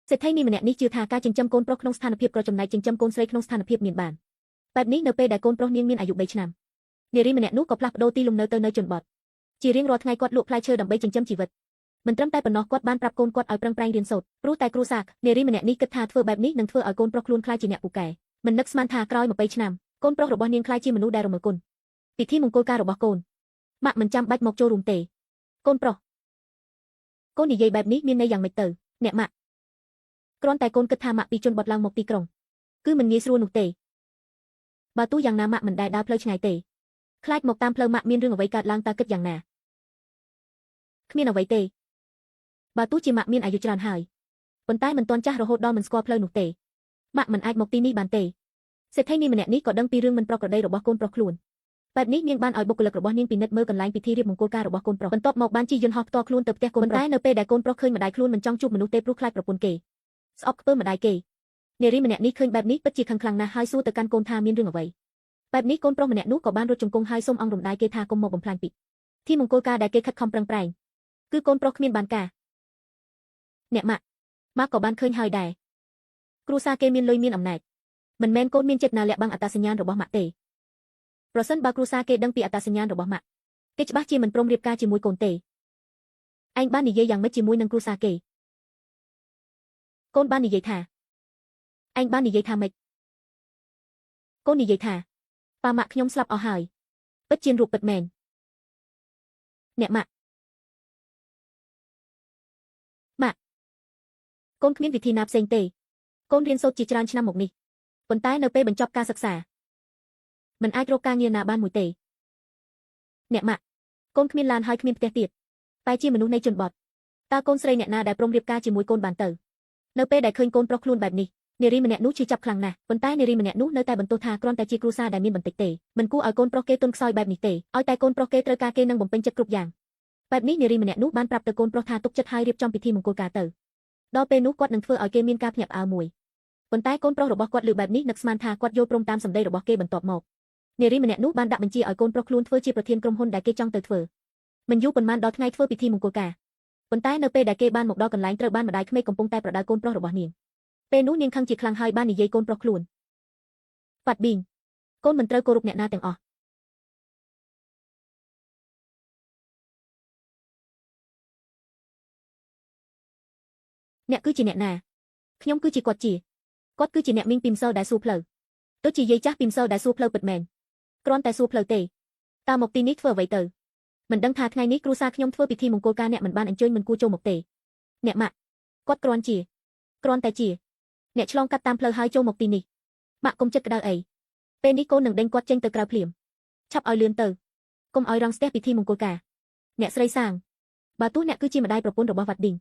សេដ្ឋីនេះម្នាក់នេះជឿថាការចិញ្ចឹមកូនប្រុសក្នុងស្ថានភាពក៏ចំណែកចិញ្ចឹមកូនស្រីក្នុងស្ថានភាពមានបានបែបនេះនៅពេលដែលកូនប្រុសនាងមានអាយុ3ឆ្នាំនារីម្នាក់នោះក៏ផ្លាស់ប្ដូរទីលំនៅទៅនៅជនបទជារៀងរាល់ថ្ងៃគាត់លក់ផ្លែឈើដើម្បីចិញ្ចឹមជីវិតមិនត្រឹមតែប៉ុណ្ណោះគាត់បានប្រាប់កូនគាត់ឲ្យប្រឹងប្រែងរៀនសូត្រព្រោះតែគ្រូសានារីម្នាក់នេះគិតថាធ្វើបែបនេះនឹងធ្វើឲ្យកូនប្រុសខ្លួនខ្លាចជាអ្នកពូកែមិននឹកស្មានថាក្រោយ20ឆ្នាំកូនប្រុសរបស់នាងខ្លាចជាមនុស្សដែលរមើលគុណពិធីមង្គលការរបស់កូនម៉ាក់មិនចាំបាច់មកចូលរួមទេកូនប្រុសកូននិយាយបែបនេះមានន័យយ៉ាងម៉េចទៅអ្នកម៉ាក់គ្រាន់តែកូនគិតថាម៉ាក់ពីជនបទឡើងមកទីក្រុងគឺមិនងាយស្រួលនោះទេបើទោះយ៉ាងណាម៉ាក់មិនដែលដើរផ្លូវឆ្ងាយទេខ្លាចមកតាមផ្លូវម៉ាក់មានរឿងអ្វីកើតឡើងតើគិតយ៉ាងណាគ្មានអ្វីទេបើទោះជាម៉ាក់មានអាយុច្រើនហើយប៉ុន្តែមិនទាន់ចាស់រហូតដល់មិនស្គាល់ផ្លូវនោះទេម៉ាក់មិនអាចមកទីនេះបានទេសេដ្ឋីនេះម្នាក់នេះក៏ដឹងពីរឿងមិនប្រក្រតីរបស់កូនប្រុសខ្លួនបែបនេះនាងបានឲ្យបុគ្គលិករបស់នាងពិនិត្យមើលកន្លែងពិធីរៀបមង្គលការរបស់កូនប្រុសបន្ទាប់មកបានជិះយន្តហោះផ្ទាល់ខ្លួនទៅផ្ទះកូនប្រុសតែនៅពេលដែលកូនប្រុសឃើញម្ដាយខ្លួនមិនចង់ជួបមនុស្សទេព្រោះខ្លាចប្រពន្ធគេស្អប់ខ្ពើមម្ដាយគេនារីម្នាក់នេះឃើញបែបនេះពិតជាខឹងខ្លាំងណាស់ហើយសួរទៅកាន់កូនថាមានរឿងអ្វីបែបនេះកូនប្រុសម្នាក់នោះក៏បានរត់ជង្គង់ហើយសូមអង្គរំដាយគេថាកុំមកបំផ្លាញពិធីមង្គលការដែលគេខិតខំប្រឹងប្រែងគឺកូនប្រុសគ្មានបានការអ្នកម៉ាក់ក៏បានឃើញហើយដែរគ្រួសារគេមានលុយមានអំណាចមិនមែនកូនមានចិត្តណាលាក់បាំងអត្តសញ្ញាណរបស់ម៉ាក់ទេប្រសិនបើគ្រួសារគេដឹងពីអត្តសញ្ញាណរបស់ម៉ាក់គេច្បាស់ជាមិនព្រមរៀបការជាមួយកូនទេឯងបាននិយាយយ៉ាងម៉េចជាមួយនឹងគ្រួសារគេកូនបាននិយាយថាឯងបាននិយាយថាម៉េចកូននិយាយថាប៉ាម៉ាក់ខ្ញុំស្លាប់អស់ហើយពិតជារូបពិតមែនអ្នកម៉ាក់កូនគ្មានវិធីណាផ្សេងទេកូនរៀនសូត្រជាច្រើនឆ្នាំមកនេះប៉ុន្តែនៅពេលបញ្ចប់ការសិក្សាមិនអាចរកការងារណាបានមួយទេអ្នកម៉ាក់កូនគ្មានឡានហើយគ្មានផ្ទះទៀតតែជាមនុស្សនៃជនបទតើកូនស្រីអ្នកណាដែលព្រមរៀបការជាមួយកូនបានទៅនៅពេលដែលឃើញកូនប្រុសខ្លួនបែបនេះនារីម្នាក់នោះឈឺចាប់ខ្លាំងណាស់ប៉ុន្តែនារីម្នាក់នោះនៅតែបន្ទោសថាគ្រាន់តែជាគ្រួសារដែលមានបន្តិចទេមិនគួរឲ្យកូនប្រុសគេទន់ខ្សោយបែបនេះទេឲ្យតែកូនប្រុសគេត្រូវការគេនឹងបំពេញចិត្តគ្រប់យ៉ាងបែបនេះនារីម្នាក់នោះបានប្រាប់ទៅកូនប្រុសថាទុកចិត្តហើយរៀបចំពិធីមង្គលការទៅដល់ពេលនោះគាត់នឹងធ្វើឲ្យគេមានការភ្ញាក់ផ្អើលមួយប៉ុន្តែកូនប្រុសរបស់គាត់លើបែបនេះនឹកស្មានថាគាត់យល់ព្រមតាមសម្ដីរបស់គេបន្ទាប់មកនារីម្នាក់នោះបានដាក់បញ្ជាឲ្យកូនប្រុសខ្លួនធ្វើជាប្រធានក្រុមហ៊ុនដែលគេចង់ទៅធ្វើមិនយូរប៉ុន្មានដល់ថ្ងៃធ្វើពិធីមង្គលការប៉ុន្តែនៅពេលដែលគេបានមកដល់កន្លែងត្រូវបានម្ដាយក្មេកកំពុងតែប្រដៅកូនប្រុសរបស់នាងពេលនោះនាងខឹងជាខ្លាំងហើយបាននិយាយកូនប្រុសខ្លួនប៉ាត់ប៊ីងកូនមិនត្រូវគោរពអ្នកណាទាំងអស់អ្នកគឺជាអ្នកណាខ្ញុំគឺជាគាត់គឺជាអ្នកមីងពីមសិលដែលសួរផ្លូវទោះជាយាយចាស់ពីមសិលដែលសួរផ្លូវពិតមែនគ្រាន់តែសួរផ្លូវទេតើមកទីនេះធ្វើអ្វីទៅមិនដឹងថាថ្ងៃនេះគ្រូសាខ្ញុំធ្វើពិធីមង្គលការអ្នកមិនបានអញ្ជើញមិនគួរចូលមកទេអ្នកម៉ាក់គាត់គ្រាន់តែជាអ្នកឆ្លងកាត់តាមផ្លូវហើយចូលមកទីនេះម៉ាក់កុំចិត្តក្តៅអីពេលនេះកូននឹងដេញគាត់ចេញទៅក្រៅភ្លាមឆាប់ឲ្យលឿនទៅកុំឲ្យរងស្ទះពិធីមង្គលការអ្នកស្រីសាងបើទោះអ្នកគឺជាម្ដាយប្រពន្ធរបស់វ៉ាត់ឌីង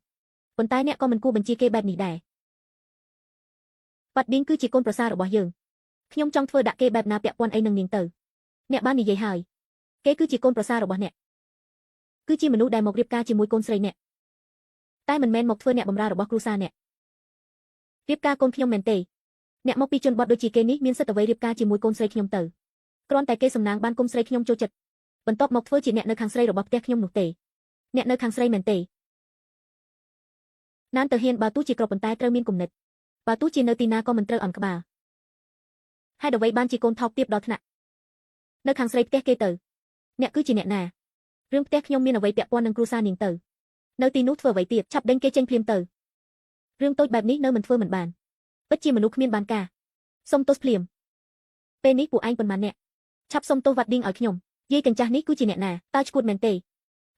ប៉ុន្តែអ្នកក៏មិនគួរបញ្ជាគេបែបនេះដែរវ៉ាត់ឌីងគឺជាកូនប្រសាររបស់យើងខ្ញុំចង់ធ្វើដាក់គេបែបណាពាក់ព័ន្ធអីនឹងនាងទៅអ្នកបាននិយាយហើយគេគឺជាកូនប្រសាររបស់អ្នកគឺជាមនុស្សដែលមករៀបការជាមួយកូនស្រីអ្នកតែមិនមែនមកធ្វើអ្នកបម្រើរបស់គ្រួសារអ្នករៀបការកូនខ្ញុំមែនទេអ្នកមកពីជនបទដូចជាគេនេះមានសិទ្ធិអ្វីរៀបការជាមួយកូនស្រីខ្ញុំទៅគ្រាន់តែគេសំណាងបានគុំស្រីខ្ញុំចូលចិត្តបន្ទាប់មកធ្វើជាអ្នកនៅខាងស្រីរបស់ផ្ទះខ្ញុំនោះទេអ្នកនៅខាងស្រីមែនទេណានទៅហ៊ានបើទោះជាក្របប៉ុន្តែត្រូវមានគំនិតបើទោះជានៅទីណាក៏មិនត្រូវអន់ក្បាលហេតុអ្វីបានជាកូនថោកទាបដល់ថ្នាក់នៅខាងស្រីផ្ទះគេទៅអ្នកគឺជាអ្នកណារឿងផ្ទះខ្ញុំមានអ្វីពាក់ព័ន្ធនឹងគ្រួសារនាងទៅនៅទីនោះធ្វើអ្វីទៀតឆាប់ដេញគេចេញភ្លាមទៅរឿងតូចបែបនេះនៅមិនធ្វើមិនបានពិតជាមនុស្សគ្មានបានការសុំទោសភ្លាមពេលនេះពួកឯងប៉ុន្មានអ្នកឆាប់សុំទោសវ៉ាត់ឌីងឲ្យខ្ញុំយាយកញ្ចាស់នេះគឺជាអ្នកណាតើឈួតមែនទេ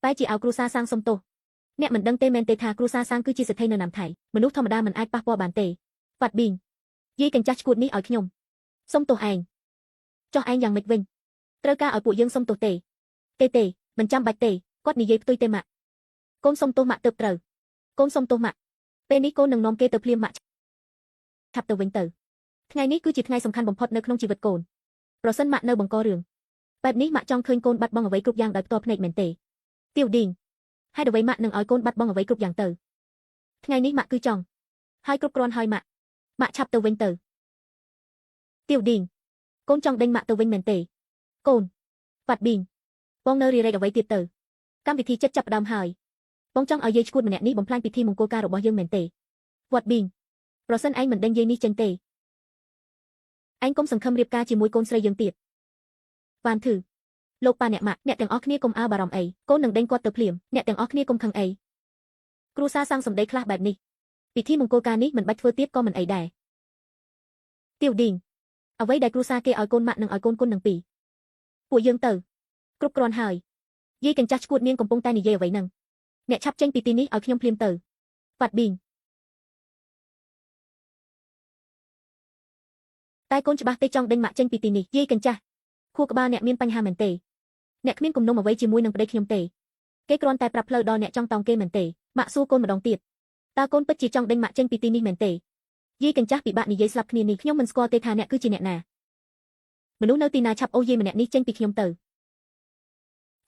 តែជាឲ្យគ្រួសារសាងសុំទោសអ្នកមិនដឹងទេមែនទេថាគ្រួសារសាងគឺជាសេដ្ឋីនៅណាំថៃមនុស្សធម្មតាមិនអាចប៉ះពាល់បានទេវ៉ាត់ឌីងយាយកញ្ចាស់ឈួតនេះឲ្យខ្ញុំសុំទោសឯងចោះឯងយ៉ាងម៉េចវិញត្រូវការឲ្យពួកយើងសុំទោសទេមិនចាំបាច់ទេគាត់និយាយផ្ទុយទេម៉ាក់កូនសុំទោសម៉ាក់ទើបត្រូវកូនសុំទោសម៉ាក់ពេលនេះកូននឹងនាំគេទៅភ្លាមម៉ាក់ឆាប់ទៅវិញទៅថ្ងៃនេះគឺជាថ្ងៃសំខាន់បំផុតនៅក្នុងជីវិតកូនប្រសិនម៉ាក់នៅបង្ករឿងបែបនេះម៉ាក់ចង់ឃើញកូនបាត់បង់អ្វីគ្រប់យ៉ាងដោយផ្ទាល់ភ្នែកមែនទេទៀវឌីងហើយអ្វីម៉ាក់នឹងឲ្យកូនបាត់បង់អ្វីគ្រប់យ៉ាងទៅថ្ងៃនេះម៉ាក់គឺចង់ហើយគ្រប់គ្រាន់ហើយម៉ាក់ឆាប់ទៅវិញទៅទៀវឌីងកូនចង់ដេញម៉ាក់ទៅវិញមែនទេកូនវ៉ាត់ប៊ីងបងនៅរីរែកអ្វីទៀតទៅកម្មវិធីចិត្តចាប់ផ្ដើមហើយបងចង់ឲ្យយាយឈួតម្នាក់នេះបំផ្លាញពិធីមង្គលការរបស់យើងមែនទេ វត្តប៊ីងប្រសិនឯងមិនដេញយាយនេះចេញទេឯងកុំសង្ឃឹមរៀបការជាមួយកូនស្រីយើងទៀតវ៉ានធឺលោកប៉ាអ្នកម៉ាក់អ្នកទាំងអស់គ្នាកុំអើបារម្ភអីកូននឹងដេញគាត់ទៅភ្លាមអ្នកទាំងអស់គ្នាកុំខឹងអីគ្រួសារសាំងសម្ដីខ្លះបែបនេះពិធីមង្គលការនេះមិនបាច់ធ្វើទៀតក៏មិនអីដែរទៀវឌីងអ្វីដែលគ្រួសារគេឲ្យកូនម៉ាក់និងឲ្យកូនគុននឹងពីពួកយើងទៅគ្រប់គ្រាន់ហើយយាយកញ្ចាស់ឈួតនាងកំពុងតែនិយាយអ្វីហ្នឹងអ្នកឆាប់ចេញពីទីនេះឲ្យខ្ញុំភ្លាមទៅវ៉ាត់ប៊ីងតែកូនច្បាស់ទេចង់ដេញម៉ាក់ចេញពីទីនេះយាយកញ្ចាស់ខួរក្បាលអ្នកមានបញ្ហាមែនទេអ្នកគ្មានគំនុំអ្វីជាមួយនឹងប្តីខ្ញុំទេគេគ្រាន់តែប្រាប់ផ្លូវដល់អ្នកចង់តោងគេមែនទេម៉ាក់សួរកូនម្ដងទៀតតើកូនពិតជាចង់ដេញម៉ាក់ចេញពីទីនេះមែនទេយាយកញ្ចាស់ពិបាកនិយាយស្លាប់គ្នានេះខ្ញុំមិនស្គាល់ទេថាអ្នកគឺជាអ្នកណាមនុស្សនៅទីណាឆាប់អូសយាយម្នាក់នេះចេញពីខ្ញុំទៅ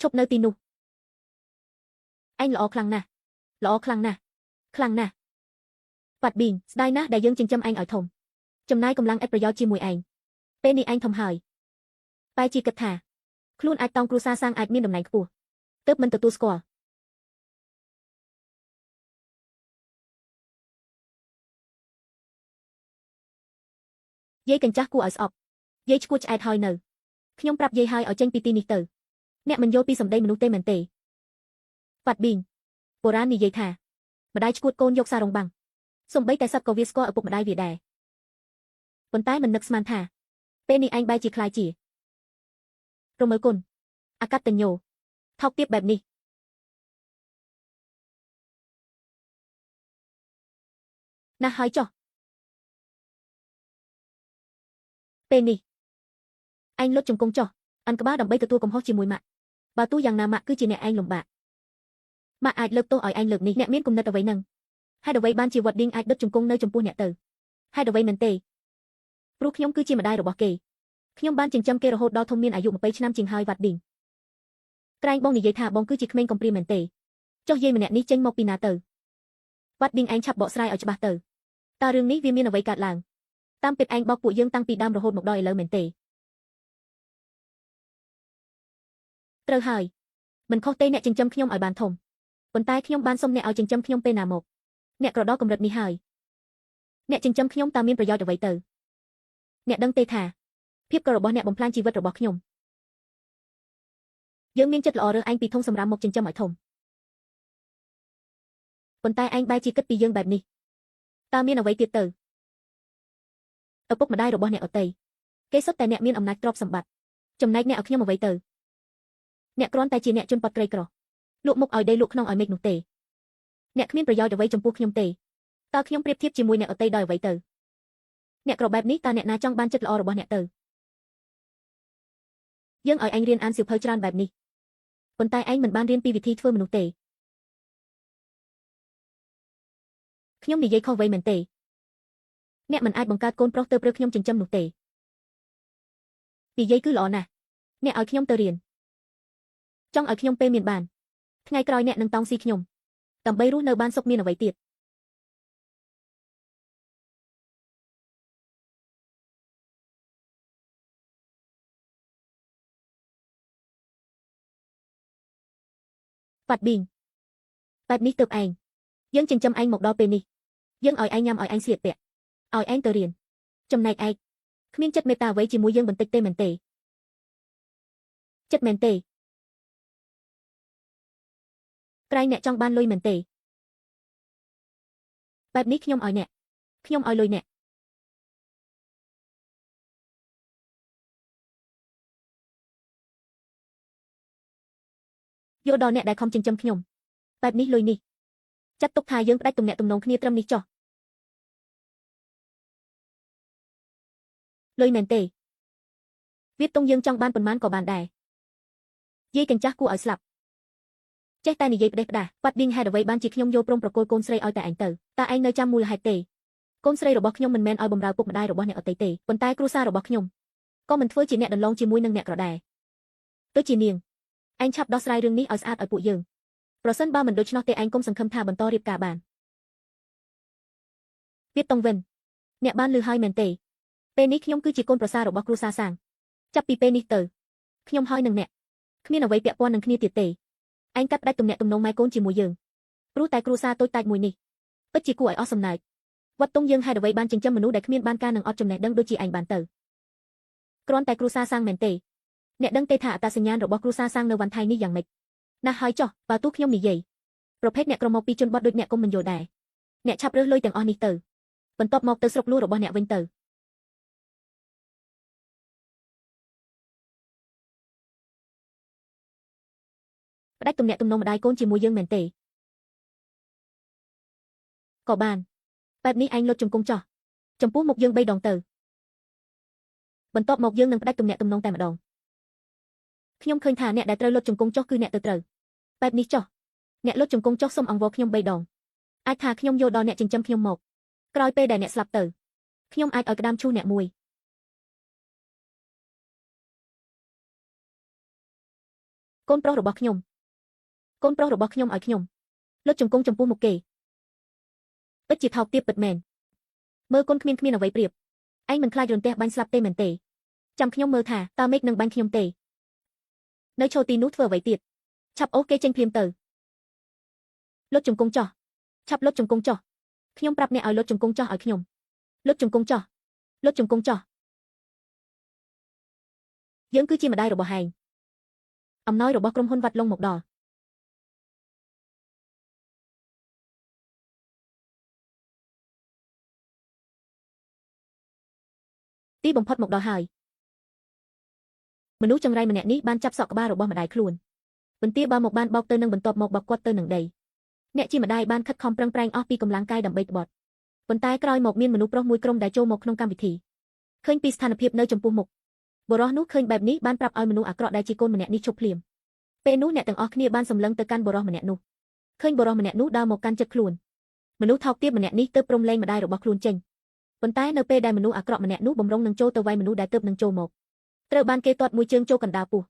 ឈប់នៅទីនោះឯងល្អខ្លាំងណាស់ល្អខ្លាំងណាស់ខ្លាំងណាស់ប៉ាត់ប៊ីងស្ដាយណាស់ដែលយើងចិញ្ចឹមឯងឲ្យធំចំណាយកម្លាំងឥតប្រយោជន៍ជាមួយឯងពេលនេះឯងធំហើយបែរជាគិតថាខ្លួនអាចតង់គ្រួសារសាងអាចមានតំណែងខ្ពស់ទើបមិនទទួលស្គាល់យាយកញ្ចាស់គួរឲ្យស្អប់យាយឈួតឆ្អែតហើយនៅខ្ញុំប្រាប់យាយហើយឲ្យចេញពីទីនេះទៅអ្នកមិនយល់ពីសម្ដីមនុស្សទេមែនទេប៉ាត់ប៊ីងបុរាណនិយាយថាម្ដាយឈួតកូនយកសាររងបាំងសំបីតែសត្វក៏វាស្គាល់ឪពុកម្ដាយវាដែរប៉ុន្តែមិននឹកស្មានថាពេលនេះឯងបែរជាខ្លាយជារមើលគុណអកតញ្ញូថោកទាបបែបនេះណាស់ហើយចុះពេលនេះឯងលុតជង្គង់ចុះអានក្បាលដើម្បីទទួលកំហុសជាមួយម៉ាក់បើទោះយ៉ាងណាម៉ាក់គឺជាអ្នកឯងលំបាកម៉ាក់អាចលើកទោសឲ្យឯងលើកនេះអ្នកមានគំនិតអ្វីហ្នឹងហេតុអ្វីបានជាវត្តឌីងអាចដុតជង្គង់នៅចំពោះអ្នកទៅហេតុអ្វីមែនទេព្រោះខ្ញុំគឺជាម្ដាយរបស់គេខ្ញុំបានចិញ្ចឹមគេរហូតដល់ធំមានអាយុ20ឆ្នាំជាងហើយវត្តឌីងក្រែងបងនិយាយថាបងគឺជាក្មេងកំព្រាមែនទេចុះយាយម្នាក់នេះចេញមកពីណាទៅវត្តឌីងឯងឆាប់បកស្រាយឲ្យច្បាស់ទៅតើរឿងនេះវាមានអ្វីកើតឡើងតាមពិតឯងបោកពួកយើងតាំងពីដើមរហូតមកដល់ឥឡូវមែនទេត្រូវហើយមិនខុសទេអ្នកចិញ្ចឹមខ្ញុំឲ្យបានធំប៉ុន្តែខ្ញុំបានសុំអ្នកឲ្យចិញ្ចឹមខ្ញុំពេលណាមកអ្នកក្រដល់កម្រិតនេះហើយអ្នកចិញ្ចឹមខ្ញុំតើមានប្រយោជន៍អ្វីទៅអ្នកដឹងទេថាភាពក៏របស់អ្នកបំផ្លាញជីវិតរបស់ខ្ញុំយើងមានចិត្តល្អរើសឯងពីធំសម្រាប់មកចិញ្ចឹមឲ្យធំប៉ុន្តែឯងបែរជាគិតពីយើងបែបនេះតើមានអ្វីទៀតទៅឪពុកម្ដាយរបស់អ្នកអតីគេសុទ្ធតែអ្នកមានអំណាចទ្រព្យសម្បត្តិចំណែកអ្នកឲ្យខ្ញុំអ្វីទៅអ្នកគ្រាន់តែជាអ្នកជនប៉ុតក្រីក្រលក់មុខឲ្យដីលក់ក្នុងឲ្យមេឃនោះទេអ្នកគ្មានប្រយោជន៍អ្វីចំពោះខ្ញុំទេតើខ្ញុំប្រៀបធៀបជាមួយអ្នកអតីដោយអ្វីទៅអ្នកក្របែបនេះតើអ្នកណាចង់បានចិត្តល្អរបស់អ្នកទៅយើងឲ្យឯងរៀនអានសៀវភៅច្រើនបែបនេះប៉ុន្តែឯងមិនបានរៀនពីវិធីធ្វើមនុស្សទេខ្ញុំនិយាយខុសអ្វីមែនទេអ្នកមិនអាចបង្កើតកូនប្រុសទៅព្រឹកខ្ញុំចិញ្ចឹមនោះទេនិយាយគឺល្អណាស់អ្នកឲ្យខ្ញុំទៅរៀនចង់ឲ្យខ្ញុំពេលមានបានថ្ងៃក្រោយអ្នកនឹងតង់ស៊ីខ្ញុំដើម្បីរស់នៅបានសុខមានអ្វីទៀតប៉ាត់ប៊ីងបែបនេះទើបឯងយើងចិញ្ចឹមឯងមកដល់ពេលនេះយើងឲ្យឯងញ៉ាំឲ្យឯងស្លៀកពាក់ឲ្យឯងទៅរៀនចំណែកឯងគ្មានចិត្តមេត្តាអ្វីជាមួយយើងបន្តិចទេមែនទេចិត្តមែនទេក្រែងអ្នកចង់បានលុយមែនទេបែបនេះខ្ញុំឲ្យអ្នកខ្ញុំឲ្យលុយអ្នកយកដល់អ្នកដែលខំចិញ្ចឹមខ្ញុំបែបនេះលុយនេះចាត់ទុកថាយើងផ្ដាច់ទំនាក់ទំនងគ្នាត្រឹមនេះចុះលុយមែនទេវាតុងយើងចង់បានប៉ុន្មានក៏បានដែរយាយកញ្ចាស់គួរឲ្យស្លាប់ចេះតែនិយាយផ្ដេសផ្ដាសប៉ាត់ឌីងហេតុអ្វីបានជាខ្ញុំយកព្រមប្រគល់កូនស្រីឲ្យតែឯងទៅតើឯងនៅចាំមូលហេតុទេកូនស្រីរបស់ខ្ញុំមិនមែនឲ្យបម្រើពុកម្ដាយរបស់អ្នកអតីតទេប៉ុន្តែគ្រួសាររបស់ខ្ញុំក៏មិនធ្វើជាអ្នកដន្លងជាមួយនឹងអ្នកក្រដែរទៅជានាងឯងឆាប់ដោះស្រាយរឿងនេះឲ្យស្អាតឲ្យពួកយើងប្រសិនបើមិនដូច្នោះទេឯងកុំសង្ឃឹមថាបន្តរៀបការបានវាតុងវិនអ្នកបានលឺហើយមែនទេពេលនេះខ្ញុំគឺជាកូនប្រសាររបស់គ្រួសារសាងចាប់ពីពេលនេះទៅខ្ញុំហើយនឹងអ្នកគ្មានអ្វីពាក់ព័ន្ធនឹងគ្នាទៀតទេឯងកាត់ផ្ដាច់ទំនាក់ទំនងម៉ែកូនជាមួយយើងព្រោះតែគ្រួសារតូចតាចមួយនេះពិតជាគួរឲ្យអស់សំណើច វត្តតុងយើងហេតុអ្វីបានចិញ្ចឹមមនុស្សដែលគ្មានបានការនឹងអត់ចំណេះដឹងដូចជាឯងបានទៅគ្រាន់តែគ្រូសាសាំងមែនទេអ្នកដឹងទេថាអត្តសញ្ញាណរបស់គ្រូសាសាំងនៅវណ្ណថៃនេះយ៉ាងម៉េចណាស់ហើយចុះបើទោះខ្ញុំនិយាយប្រភេទអ្នកក្រុមមកពីជនបទដូចអ្នកកុំមិនយល់ដែរអ្នកឆាប់រើសលុយទាំងអស់នេះទៅបន្ទាប់មកទៅស្រុកលួរបស់អ្នកវិញទៅផ្ដាច់ទំនាក់ទំនងម្ដាយកូនជាមួយយើងមែនទេក៏បានបែបនេះឯងលុតជង្គង់ចោះចំពោះមុខយើង3ដងទៅបន្ទាប់មកយើងនឹងផ្ដាច់ទំនាក់ទំនងតែម្ដងខ្ញុំឃើញថាអ្នកដែលត្រូវលុតជង្គង់ចុះគឺអ្នកទៅត្រូវបែបនេះចុះអ្នកលុតជង្គង់ចុះសុំអង្វរខ្ញុំ3ដងអាចថាខ្ញុំយកដល់អ្នកចិញ្ចឹមខ្ញុំមកក្រោយពេលដែលអ្នកស្លាប់ទៅខ្ញុំអាចឲ្យក្តាមឈូសអ្នកមួយកូនប្រុសរបស់ខ្ញុំកូនប្រុសរបស់ខ្ញុំឲ្យខ្ញុំលុតជង្គង់ចំពោះមុខគេពិតជាថោកទាបពិតមែនមើលកូនគ្មានអ្វីប្រៀបឯងមិនខ្លាចរន្ទះបាញ់ស្លាប់ទេមែនទេចាំខ្ញុំមើលថាតើមេឃនឹងបាញ់ខ្ញុំទេនៅឈរទីនោះធ្វើអ្វីទៀតឆាប់អូសគេចេញភ្លាមទៅលុតជង្គង់ចោះឆាប់លុតជង្គង់ចោះខ្ញុំប្រាប់អ្នកឲ្យលុតជង្គង់ចោះឲ្យខ្ញុំលុតជង្គង់ចោះលុតជង្គង់ចោះយើងគឺជាម្ដាយរបស់ហែងអំណោយរបស់ក្រុមហ៊ុនវត្តលងមកដល់ទីបំផុតមកដល់ហើយមនុស្សចង្រៃម្នាក់នេះបានចាប់សក់ក្បាលរបស់ម្ដាយខ្លួនបន្ទាបើមកបានបោកទៅនឹងបន្ទាប់មកបោកគាត់ទៅនឹងដីអ្នកជាម្ដាយបានខិតខំប្រឹងប្រែងអស់ពីកម្លាំងកាយដើម្បីក្បត់ប៉ុន្តែក្រោយមកមានមនុស្សប្រុសមួយក្រុមដែលចូលមកក្នុងកម្មវិធីឃើញពីស្ថានភាពនៅចំពោះមុខបុរសនោះឃើញបែបនេះបានប្រាប់ឲ្យមនុស្សអាក្រក់ដែលជាកូនម្នាក់នេះឈប់ភ្លាមពេលនោះអ្នកទាំងអស់គ្នាបានសម្លឹងទៅកាន់បុរសម្នាក់នោះឃើញបុរសម្នាក់នោះដើរមកកាន់ជិតខ្លួនមនុស្សថោកទាបម្នាក់នេះទើបព្រមលែងម្ដាយរបស់ខ្លួនចេញប៉ុន្តែនៅពេលដែលមនុស្សអាក្រក់ម្នាក់នោះបំរុងនឹងចូលទៅវាយមនុស្សដែលទើបនឹងចូលមកត្រូវបានគេទាត់មួយជើងចូលកណ្ដាលពោះ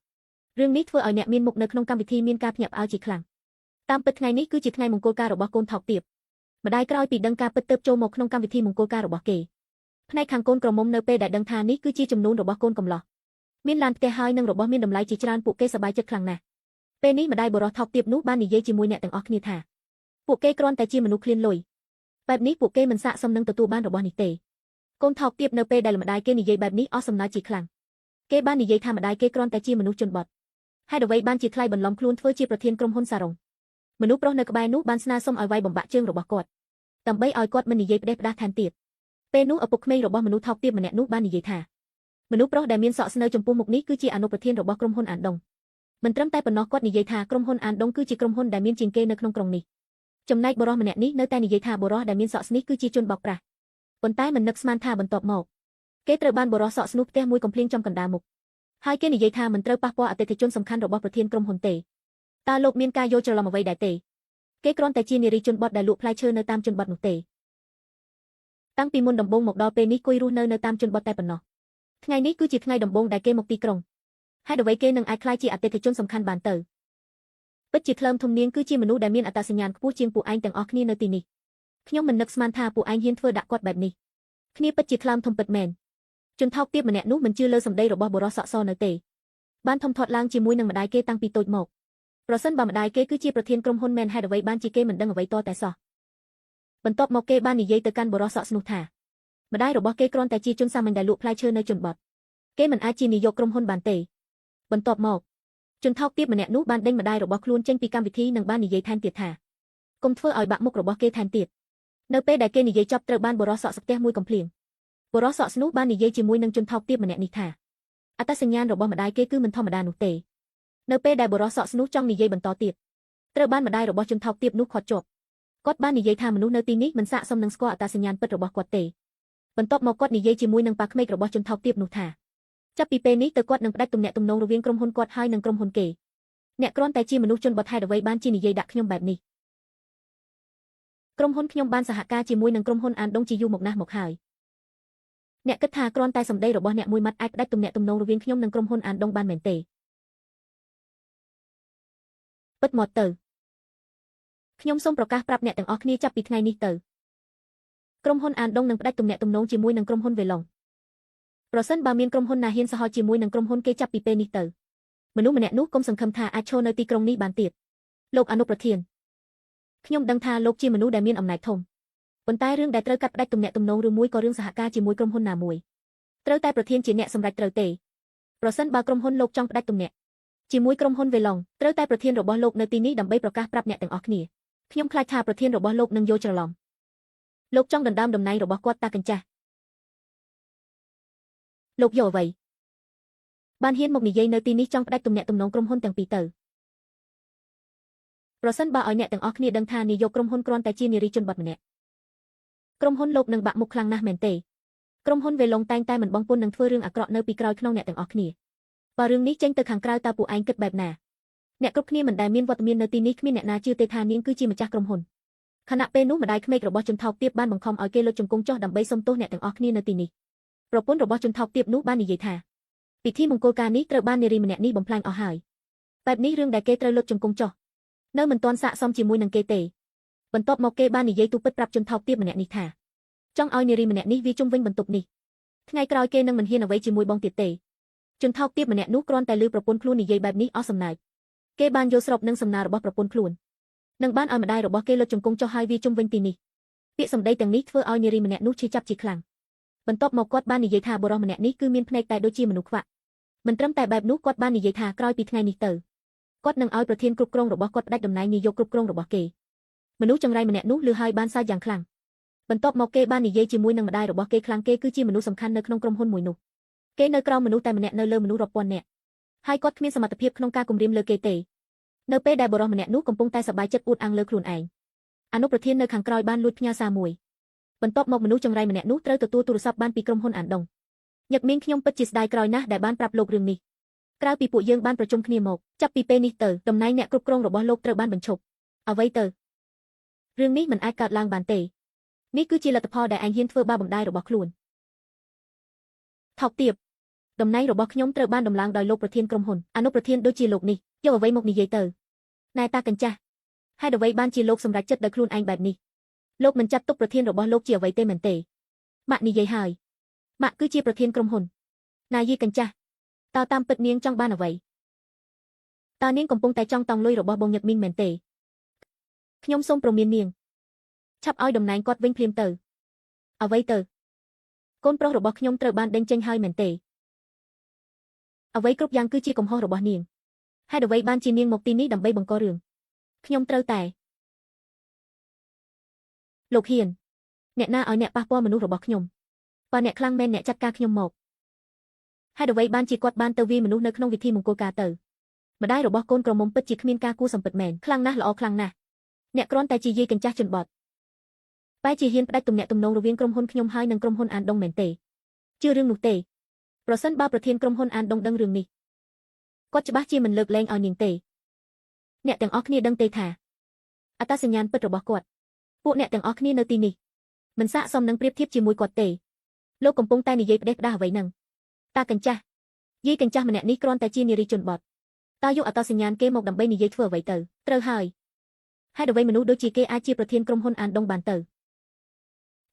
រឿងនេះធ្វើឲ្យអ្នកមានមុខនៅក្នុងកម្មវិធីមានការភ្ញាក់ផ្អើលជាខ្លាំងតាមពិតថ្ងៃនេះគឺជាថ្ងៃមង្គលការរបស់កូនថោកទាបម្ដាយក្រោយពីដឹងការពិតទើបចូលមកក្នុងកម្មវិធីមង្គលការរបស់គេផ្នែកខាងកូនក្រមុំនៅពេលដែលដឹងថានេះគឺជាចំនួនរបស់កូនកំឡោះមានឡានផ្ទះហើយនឹងរបស់មានតម្លៃជាច្រើនពួកគេសប្បាយចិត្តខ្លាំងណាស់ពេលនេះម្ដាយបុរសថោកទាបនោះបាននិយាយជាមួយអ្នកទាំងអស់គ្នាថាពួកគេគ្រាន់តែជាមនុស្សឃ្លានលុយបែបនេះពួកគេមិនស័ក្តិសមនឹងទទួលបានរបស់នេះទេកូនថោកទាបនៅពេលដែលម្ដាយគេនិយាយបែបនេះអស់សំណើចជាខ្លាំងគេបាននិយាយថាម្ដាយគេគ្រាន់តែជាមនុស្សជនបទហើយអ្វីបានជាថ្លៃបន្លំខ្លួនធ្វើជាប្រធានក្រុមហ៊ុនសារ៉ុងមនុស្សប្រុសនៅក្បែរនោះបានស្នើសុំឲ្យវាយបំបាក់ជើងរបស់គាត់ដើម្បីឲ្យគាត់មិននិយាយផ្ដេសផ្ដាសថែមទៀតពេលនោះឪពុកក្មេងរបស់មនុស្សថោកទាបម្នាក់នោះបាននិយាយថាមនុស្សប្រុសដែលមានសក់ស្នៅចំពោះមុខនេះគឺជាអនុប្រធានរបស់ក្រុមហ៊ុនអានដុងមិនត្រឹមតែប៉ុណ្ណោះគាត់និយាយថាក្រុមហ៊ុនអានដុងគឺជាក្រុមហ៊ុនដែលមានជាងគេនៅក្នុងក្រុងនេះចំណែកបុរសម្នាក់នេះនៅតែនិយាយថាបុរសដែលមានសក់ស្នេះគឺជាជនបោកប្រាស់ប៉ុន្តែមិននឹកស្មានថាបន្ទាប់មកគេត្រូវបានបុរសសក់ស្នោះផ្ទះមួយកំភ្លៀងចំកណ្ដាលមុខហើយគេនិយាយថាមិនត្រូវប៉ះពាល់អតិថិជនសំខាន់របស់ប្រធានក្រុមហ៊ុនទេតើលោកមានការយល់ច្រឡំអ្វីដែរទេគេគ្រាន់តែជានារីជនបទដែលលក់ផ្លែឈើនៅតាមជនបទនោះទេតាំងពីមុនដំបូងមកដល់ពេលនេះគួយរស់នៅតាមជនបទតែប៉ុណ្ណោះថ្ងៃនេះគឺជាថ្ងៃដំបូងដែលគេមកទីក្រុងហើយអ្វីគេនឹងអាចក្លាយជាអតិថិជនសំខាន់បានទៅពិតជាថ្លើមធំនាងគឺជាមនុស្សដែលមានអត្តសញ្ញាណខ្ពស់ជាងពួកឯងទាំងអស់គ្នានៅទីនេះខ្ញុំមិននឹកស្មានថាពួកឯងហ៊ានធ្វើដាក់គាត់បែបនេះគ្នាពិតជាថ្លើមធំពិតមែនជនថោកទាបម្នាក់នោះមិនជឿលើសម្ដីរបស់បុរសសក់សនៅទេបានធំធាត់ឡើងជាមួយនឹងម្ដាយគេតាំងពីតូចមកប្រសិនបើម្ដាយគេគឺជាប្រធានក្រុមហ៊ុនមែនហេតុអ្វីបានជាគេមិនដឹងអ្វីតតែសោះបន្ទាប់មកគេបាននិយាយទៅកាន់បុរសសក់ស្នោះថាម្ដាយរបស់គេគ្រាន់តែជាជនសាមញ្ញដែលលក់ផ្លែឈើនៅជនបទគេមិនអាចជានាយកក្រុមហ៊ុនបានទេបន្ទាប់មកជនថោកទាបម្នាក់នោះបានដេញម្ដាយរបស់ខ្លួនចេញពីកម្មវិធីនិងបាននិយាយថែមទៀតថាកុំធ្វើឲ្យបាក់មុខរបស់គេថែមទៀតនៅពេលដែលគេនិយាយចប់ត្រូវបានបុរសសក់ស្ផ្ទះមួយកំភ្លៀងបុរសសក់ស្នោះបាននិយាយជាមួយនឹងជនថោកទាបម្នាក់នេះថាអត្តសញ្ញាណរបស់ម្ដាយគេគឺមិនធម្មតានោះទេនៅពេលដែលបុរសសក់ស្នោះចង់និយាយបន្តទៀតត្រូវបានម្ដាយរបស់ជនថោកទាបនោះខត់ជាប់គាត់បាននិយាយថាមនុស្សនៅទីនេះមិនស័ក្តិសមនឹងស្គាល់អត្តសញ្ញាណពិតរបស់គាត់ទេបន្ទាប់មកគាត់និយាយជាមួយនឹងប៉ាក្មេករបស់ជនថោកទាបនោះថាចាប់ពីពេលនេះទៅគាត់នឹងផ្ដាច់ទំនាក់ទំនងរវាងក្រុមហ៊ុនគាត់ហើយនិងក្រុមហ៊ុនគេអ្នកគ្រាន់តែជាមនុស្សជនបទហេតុអ្វីបានជានិយាយដាក់ខ្ញុំបែបនេះក្រុមហ៊ុនខ្ញុំបានសហការជាមួយនឹងក្រុមហ៊ុនអានដុងជាយូរមកណាស់មកហើយអ្នកគិតថាគ្រាន់តែសម្ដីរបស់អ្នកមួយម៉ាត់អាចផ្ដាច់ទំនាក់ទំនងរវាងខ្ញុំនិងក្រុមហ៊ុនអានដុងបានមែនទេពិតមកទៅខ្ញុំសូមប្រកាសប្រាប់អ្នកទាំងអស់គ្នាចាប់ពីថ្ងៃនេះទៅក្រុមហ៊ុនអានដុងនឹងផ្ដាច់ទំនាក់ទំនងជាមួយនឹងក្រុមហ៊ុនវេឡុងប្រសិនបើមានក្រុមហ៊ុនណាហ៊ានសហការជាមួយនឹងក្រុមហ៊ុនគេចាប់ពីពេលនេះទៅមនុស្សម្នាក់នោះកុំសង្ឃឹមថាអាចឈរនៅទីក្រុងនេះបានទៀតលោកអនុប្រធានខ្ញុំដឹងថាលោកជាមនុស្សដែលមានអំណាចធំ ប៉ុន្តែរឿងដែលត្រូវកាត់ផ្តាច់ទំនាក់ទំនងឬមួយក៏រឿងសហការជាមួយក្រុមហ៊ុនណាមួយត្រូវតែប្រធានជាអ្នកសម្រេចត្រូវទេប្រសិនបើក្រុមហ៊ុនលោកចង់ផ្តាច់ទំនាក់ជាមួយក្រុមហ៊ុនវេឡុងត្រូវតែប្រធានរបស់លោកនៅទីនេះដើម្បីប្រកាសប្រាប់អ្នកទាំងអស់គ្នាខ្ញុំខ្លាចថាប្រធានរបស់លោកនឹងយល់ច្រឡំលោកចង់ដណ្ដើមតំណែងរបស់គាត់តាកញ្ចាស់លោកយកអ្វីបានហ៊ានមកនិយាយនៅទីនេះចង់ផ្តាច់ទំនាក់ទំនងក្រុមហ៊ុនទាំងពីរទៅប្រសិនបើឲ្យអ្នកទាំងអស់គ្នាដឹងថានាយកក្រុមហ៊ុនគ្រាន់តែជានារីជនបទម្នាក់ក្រុមហ៊ុនលោកនឹងបាក់មុខខ្លាំងណាស់មែនទេក្រុមហ៊ុនវេឡុងតែងតែមិនបងពុននឹងធ្វើរឿងអាក្រក់នៅពីក្រោយខ្នងអ្នកទាំងអស់គ្នាបើរឿងនេះចេញទៅខាងក្រៅតើពួកឯងគិតបែបណាអ្នកគ្រប់គ្នាមិនដែលមានវត្តមាននៅទីនេះគ្មានអ្នកណាជឿទេថានាងគឺជាម្ចាស់ក្រុមហ៊ុនខណៈពេលនោះម្ដាយក្មេករបស់ជនថោកទាបបានបង្ខំឲ្យគេលើកជង្គង់ចុះដើម្បីសុំទោសអ្នកទាំងអស់គ្នានៅទីនេះប្រពន្ធរបស់ជនថោកទាបនោះបាននិយាយថាពិធីមង្គលការនេះត្រូវបាននារីម្នាក់នេះបំផ្លាញអស់ហើយបែបនេះរឿងដែលគេត្រូវលើកជង្គង់ចុះនៅមិនទាន់ស័ក្តិសមជាមួយនឹងគេទេបន្ទាប់មកគេបាននិយាយទូពិតប្រាប់ជនថោកទាបម្នាក់នេះថាចង់ឲ្យនារីម្នាក់នេះវាជុំវិញបន្ទប់នេះថ្ងៃក្រោយគេនឹងមិនហ៊ានអ្វីជាមួយបងទៀតទេជនថោកទាបម្នាក់នោះគ្រាន់តែឮប្រពន្ធខ្លួននិយាយបែបនេះអស់សំណើចគេបានយល់ស្របនឹងសំណើរបស់ប្រពន្ធខ្លួននឹងបានឲ្យម្ដាយរបស់គេលើកជង្គង់ចុះឲ្យវាជុំវិញទីនេះពាក្យសម្ដីទាំងនេះធ្វើឲ្យនារីម្នាក់នោះឈឺចាប់ជាខ្លាំងបន្ទាប់មកគាត់បាននិយាយថាបុរសម្នាក់នេះគឺមានភ្នែកតែដូចជាមនុស្សខ្វាក់មិនត្រឹមតែបែបនោះគាត់បាននិយាយថាក្រោយពីថ្ងៃនេះទៅគាត់នឹងឲ្យប្រធានគ្រប់គ្រងរបស់គាត់ផ្ដាច់តំណែងនាយកគ្រប់គ្រងរបស់គេមនុស្សចង្រៃម្នាក់នោះឮហើយបានសើចយ៉ាងខ្លាំងបន្ទាប់មកគេបាននិយាយជាមួយនឹងម្ដាយរបស់គេខ្លាំងគេគឺជាមនុស្សសំខាន់នៅក្នុងក្រុមហ៊ុនមួយនោះគេនៅក្រោមមនុស្សតែម្នាក់នៅលើមនុស្សរាប់ពាន់នាក់ហើយគាត់គ្មានសមត្ថភាពក្នុងការគំរាមលើគេទេនៅពេលដែលបុរសម្នាក់នោះកំពុងតែសប្បាយចិត្តអួតអាងលើខ្លួនឯងអនុប្រធាននៅខាងក្រោយបានលួចផ្ញើសារមួយបន្ទាប់មកមនុស្សចង្រៃម្នាក់នោះត្រូវទទួលទូរស័ព្ទបានពីក្រុមហ៊ុនអានដុងញឹកមីងខ្ញុំពិតជាស្ដាយក្រោយណាស់ដែលបានប្រាប់លោករឿងនេះក្រៅពីពួកយើងបានប្រជុំគ្នាមកចាប់ពីពេលនេះទៅតំណែងអ្នកគ្រប់គ្រងរបស់លោកត្រូវបានបញ្ឈប់អ្វីទៅរឿងនេះមិនអាចកើតឡើងបានទេនេះគឺជាលទ្ធផលដែលឯងហ៊ានធ្វើបាបម្ដាយរបស់ខ្លួនថោកទាបតំណែងរបស់ខ្ញុំត្រូវបានដំឡើងដោយលោកប្រធានក្រុមហ៊ុនអនុប្រធានដូចជាលោកនេះយកអ្វីមកនិយាយទៅណែតាកញ្ចាស់ហេតុអ្វីបានជាលោកសម្រេចចិត្តដោយខ្លួនឯងបែបនេះលោកមិនចាត់ទុកប្រធានរបស់លោកជាអ្វីទេមែនទេម៉ាក់និយាយហើយម៉ាក់គឺជាប្រធានក្រុមហ៊ុនណាយីកញ្ចាស់តើតាមពិតនាងចង់បានអ្វីតើនាងកំពុងតែចង់តង់លុយរបស់បងញឹកមីងមែនទេខ្ញុំសូមព្រមាននាងឆាប់ឲ្យតំណែងគាត់វិញភ្លាមទៅអ្វីទៅកូនប្រុសរបស់ខ្ញុំត្រូវបានដេញចេញហើយមែនទេអ្វីគ្រប់យ៉ាងគឺជាកំហុសរបស់នាងហេតុអ្វីបានជានាងមកទីនេះដើម្បីបង្ករឿងខ្ញុំត្រូវតែលោកហ៊ានអ្នកណាឲ្យអ្នកប៉ះពាល់មនុស្សរបស់ខ្ញុំបើអ្នកខ្លាំងមែនអ្នកចាត់ការខ្ញុំមកហេតុអ្វីបានជាគាត់បានទៅវាយមនុស្សនៅក្នុងវិធីមង្គលការទៅម្ដាយរបស់កូនក្រមុំពិតជាគ្មានការគួរសម្ពិតមែនខ្លាំងណាស់ល្អខ្លាំងណាស់អ្នកគ្រាន់តែជាយាយកញ្ចាស់ជនបទបែរជាហ៊ានផ្ដាច់ទំនាក់ទំនងរវាងក្រុមហ៊ុនខ្ញុំហើយនិងក្រុមហ៊ុនអានដុងមែនទេជឿរឿងនោះទេប្រសិនបើប្រធានក្រុមហ៊ុនអានដុងដឹងរឿងនេះគាត់ច្បាស់ជាមិនលើកលែងឲ្យនាងទេអ្នកទាំងអស់គ្នាដឹងទេថាអត្តសញ្ញាណពិតរបស់គាត់ពួកអ្នកទាំងអស់គ្នានៅទីនេះមិនស័ក្តិសមនឹងប្រៀបធៀបជាមួយគាត់ទេលោកកំពុងតែនិយាយផ្ដេសផ្ដាសអ្វីហ្នឹងតាកញ្ចាស់យាយកញ្ចាស់ម្នាក់នេះគ្រាន់តែជានារីជនបទតើយកអត្តសញ្ញាណគេមកដើម្បីនិយាយធ្វើអ្វីទៅត្រូវហើយហេតុអ្វីមនុស្សដូចជាគេអាចជាប្រធានក្រុមហ៊ុនអានដុងបានទៅ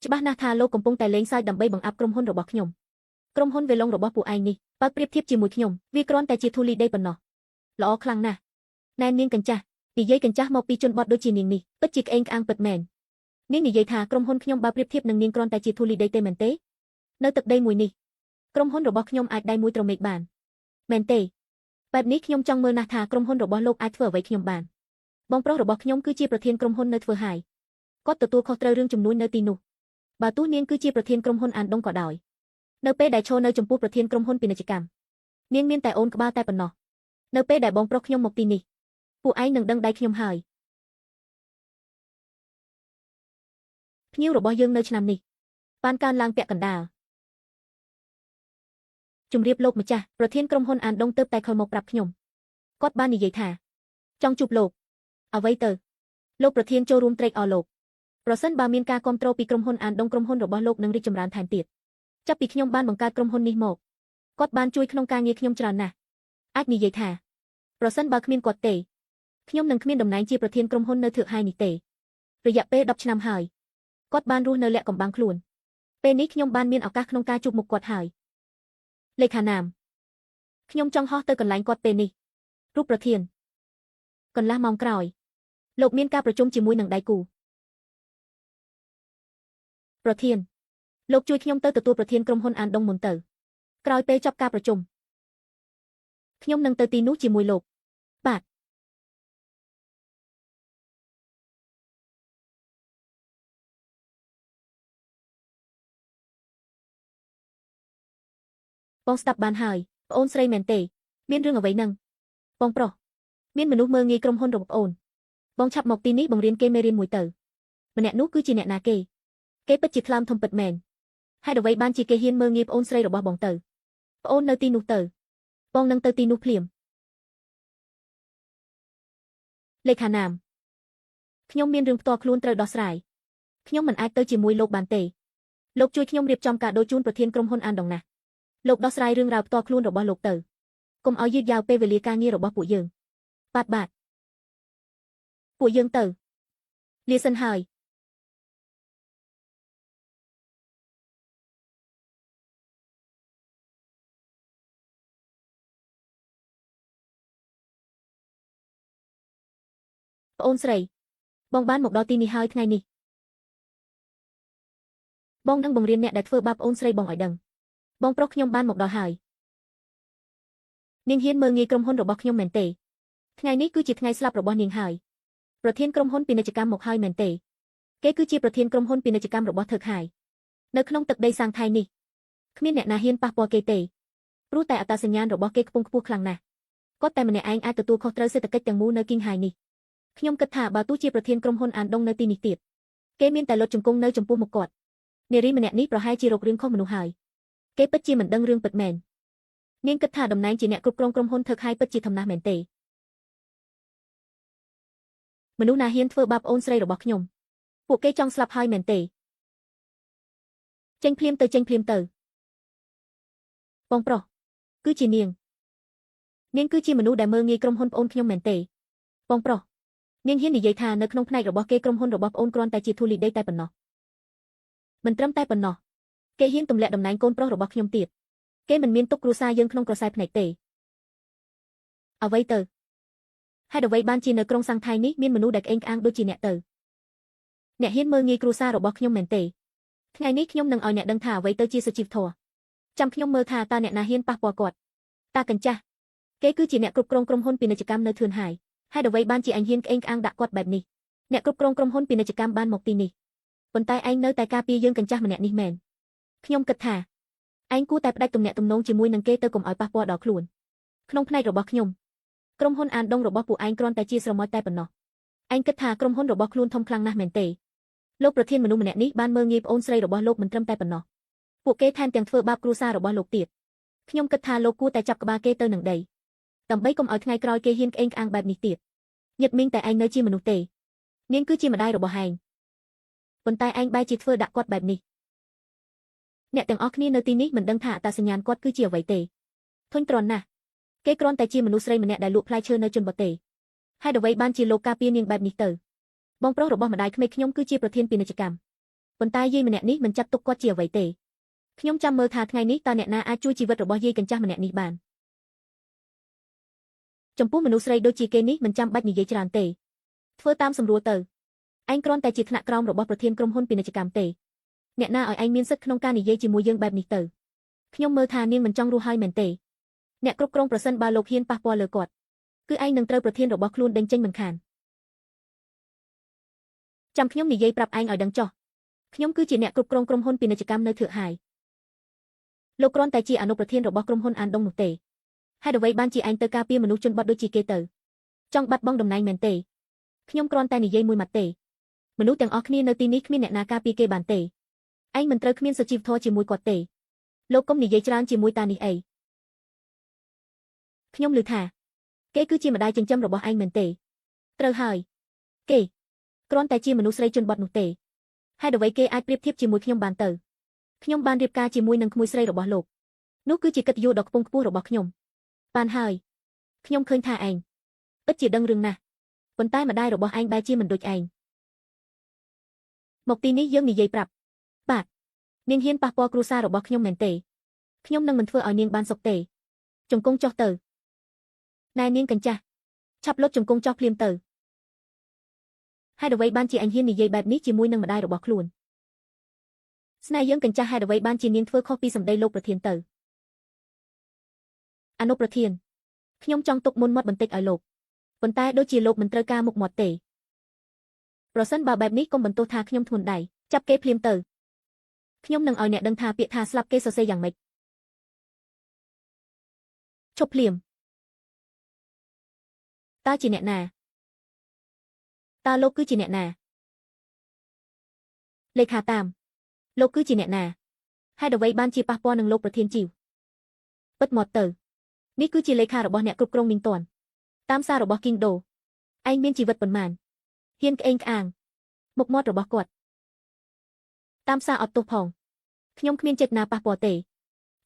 ច្បាស់ណាស់ថាលោកកំពុងតែលេងសើចដើម្បីបង្អាប់ក្រុមហ៊ុនរបស់ខ្ញុំក្រុមហ៊ុនវេឡុងរបស់ពួកឯងនេះបើប្រៀបធៀបជាមួយខ្ញុំវាគ្រាន់តែជាធូលីដីប៉ុណ្ណោះល្អខ្លាំងណាស់ណែនាងកញ្ចាស់និយាយកញ្ចាស់មកពីជនបទដូចជានាងនេះពិតជាក្អេងក្អាងពិតមែននាងនិយាយថាក្រុមហ៊ុនខ្ញុំបើប្រៀបធៀបនឹងនាងគ្រាន់តែជាធូលីដីទេមែនទេនៅទឹកដីមួយនេះក្រុមហ៊ុនរបស់ខ្ញុំអាចដៃមួយត្រមេកបានមែនទេបែបនេះខ្ញុំចង់មើលណាស់ថាក្រុមហ៊ុនរបស់លោកអាចធ្វើអ្វីខ្ញុំបានបងប្រុសរបស់ខ្ញុំគឺជាប្រធានក្រុមហ៊ុននៅធ្វើហើយគាត់ទទួលខុសត្រូវរឿងជំនួយនៅទីនោះបើទោះនាងគឺជាប្រធានក្រុមហ៊ុនអានដុងក៏ដោយនៅពេលដែលឈរនៅចំពោះប្រធានក្រុមហ៊ុនពាណិជ្ជកម្មនាងមានតែអូនក្បាលតែប៉ុណ្ណោះនៅពេលដែលបងប្រុសខ្ញុំមកទីនេះពួកឯងនឹងដឹងដៃខ្ញុំហើយភ្ញៀវរបស់យើងនៅឆ្នាំនេះបានកើនឡើងពាក់កណ្ដាលជំរាបលោកម្ចាស់ប្រធានក្រុមហ៊ុនអានដុងទើបតែខលមកប្រាប់ខ្ញុំគាត់បាននិយាយថាចង់ជួបលោកអ្វីទៅលោកប្រធានចូលរួមត្រេកអរលោកប្រសិនបើមានការគ្រប់គ្រងពីក្រុមហ៊ុនអានដុងក្រុមហ៊ុនរបស់លោកនឹងរីកចម្រើនថែមទៀតចាប់ពីខ្ញុំបានបង្កើតក្រុមហ៊ុននេះមកគាត់បានជួយក្នុងការងារខ្ញុំច្រើនណាស់អាចនិយាយថាប្រសិនបើគ្មានគាត់ទេខ្ញុំនឹងគ្មានតំណែងជាប្រធានក្រុមហ៊ុននៅធឿកហើយនេះទេរយៈពេល10ឆ្នាំហើយគាត់បានរស់នៅលាក់កំបាំងខ្លួនពេលនេះខ្ញុំបានមានឱកាសក្នុងការជួបមុខគាត់ហើយលេខាណាមខ្ញុំចង់ហោះទៅកន្លែងគាត់ពេលនេះរូបប្រធានកន្លះម៉ោងក្រោយលោកមានការប្រជុំជាមួយនឹងដៃគូ ប្រធានលោកជួយខ្ញុំទៅទទួលប្រធានក្រុមហ៊ុនអានដុងមុនទៅក្រោយពេលចប់ការប្រជុំខ្ញុំនឹងទៅទីនោះជាមួយលោកបាទបងស្ដាប់បានហើយប្អូនស្រីមែនទេមានរឿងអ្វីនឹងបងប្រុសមានមនុស្សមើលងាយក្រុមហ៊ុនរបស់ប្អូនបងឆាប់មកទីនេះបង្រៀនគេមេរៀនមួយទៅម្នាក់នោះគឺជាអ្នកណាគេពិតជាថ្លើមធំពិតមែនហេតុអ្វីបានជាគេហ៊ានមើលងាយប្អូនស្រីរបស់បងទៅប្អូននៅទីនោះទៅបងនឹងទៅទីនោះភ្លាមលេខាណាមខ្ញុំមានរឿងផ្ទាល់ខ្លួនត្រូវដោះស្រាយខ្ញុំមិនអាចទៅជាមួយលោកបានទេលោកជួយខ្ញុំរៀបចំកាដូជូនប្រធានក្រុមហ៊ុនអានដុងណាលោកដោះស្រាយរឿងរ៉ាវផ្ទាល់ខ្លួនរបស់លោកទៅកុំឲ្យយឺតយ៉ាវពេលវេលាការងាររបស់ពួកយើងបាទពួកយើងទៅលាសិនហើយប្អូនស្រីបងបានមកដល់ទីនេះហើយថ្ងៃនេះបងនឹងបង្រៀនអ្នកដែលធ្វើបាបប្អូនស្រីបងឲ្យដឹងបងប្រុសខ្ញុំបានមកដល់ហើយនាងហ៊ានមើលងាយក្រុមហ៊ុនរបស់ខ្ញុំមែនទេថ្ងៃនេះគឺជាថ្ងៃស្លាប់របស់នាងហើយប្រធានក្រុមហ៊ុនពាណិជ្ជកម្មមកហើយមែនទេគេគឺជាប្រធានក្រុមហ៊ុនពាណិជ្ជកម្មរបស់ថើខាយនៅក្នុងទឹកដីសាងថៃនេះគ្មានអ្នកណាហ៊ានប៉ះពាល់គេទេព្រោះតែអត្តសញ្ញាណរបស់គេខ្ពង់ខ្ពស់ខ្លាំងណាស់គាត់តែម្នាក់ឯងអាចទទួលខុសត្រូវសេដ្ឋកិច្ចទាំងមូលនៅគីងហាយនេះខ្ញុំគិតថាបើទោះជាប្រធានក្រុមហ៊ុនអានដុងនៅទីនេះទៀតគេមានតែលុតជង្គង់នៅចំពោះមុខគាត់នារីម្នាក់នេះប្រហែលជារករឿងខុសមនុស្សហើយគេពិតជាមិនដឹងរឿងពិតមែននាងគិតថាតំណែងជាអ្នកគ្រប់គ្រងក្រុមហ៊ុនថើខាយពិតជាធំណាស់មែនទេមនុស្សណាហ៊ានធ្វើបាបអូនស្រីរបស់ខ្ញុំពួកគេចង់ស្លាប់ហើយមែនទេចេញភ្លាមទៅបងប្រុសគឺជានាងគឺជាមនុស្សដែលមើលងាយក្រុមហ៊ុនប្អូនខ្ញុំមែនទេបងប្រុសនាងហ៊ាននិយាយថានៅក្នុងផ្នែករបស់គេក្រុមហ៊ុនរបស់ប្អូនគ្រាន់តែជាធូលីដីតែប៉ុណ្ណោះមិនត្រឹមតែប៉ុណ្ណោះគេហ៊ានទម្លាក់តំណែងកូនប្រុសរបស់ខ្ញុំទៀតគេមិនមានទុកគ្រួសារយើងក្នុងក្រសែភ្នែកទេអ្វីទៅហេតុអ្វីបានជានៅក្រុងសាំងថៃនេះមានមនុស្សដែលក្អេងក្អាងដូចជាអ្នកទៅអ្នកហ៊ានមើលងាយគ្រួសាររបស់ខ្ញុំមែនទេថ្ងៃនេះខ្ញុំនឹងឲ្យអ្នកដឹងថាអ្វីទៅជាសុជីវធម៌ចាំខ្ញុំមើលថាតើអ្នកណាហ៊ានប៉ះពាល់គាត់តាកញ្ចាស់គេគឺជាអ្នកគ្រប់គ្រងក្រុមហ៊ុនពាណិជ្ជកម្មនៅធឿនហាយហេតុអ្វីបានជាអញហ៊ានក្អេងក្អាងដាក់គាត់បែបនេះអ្នកគ្រប់គ្រងក្រុមហ៊ុនពាណិជ្ជកម្មបានមកទីនេះប៉ុន្តែឯងនៅតែការពារយើងកញ្ចាស់ម្នាក់នេះមែនខ្ញុំគិតថាឯងគួរតែផ្ដាច់ទំនាក់ទំនងជាមួយនឹងគេទៅកុំឲ្យប៉ះពាល់ដល់ខ្លួនក្នុងផ្នែករបស់ខ្ញុំក្រុមហ៊ុនអានដុងរបស់ពួកឯងគ្រាន់តែជាស្រមោចតែប៉ុណ្ណោះឯងគិតថាក្រុមហ៊ុនរបស់ខ្លួនធំខ្លាំងណាស់មែនទេលោកប្រធានមនុស្សម្នាក់នេះបានមើលងាយប្អូនស្រីរបស់លោកមិនត្រឹមតែប៉ុណ្ណោះពួកគេថែមទាំងធ្វើបាបគ្រួសាររបស់លោកទៀតខ្ញុំគិតថាលោកគួរតែចាប់ក្បាលគេទៅនឹងដីដើម្បីកុំឲ្យថ្ងៃក្រោយគេហ៊ានក្អេងក្អាងបែបនេះទៀតញឹកមីងតែឯងនៅជាមនុស្សទេនាងគឺជាម្ដាយរបស់ឯងប៉ុន្តែឯងបែរជាធ្វើដាក់គាត់បែបនេះអ្នកទាំងអស់គ្នានៅទីនេះមិនដឹងថាអត្តសញ្ញាណគាត់គឺជាអ្វីទេធុញទ្រាន់ណាស់គេគ្រាន់តែជាមនុស្សស្រីម្នាក់ដែលលក់ផ្លែឈើនៅជនបទទេហេតុអ្វីបានជាលោកការពារនាងបែបនេះទៅបងប្រុសរបស់ម្ដាយក្មេកខ្ញុំគឺជាប្រធានពាណិជ្ជកម្មប៉ុន្តែយាយម្នាក់នេះមិនចាត់ទុកគាត់ជាអ្វីទេខ្ញុំចាំមើលថាថ្ងៃនេះតើអ្នកណាអាចជួយជីវិតរបស់យាយកញ្ចាស់ម្នាក់នេះបានចំពោះមនុស្សស្រីដូចជាគេនេះមិនចាំបាច់និយាយច្រើនទេធ្វើតាមសម្រួលទៅឯងគ្រាន់តែជាថ្នាក់ក្រោមរបស់ប្រធានក្រុមហ៊ុនពាណិជ្ជកម្មទេអ្នកណាឲ្យឯងមានសិទ្ធិក្នុងការនិយាយជាមួយយើងបែបនេះទៅខ្ញុំមើលថានាងមិនចង់រស់ហើយមែនទេអ្នកគ្រប់គ្រងប្រសិនបើលោកហ៊ានប៉ះពាល់លើគាត់គឺឯងនឹងត្រូវប្រធានរបស់ខ្លួនដេញចេញមិនខានចាំខ្ញុំនិយាយប្រាប់ឯងឲ្យដឹងចុះខ្ញុំគឺជាអ្នកគ្រប់គ្រងក្រុមហ៊ុនពាណិជ្ជកម្មនៅធឿហាយលោកគ្រាន់តែជាអនុប្រធានរបស់ក្រុមហ៊ុនអានដុងនោះទេហេតុអ្វីបានជាឯងទៅការពារមនុស្សជនបទដូចជាគេទៅចង់បាត់បង់តំណែងមែនទេខ្ញុំគ្រាន់តែនិយាយមួយម៉ាត់ទេមនុស្សទាំងអស់គ្នានៅទីនេះគ្មានអ្នកណាការពារគេបានទេឯងមិនត្រូវគ្មានសុជីវធម៌ជាមួយគាត់ទេលោកកុំនិយាយច្រើនជាមួយតានេះអីខ្ញុំឮថាគេគឺជាម្ដាយចិញ្ចឹមរបស់ឯងមែនទេត្រូវហើយគេគ្រាន់តែជាមនុស្សស្រីជនបទនោះទេហេតុអ្វីគេអាចប្រៀបធៀបជាមួយខ្ញុំបានទៅខ្ញុំបានរៀបការជាមួយនឹងក្មួយស្រីរបស់លោកនោះគឺជាកិត្តិយសដ៏ខ្ពង់ខ្ពស់របស់ខ្ញុំបានហើយខ្ញុំឃើញថាឯងពិតជាដឹងរឿងណាស់ប៉ុន្តែម្ដាយរបស់ឯងបែរជាមិនដូចឯងមកទីនេះយើងនិយាយប្រាប់បាទនាងហ៊ានប៉ះពាល់គ្រួសាររបស់ខ្ញុំមែនទេខ្ញុំនឹងមិនធ្វើឲ្យនាងបានសុខទេជង្គង់ចុះទៅណែនាងកញ្ចាស់ឆាប់លុតជង្គង់ចុះភ្លាមទៅហេតុអ្វីបានជាអញហ៊ាននិយាយបែបនេះជាមួយនឹងម្ដាយរបស់ខ្លួន ស្នេហ៍យើងកញ្ចាស់ហេតុអ្វីបានជានាងធ្វើខុសពីសម្ដីលោកប្រធានទៅអនុប្រធានខ្ញុំចង់ទុកមុនមាត់បន្តិចឲ្យលោកប៉ុន្តែដូចជាលោកមិនត្រូវការមុខមាត់ទេប្រសិនបើបែបនេះកុំបន្ទោសថាខ្ញុំធ្ងន់ដៃចាប់គេភ្លាមទៅខ្ញុំនឹងឲ្យអ្នកដឹងថាពាក្យថាស្លាប់គេសរសេរយ៉ាងម៉េចឈប់ភ្លាមតើជាអ្នកណាតើលោកគឺជាអ្នកណាលេខាតាមលោកគឺជាអ្នកណាហេតុអ្វីបានជាប៉ះពាល់នឹងលោកប្រធានជីវពិតមកទៅនេះគឺជាលេខារបស់អ្នកគ្រប់គ្រងមីងតាន់តាមសាររបស់ King Do ឯងមានជីវិតប៉ុន្មានហ៊ានក្អេងក្អាងមុខមាត់របស់គាត់តាមសារអត់ទោសផងខ្ញុំគ្មានចេតនាប៉ះពាល់ទេ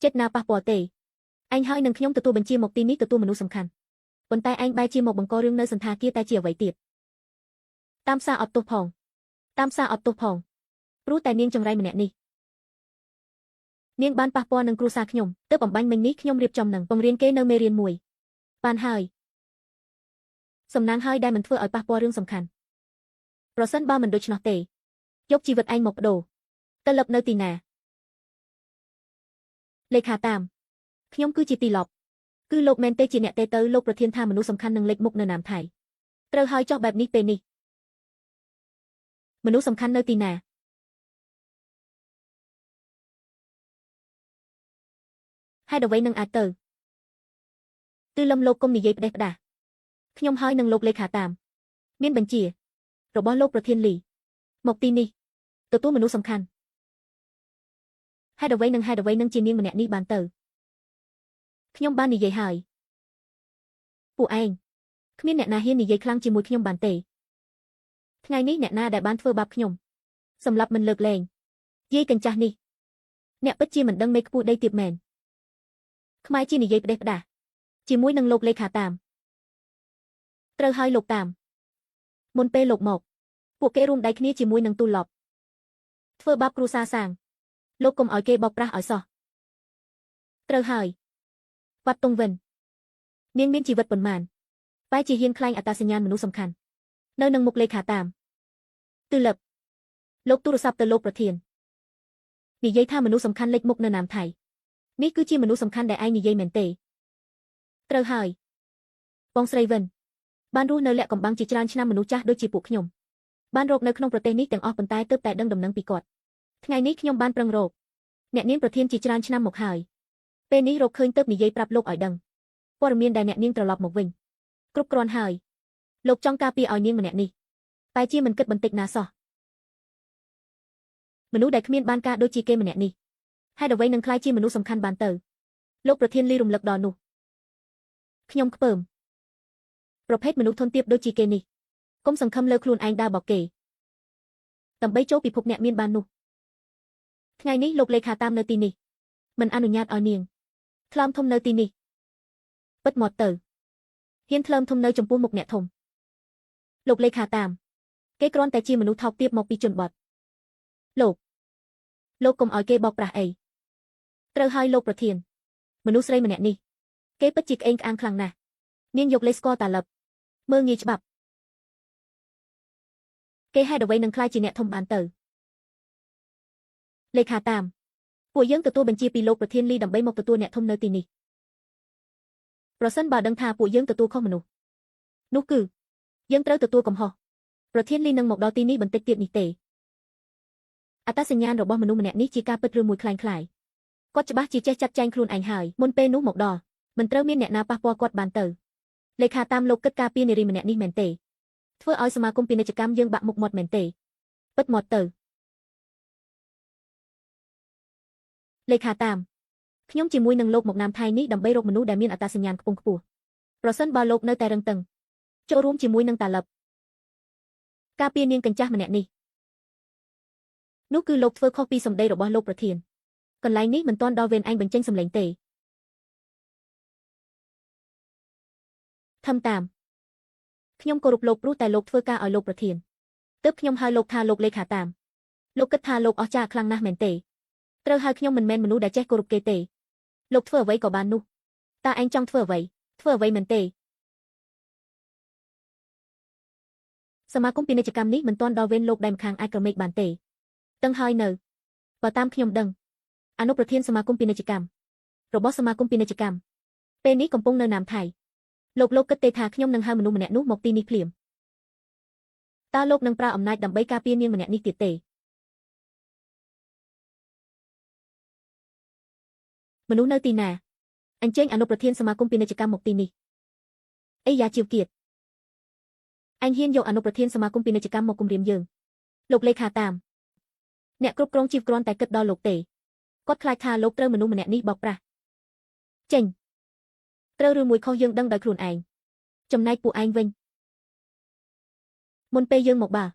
ចេតនាប៉ះពាល់ទេឯងហើយនឹងខ្ញុំទទួលបញ្ជាមកទីនេះទទួលមនុស្សសំខាន់ប៉ុន្តែឯងបែរជាមកបង្ករឿងនៅសន្តាគារតែជាអ្វីទៀតតាមសារអត់ទោសផងតាមសារអត់ទោសផងព្រោះតែនាងចង្រៃម្នាក់នេះនាងបានប៉ះពាល់នឹងគ្រួសារខ្ញុំទើបអំបញ្ញមិញនេះខ្ញុំរៀបចំនឹងបង្រៀនគេនៅមេរៀនមួយបានហើយសំណាងហើយដែលមិនធ្វើឲ្យប៉ះពាល់រឿងសំខាន់ប្រសិនបើមិនដូច្នោះទេយកជីវិតឯងមកបដូរទៅលឹបនៅទីណាលេខាតាមខ្ញុំគឺជាទីលប់គឺលោកមែនទេជាអ្នកទេទៅលោកប្រធានថាមនុស្សសំខាន់នឹងលេចមុខនៅណាមថៃត្រូវហើយចោះបែបនេះពេលនេះមនុស្សសំខាន់នៅទីណាហេតុអ្វីនឹងអាចទៅគឺលំលោកកុំនិយាយផ្ដេសផ្ដាសខ្ញុំហើយនឹងលោកលេខាតាមមានបញ្ជារបស់លោកប្រធានលីមកទីនេះទទួលមនុស្សសំខាន់ហេតុអ្វីនឹងជានាងម្នាក់នេះបានទៅខ្ញុំបាននិយាយហើយពួកឯងគ្មានអ្នកណាហ៊ាននិយាយខ្លាំងជាមួយខ្ញុំបានទេថ្ងៃនេះអ្នកណាដែលបានធ្វើបាបខ្ញុំសម្រាប់មិនលើកលែងយាយកញ្ចាស់នេះអ្នកពិតជាមិនដឹងមេខ្ពស់ដីទៀតមែនខ្មែរជានិយាយផ្ដេសផ្ដាសជាមួយនឹងលោកលេខាតាមត្រូវហើយលោកតាមមុនពេលលោកមកពួកគេរួមដៃគ្នាជាមួយនឹងទូលលប់ធ្វើបាបគ្រួសារសាងលោកកុំឲ្យគេបោកប្រាស់ឲ្យសោះត្រូវហើយវត្តតុងវិននាងមានជីវិតប៉ុន្មានបែរជាហ៊ានខ្លែងអត្តសញ្ញាណមនុស្សសំខាន់នៅនឹងមុខលេខាតាមទូលឹបលោកទូរស័ព្ទទៅលោកប្រធាននិយាយថាមនុស្សសំខាន់លេចមុខនៅណាមថៃនេះគឺជាមនុស្សសំខាន់ដែលឯងនិយាយមែនទេត្រូវហើយបងស្រីវិនបានរស់នៅលាក់កំបាំងជាច្រើនឆ្នាំមនុស្សចាស់ដូចជាពួកខ្ញុំបានរកនៅក្នុងប្រទេសនេះទាំងអស់ប៉ុន្តែទើបតែដឹងដំណឹងពីគាត់ថ្ងៃនេះខ្ញុំបានប្រឹងរកអ្នកនាងប្រធានជាច្រើនឆ្នាំមកហើយពេលនេះរកឃើញទើបនិយាយប្រាប់លោកឲ្យដឹងព័ត៌មានដែលអ្នកនាងត្រឡប់មកវិញគ្រប់គ្រាន់ហើយលោកចង់ការពារឲ្យនាងម្នាក់នេះតែជាមិនគិតបន្តិចណាសោះមនុស្សដែលគ្មានបានការដូចជាគេម្នាក់នេះហេតុអ្វីនឹងខ្លាយជាមនុស្សសំខាន់បានទៅលោកប្រធានលីរំលឹកដល់នោះខ្ញុំខ្ពើមប្រភេទមនុស្សធន់ទាបដូចជាគេនេះកុំសង្ឃឹមលើខ្លួនឯងដើរបោកគេដើម្បីចូលពិភពអ្នកមានបាននោះថ្ងៃនេះលោកលេខាតាមនៅទីនេះមិនអនុញ្ញាតឲ្យនាងថ្លើមធំនៅទីនេះពិតមកទៅហ៊ានថ្លើមធំនៅចំពោះមុខអ្នកធំលោកលេខាតាមគេគ្រាន់តែជាមនុស្សថោកទាបមកពីជនបទលោកកុំឲ្យគេបោកប្រាស់អីត្រូវហើយលោកប្រធានមនុស្សស្រីម្នាក់នេះគេពិតជាក្អេងក្អាងខ្លាំងណាស់នាងយកលេខស្គាល់តាលឹបមើលងាយច្បាប់គេហេតុអ្វីនឹងខ្លាចជាអ្នកធំបានទៅលេខាតាមពួកយើងទទួលបញ្ជាពីលោកប្រធានលីដើម្បីមកទទួលអ្នកធំនៅទីនេះប្រសិនបើដឹងថាពួកយើងទទួលខុសមនុស្សនោះគឺយើងត្រូវទទួលកំហុសប្រធានលីនឹងមកដល់ទីនេះបន្តិចទៀតនេះទេអត្តសញ្ញាណរបស់មនុស្សម្នាក់នេះជាការពិតឬមួយคล้ายគាត់ច្បាស់ជាចេះចាត់ចែងខ្លួនឯងហើយមុនពេលនោះមកដល់មិនត្រូវមានអ្នកណាប៉ះពាល់គាត់បានទៅលេខាតាមលោកគិតការពារនារីម្នាក់នេះមែនទេធ្វើឲ្យសមាគមពាណិជ្ជកម្មយើងបាក់មុខមាត់មែនទេពិតមកទៅលេខាតាមខ្ញុំជាមួយនឹងលោកមកណាមថៃនេះដើម្បីរកមនុស្សដែលមានអត្តសញ្ញាណខ្ពង់ខ្ពស់ប្រសិនបើលោកនៅតែរឹងតឹងចូលរួមជាមួយនឹងតាលឹបការពារនាងកញ្ចាស់ម្នាក់នេះនោះគឺលោកធ្វើខុសពីសម្ដីរបស់លោកប្រធានកន្លែងនេះមិនទាន់ដល់វេនឯងបញ្ចេញសម្លេងទេធំតាមខ្ញុំគោរពលោកព្រោះតែលោកធ្វើការឲ្យលោកប្រធានទើបខ្ញុំហៅលោកថាលោកលេខាតាមលោកគិតថាលោកអស្ចារ្យខ្លាំងណាស់មែនទេត្រូវហើយខ្ញុំមិនមែនមនុស្សដែលចេះគោរពគេទេលោកធ្វើអ្វីក៏បាននោះតើឯងចង់ធ្វើអ្វីមែនទេសមាគមពាណិជ្ជកម្មនេះមិនទាន់ដល់វេនលោកដែលម្ខាងអាចក្រមេកបានទេតឹងហើយនៅ បើតាមខ្ញុំដឹងអនុប្រធានសមាគមពាណិជ្ជកម្មរបស់សមាគមពាណិជ្ជកម្មពេលនេះកំពុងនៅណាមថៃលោកគិតទេថាខ្ញុំនឹងហៅមនុស្សម្នាក់នោះមកទីនេះភ្លាមតើលោកនឹងប្រើអំណាចដើម្បីការពារនាងម្នាក់នេះទៀតទេមនុស្សនៅទីណាអញ្ជើញអនុប្រធានសមាគមពាណិជ្ជកម្មមកទីនេះអីយ៉ាជីវគៀតអញហ៊ានយកអនុប្រធានសមាគមពាណិជ្ជកម្មមកគំរាមយើងលោកលេខាតាមអ្នកគ្រប់គ្រងជីវគ្រាន់តែគិតដល់លោកទេគាត់ខ្លាចថាលោកត្រូវមនុស្សម្នាក់នេះបោកប្រាស់ចេញត្រូវឬមួយខុសយើងដឹងដោយខ្លួនឯងចំណែកពួកឯងវិញមុនពេលយើងមកបា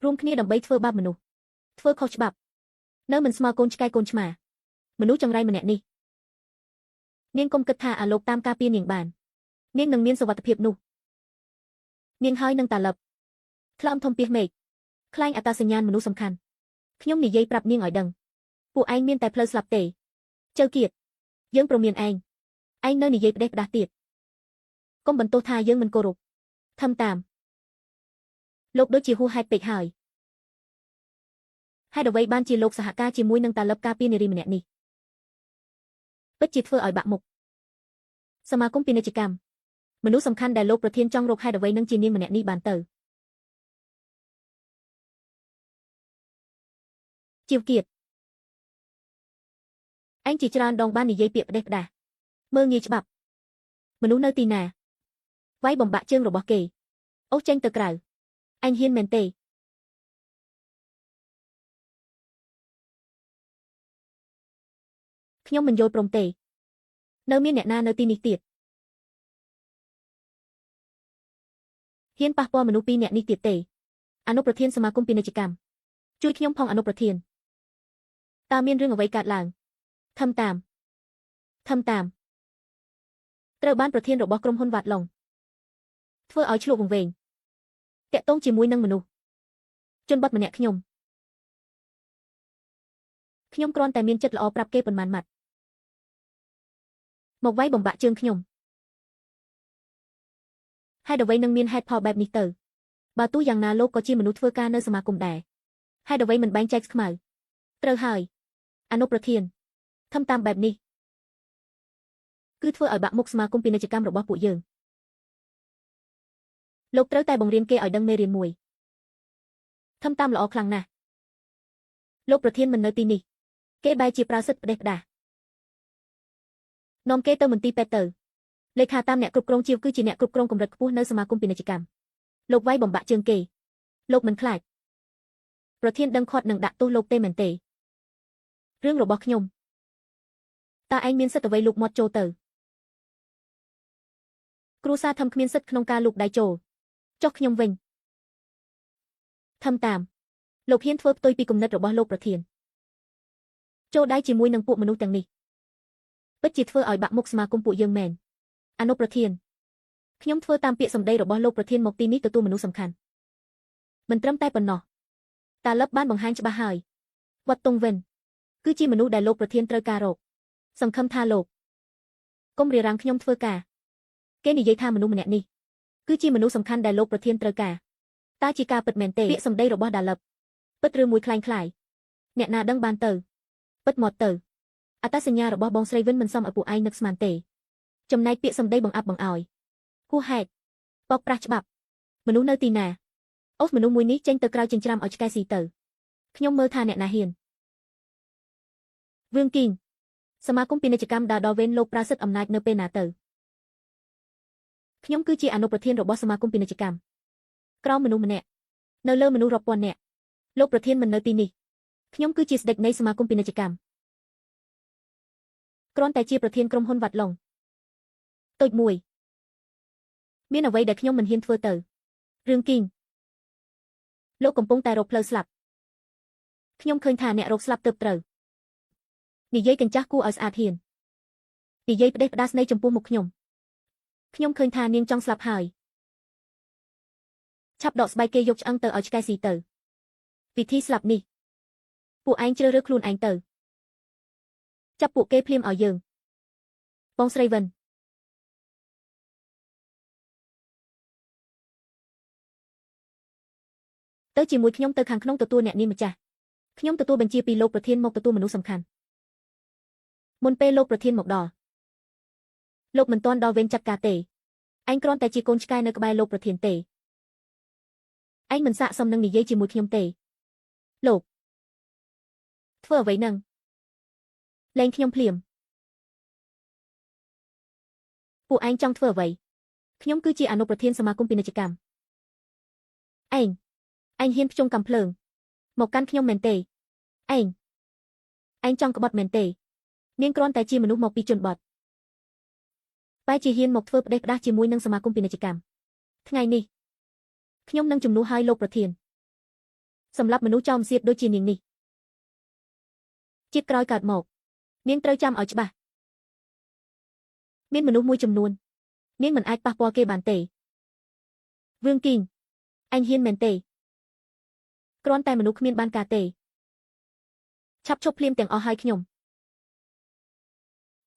រួមគ្នាដើម្បីធ្វើបាបមនុស្សធ្វើខុសច្បាប់នៅមិនស្មើកូនឆ្កែកូនឆ្មាមនុស្សចង្រៃម្នាក់នេះនាងកុំគិតថាអាលោកតាមការពារនាងបាននាងនឹងមានសុវត្ថិភាពនោះនាងហើយនឹងតាលឹបថ្លើមធំពីមេឃខ្លែងអត្តសញ្ញាណមនុស្សសំខាន់ខ្ញុំនិយាយប្រាប់នាងឲ្យដឹងពួកឯងមានតែផ្លូវស្លាប់ទេចៅគៀតយើងប្រមានឯងនៅនិយាយផ្ដេសផ្ដាស់ទៀតកុំបន្ទោសថាយើងមិនគោរពធំតាមលោកដូចជាហួសហេតុពេកហើយហេតុអ្វីបានជាលោកសហការជាមួយនឹងតាលឹបការពារនារីម្នាក់នេះពិតជាធ្វើឲ្យបាក់មុខសមាគមពាណិជ្ជកម្មមនុស្សសំខាន់ដែលលោកប្រធានចង់រកហេតុអ្វីនឹងជានាងម្នាក់នេះបានទៅជីវគៀតឯងជាច្រើនដងបាននិយាយពាក្យផ្ដេសផ្ដាស់មើងងាយច្បាប់មនុស្សនៅទីណាវាយបំបាក់ជើងរបស់គេអូសចេញទៅក្រៅអញហ៊ានមែនទេខ្ញុំមិនយល់ព្រមទេនៅមានអ្នកណានៅទីនេះទៀតហ៊ានប៉ះពាល់មនុស្សពីរនាក់នេះទៀតទេអនុប្រធានសមាគមពាណិជ្ជកម្មជួយខ្ញុំផងអនុប្រធានតើមានរឿងអ្វីកើតឡើងធំតាមត្រូវបានប្រធានរបស់ក្រុមហ៊ុនវ៉ាត់ឡុងធ្វើឲ្យឆ្លុះវង្វេងតាក់ទងជាមួយនឹងមនុស្សជនបទម្នាក់ខ្ញុំគ្រាន់តែមានចិត្តល្អប្រាប់គេប៉ុន្មានម៉ាត់មកវាយបំបាក់ជើងខ្ញុំហេតុអ្វីនឹងមានហេតុផលបែបនេះទៅបើទោះយ៉ាងណាលោកក៏ជាមនុស្សធ្វើការនៅសមាគមដែរហេតុអ្វីមិនបែងចែកស្ខ្មៅត្រូវហើយអនុប្រធានធំតាមបែបនេះគឺធ្វើឲ្យបាក់មុខសមាគមពាណិជ្ជកម្មរបស់ពួកយើងលោកត្រូវតែបង្រៀនគេឲ្យដឹងមេរៀនមួយធំតាមល្អខ្លាំងណាស់លោកប្រធានមិននៅទីនេះគេបែរជាប្រើសិទ្ធិផ្ដេសផ្ដាស់នាំគេទៅមន្ទីរពេទ្យទៅលេខាតាមអ្នកគ្រប់គ្រងជីវគឺជាអ្នកគ្រប់គ្រងកម្រិតខ្ពស់នៅសមាគមពាណិជ្ជកម្មលោកវាយបំបាក់ជើងគេលោកមិនខ្លាចប្រធានដឹងខាត់នឹងដាក់ទោសលោកទេមែនទេរឿងរបស់ខ្ញុំតើឯងមានសិទ្ធិអ្វីលូកមាត់ចូលទៅគ្រួសារធំគ្មានសិទ្ធិក្នុងការលូកដៃចូលចុះខ្ញុំវិញធំតាមលោកហ៊ានធ្វើផ្ទុយពីគំនិតរបស់លោកប្រធានចូលដៃជាមួយនឹងពួកមនុស្សទាំងនេះពិតជាធ្វើឲ្យបាក់មុខសមាគមពួកយើងមែនអនុប្រធានខ្ញុំធ្វើតាមពាក្យសម្ដីរបស់លោកប្រធានមកទីនេះទទួលមនុស្សសំខាន់មិនត្រឹមតែប៉ុណ្ណោះតាលឹបបានបង្ហាញច្បាស់ហើយវត្តតុងវិនគឺជាមនុស្សដែលលោកប្រធានត្រូវការរកសង្ឃឹមថាលោកកុំរារាំងខ្ញុំធ្វើការគេនិយាយថាមនុស្សម្នាក់នេះគឺជាមនុស្សសំខាន់ដែលលោកប្រធានត្រូវការតើជាការពិតមែនទេពាក្យសម្ដីរបស់តាលឹបពិតឬមួយคล้ายអ្នកណាដឹងបានទៅពិតមកទៅអត្តសញ្ញាណរបស់បងស្រីវិនមិនសមឲ្យពួកឯងនឹកស្មានទេចំណែកពាក្យសម្ដីបង្អាប់បង្អោយហួសហេតុបោកប្រាស់ច្បាប់មនុស្សនៅទីណាអូសមនុស្សមួយនេះចេញទៅក្រៅចិញ្ច្រាំឲ្យឆ្កែស៊ីទៅខ្ញុំមើលថាអ្នកណាហ៊ានវឿងគីងសមាគមពាណិជ្ជកម្មដើរដល់វេនលោកប្រាសិទ្ធអំណាចនៅពេលណាទៅខ្ញុំគឺជាអនុប្រធានរបស់សមាគមពាណិជ្ជកម្មក្រោមមនុស្សម្នាក់នៅលើមនុស្សរាប់ពាន់នាក់លោកប្រធានមិននៅទីនេះខ្ញុំគឺជាស្ដេចនៃសមាគមពាណិជ្ជកម្មគ្រាន់តែជាប្រធានក្រុមហ៊ុនវ៉ាត់ឡុងតូចមួយមានអ្វីដែលខ្ញុំមិនហ៊ានធ្វើទៅរឿងគីងលោកកំពុងតែរកផ្លូវស្លាប់ខ្ញុំឃើញថាអ្នករកស្លាប់ទើបត្រូវនិយាយកញ្ចាស់គួរឲ្យស្អាតហ៊ាននិយាយផ្ដេសផ្ដាស់ស្នៃចំពោះមុខខ្ញុំឃើញថានាងចង់ស្លាប់ហើយឆាប់ដកស្បែកគេយកឆ្អឹងទៅឲ្យឆ្កែស៊ីទៅវិធីស្លាប់នេះពួកឯងជ្រើសរើសខ្លួនឯងទៅចាប់ពួកគេភ្លាមឲ្យយើងបងស្រីវិនទៅជាមួយខ្ញុំទៅខាងក្នុងទទួលអ្នកនាងម្ចាស់ ខ្ញុំទទួលបញ្ជាពីលោកប្រធានមកទទួលមនុស្សសំខាន់មុនពេលលោកប្រធានមកដល់លោកមិនទាន់ដល់វេនចាត់ការទេឯងគ្រាន់តែជាកូនឆ្កែនៅក្បែរលោកប្រធានទេឯងមិនស័ក្តិសមនឹងនិយាយជាមួយខ្ញុំទេលោកធ្វើអ្វីនឹងលែងខ្ញុំភ្លាមពួកឯងចង់ធ្វើអ្វីខ្ញុំគឺជាអនុប្រធានសមាគមពាណិជ្ជកម្មឯងហ៊ានភ្ជង់កាំភ្លើងមកកាន់ខ្ញុំមែនទេឯងចង់ក្បត់មែនទេនាងគ្រាន់តែជាមនុស្សមកពីជនបទបែរជាហ៊ានមកធ្វើផ្ដេសផ្ដាសជាមួយនឹងសមាគមពាណិជ្ជកម្មថ្ងៃនេះខ្ញុំនឹងជំនួសឲ្យលោកប្រធានសម្រាប់មនុស្សចោមសៀតដូចជានាងនេះជាតិក្រោយកើតមកនាងត្រូវចាំឲ្យច្បាស់មានមនុស្សមួយចំនួននាងមិនអាចប៉ះពាល់គេបានទេវឿងគីងឯងហ៊ានមែនទេគ្រាន់តែមនុស្សគ្មានបានការទេឆាប់ឈប់ភ្លាមទាំងអស់ហើយខ្ញុំ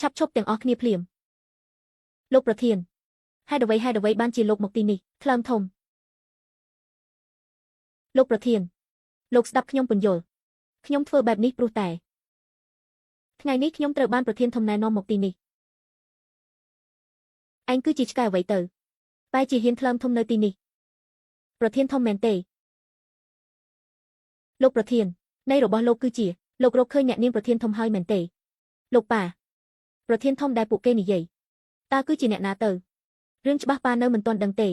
ឆាប់ឈប់ទាំងអស់គ្នាភ្លាមលោកប្រធានហេតុអ្វីបានជាលោកមកទីនេះថ្លើមធំលោកប្រធានលោកស្ដាប់ខ្ញុំពន្យល់ខ្ញុំធ្វើបែបនេះព្រោះតែថ្ងៃនេះខ្ញុំត្រូវបានប្រធានធំណែនាំមកទីនេះឯងគឺជាឆ្កែអ្វីទៅបែរជាហ៊ានថ្លើមធំនៅទីនេះប្រធានធំមែនទេលោកប្រធាននៃរបស់លោកគឺជាលោករកឃើញអ្នកនាងប្រធានធំហើយមែនទេលោកប៉ាប្រធានធំដែលពួកគេនិយាយតើគឺជាអ្នកណាទៅរឿងច្បាស់ប៉ានៅមិនទាន់ដឹងទេ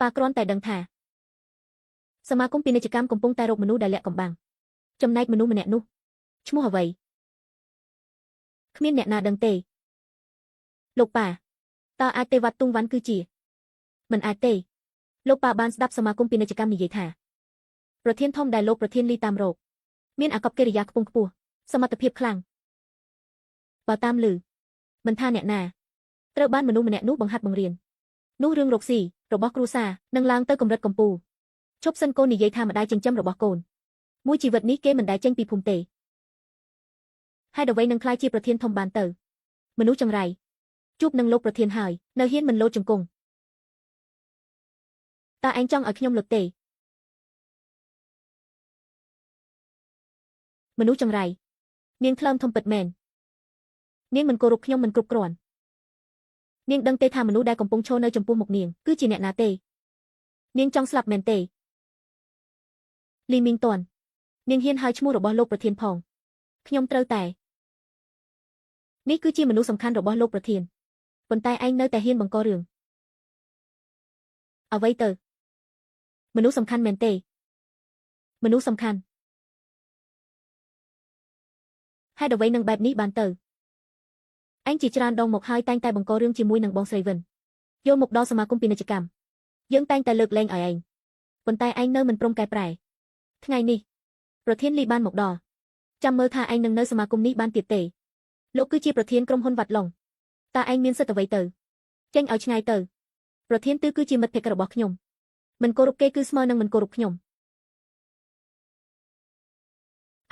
ប៉ាគ្រាន់តែដឹងថាសមាគមពាណិជ្ជកម្មកំពុងតែរកមនុស្សដែលលាក់កំបាំងចំណែកមនុស្សម្នាក់នោះឈ្មោះអ្វីគ្មានអ្នកណាដឹងទេលោកប៉ាតើអាចទេវត្តទុងវ៉ាន់គឺជាមិនអាចទេលោកប៉ាបានស្ដាប់សមាគមពាណិជ្ជកម្មនិយាយថាប្រធានធំដែលលោកប្រធានលីតាមរកមានអាកប្បកិរិយាខ្ពង់ខ្ពស់សមត្ថភាពខ្លាំងបើតាមឮមិនថាអ្នកណាត្រូវបានមនុស្សម្នាក់នោះបង្ហាត់បង្រៀននោះរឿងរកស៊ីរបស់គ្រួសារនឹងឡើងទៅកម្រិតកំពូលជប់សិនកូននិយាយថាម្ដាយចិញ្ចឹមរបស់កូនមួយជីវិតនេះគេមិនដែលចេញពីភូមិទេហេតុអ្វីនឹងខ្លាយជាប្រធានធំបានទៅមនុស្សចង្រៃជួបនឹងលោកប្រធានហើយនៅហ៊ានមិនលោតជង្គង់តើឯងចង់ឲ្យខ្ញុំលុតទេមនុស្សចង្រៃនាងថ្លើមធំពិតមែននាងមិនគោរពខ្ញុំមិនគ្រប់គ្រាន់នាងដឹងទេថាមនុស្សដែលកំពុងឈរនៅចំពោះមុខនាងគឺជាអ្នកណាទេនាងចង់ស្លាប់មែនទេលីមីងតននាងហ៊ានហៅឈ្មោះរបស់លោកប្រធានផងខ្ញុំត្រូវតែនេះគឺជាមនុស្សសំខាន់របស់លោកប្រធានប៉ុន្តែឯងនៅតែហ៊ានបង្ករឿងអ្វីទៅមនុស្សសំខាន់មែនទេមនុស្សសំខាន់ហេតុអ្វីនឹងបែបនេះបានទៅឯងជាច្រើនដងមកហើយតែងតែបង្ករឿងជាមួយនឹងបងស្រីវិនយកមកដល់សមាគមពាណិជ្ជកម្មយើងតែងតែលើកលែងឲ្យឯងប៉ុន្តែឯងនៅមិនព្រមកែប្រែថ្ងៃនេះប្រធានលីបានមកដល់ចាំមើលថាឯងនឹងនៅសមាគមនេះបានទៀតទេលោកគឺជាប្រធានក្រុមហ៊ុនវ៉ាត់ឡុងតើឯងមានសិទ្ធិអ្វីទៅចេញឲ្យឆ្ងាយទៅប្រធានទឺគឺជាមិត្តភក្តិរបស់ខ្ញុំមិនគោរពគេគឺស្មើនឹងមិនគោរពខ្ញុំ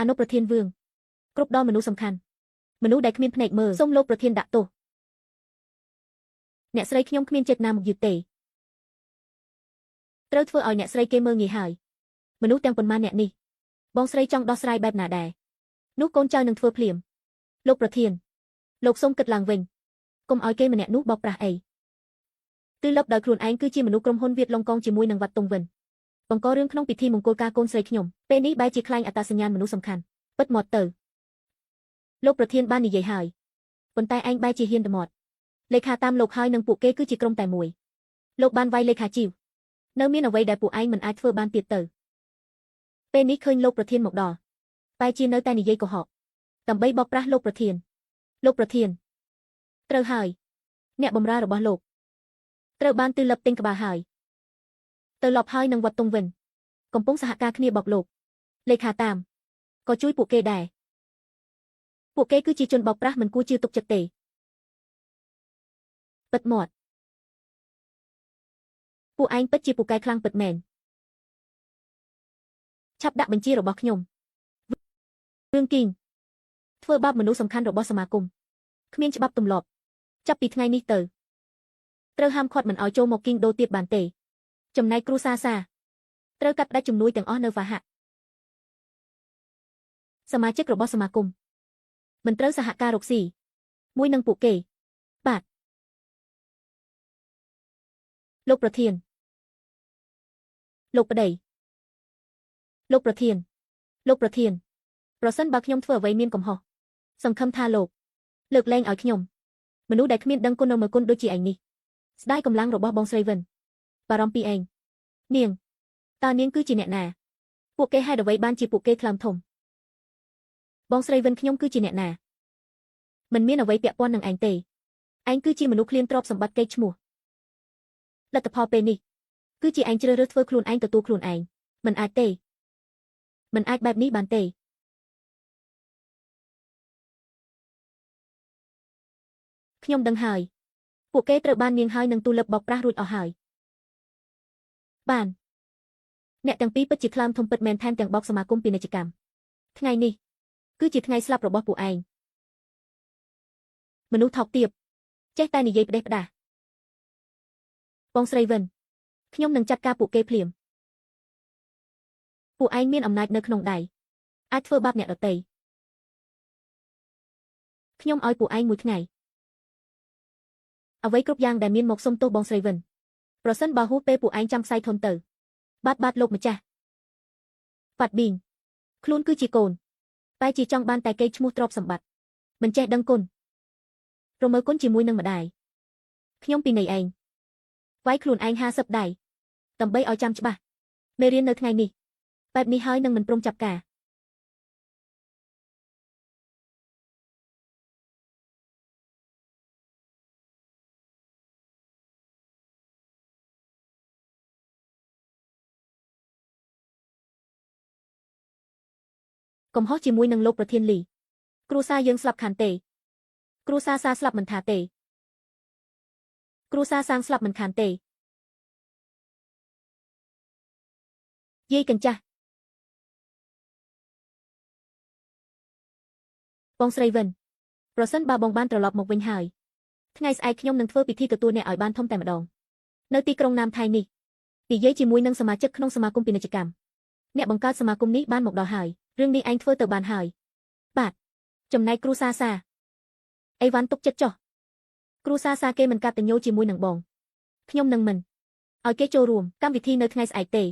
អនុប្រធានវឿងគ្រប់ដល់មនុស្សសំខាន់មនុស្សដែលគ្មានភ្នែកមើលសូមលោកប្រធានដាក់ទោសអ្នកស្រីខ្ញុំគ្មានចេតនាមកយឺតទេត្រូវធ្វើឲ្យអ្នកស្រីគេមើលងាយហើយមនុស្សទាំងប៉ុន្មានអ្នកនេះបងស្រីចង់ដោះស្រាយបែបណាដែរនោះកូនចៅនឹងធ្វើភ្លាមលោកប្រធានលោកសូមគិតឡើងវិញកុំឲ្យគេម្នាក់នោះបោកប្រាស់អីទឺលឹបដោយខ្លួនឯងគឺជាមនុស្សក្រុមហ៊ុនវៀតឡុងកងជាមួយនឹងវត្តតុងវិនបង្ករឿងក្នុងពិធីមង្គលការកូនស្រីខ្ញុំពេលនេះបែរជាខ្លាញ់អត្តសញ្ញាណមនុស្សសំខាន់ពិតមកទៅលោកប្រធានបាននិយាយហើយប៉ុន្តែឯងបែរជាហ៊ានទៅមាត់លេខាតាមលោកហើយនឹងពួកគេគឺជាក្រុមតែមួយលោកបានវាយលេខាជីវនៅមានអ្វីដែលពួកឯងមិនអាចធ្វើបានទៀតទៅពេលនេះឃើញលោកប្រធានមកដល់បែរជានៅតែនិយាយកុហកដើម្បីបោកប្រាស់លោកប្រធានត្រូវហើយអ្នកបម្រើរបស់លោកត្រូវបានទឺលឹបទិញក្បាលហើយទៅលប់ហើយនឹងវត្តតុងវិនកំពុងសហការគ្នាបោកលោកលេខាតាមក៏ជួយពួកគេដែរពួកគេគឺជាជនបោកប្រាស់មិនគួរជឿទុកចិត្តទេពិតមាត់ពួកឯងពិតជាពូកែខ្លាំងពិតមែនឆាប់ដាក់បញ្ជារបស់ខ្ញុំវឿងគីងធ្វើបាបមនុស្សសំខាន់របស់សមាគមគ្មានច្បាប់ទម្លាប់ចាប់ពីថ្ងៃនេះទៅត្រូវហាមឃាត់មិនឲ្យចូលមកគីងដូទៀតបានទេចំណែកគ្រូសាត្រូវកាត់ផ្តាច់ជំនួយទាំងអស់នៅវ៉ាហាក់ សមាជិករបស់សមាគមមិនត្រូវសហការរកស៊ីមួយនឹងពួកគេបាទលោកប្រធានលោកប្តីលោកប្រធានប្រសិនបើខ្ញុំធ្វើអ្វីមានកំហុសសង្ឃឹមថាលោកលើកលែងឲ្យខ្ញុំមនុស្សដែលគ្មានដឹងគុណនៅមើលគុណដូចជាឯងនេះស្ដាយកម្លាំងរបស់បងស្រីវិនបារម្ភពីឯងនាងតើនាងគឺជាអ្នកណាពួកគេហេតុអ្វីបានជាពួកគេថ្លើមធំបងស្រីវិនខ្ញុំគឺជាអ្នកណាមិនមានអ្វីពាក់ព័ន្ធនឹងឯងទេឯងគឺជាមនុស្សឃ្លានទ្រព្យសម្បត្តិកេរ្តិ៍ឈ្មោះលទ្ធផលពេលនេះគឺជាឯងជ្រើសរើសធ្វើខ្លួនឯងទទួលខ្លួនឯងមិនអាចទេមិនអាចបែបនេះបានទេខ្ញុំដឹងហើយពួកគេត្រូវបាននាងហើយនឹងទូលឹបបោកប្រាស់រួចអស់ហើយបានអ្នកទាំងពីរពិតជាថ្លើមធំពិតមែនថែមទាំងបោកសមាគមពាណិជ្ជកម្មថ្ងៃនេះគឺជាថ្ងៃស្លាប់របស់ពួកឯងមនុស្សថោកទាបចេះតែនិយាយផ្ដេសផ្ដាសបងស្រីវិនខ្ញុំនឹងចាត់ការពួកគេភ្លាមពួកឯងមានអំណាចនៅក្នុងដៃអាចធ្វើបាបអ្នកដទៃខ្ញុំឲ្យពួកឯងមួយថ្ងៃអ្វីគ្រប់យ៉ាងដែលមានមកសុំទោសបងស្រីវិនប្រសិនបើហួសពេលពួកឯងចាំខ្សែធនទៅបាទលោកម្ចាស់ប៉ាត់ប៊ីងខ្លួនគឺជាកូនតែជាចង់បានតែកេរ្តិ៍ឈ្មោះទ្រព្យសម្បត្តិមិនចេះដឹងគុណរមើលគុណជាមួយនឹងម្ដាយខ្ញុំពីនៃឯងវាយខ្លួនឯង50ដៃដើម្បីឲ្យចាំច្បាស់មេរៀននៅថ្ងៃនេះបែបនេះហើយនឹងមិនព្រមចាប់ការកំហុសជាមួយនឹងលោកប្រធានលីគ្រួសារយើងស្លាប់ខានទេគ្រួសារសាស្លាប់មិនថាទេគ្រួសារសាងស្លាប់មិនខានទេយាយកញ្ចាស់បងស្រីវិនប្រសិនបើបងបានត្រឡប់មកវិញហើយថ្ងៃស្អែកខ្ញុំនឹងធ្វើពិធីទទួលអ្នកឲ្យបានធំតែម្ដងនៅទីក្រុងណាមថៃនេះនិយាយជាមួយនឹងសមាជិកក្នុងសមាគមពាណិជ្ជកម្មអ្នកបង្កើតសមាគមនេះបានមកដល់ហើយរឿងនេះឯងធ្វើទៅបានហើយបាទចំណែកគ្រូសាអីវ៉ាន់ទុកចិត្តចុះគ្រូសាគេមិនកាត់តញោជាមួយនឹងបងខ្ញុំនឹងមិនឲ្យគេចូលរួមកម្មវិធីនៅថ្ងៃស្អែកទេ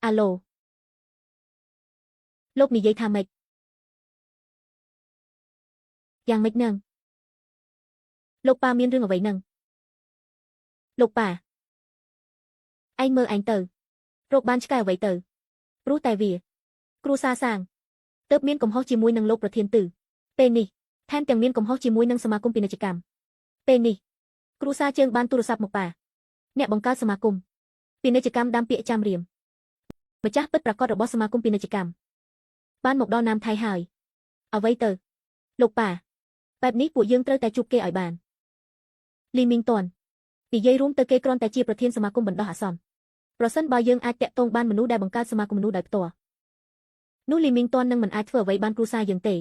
អាឡូលោកនិយាយថាម៉េចយ៉ាងម៉េចនឹងលោកប៉ាមានរឿងអ្វីនឹងលោកប៉ាឯងមើលឯងទៅរកបានឆ្កែអ្វីទៅព្រោះតែវាគ្រូសាងទើបមានកំហុសជាមួយនឹងលោកប្រធានទិពេលនេះថែមទាំងមានកំហុសជាមួយនឹងសមាគមពាណិជ្ជកម្មពេលនេះគ្រូសាជើងបានទូរស័ព្ទមកប៉ាអ្នកបង្កើតសមាគមពាណិជ្ជកម្មដាំពាក្យចាំរៀមម្ចាស់ពិតប្រាកដរបស់សមាគមពាណិជ្ជកម្មបានមកដល់ណាមថៃហើយអ្វីទៅលោកប៉ាបែបនេះពួកយើងត្រូវតែជួបគេឲ្យបានលីមីងតននិយាយរួមទៅគេគ្រាន់តែជាប្រធានសមាគមបណ្ដោះអាសន្នប្រសិនបើយើងអាចតាក់ទងបានមនុស្សដែលបង្កើតសមាគមមនុស្សដោយផ្ទាល់នោះលីមីងតននឹងមិនអាចធ្វើអ្វីបានគ្រូសាយើងទេ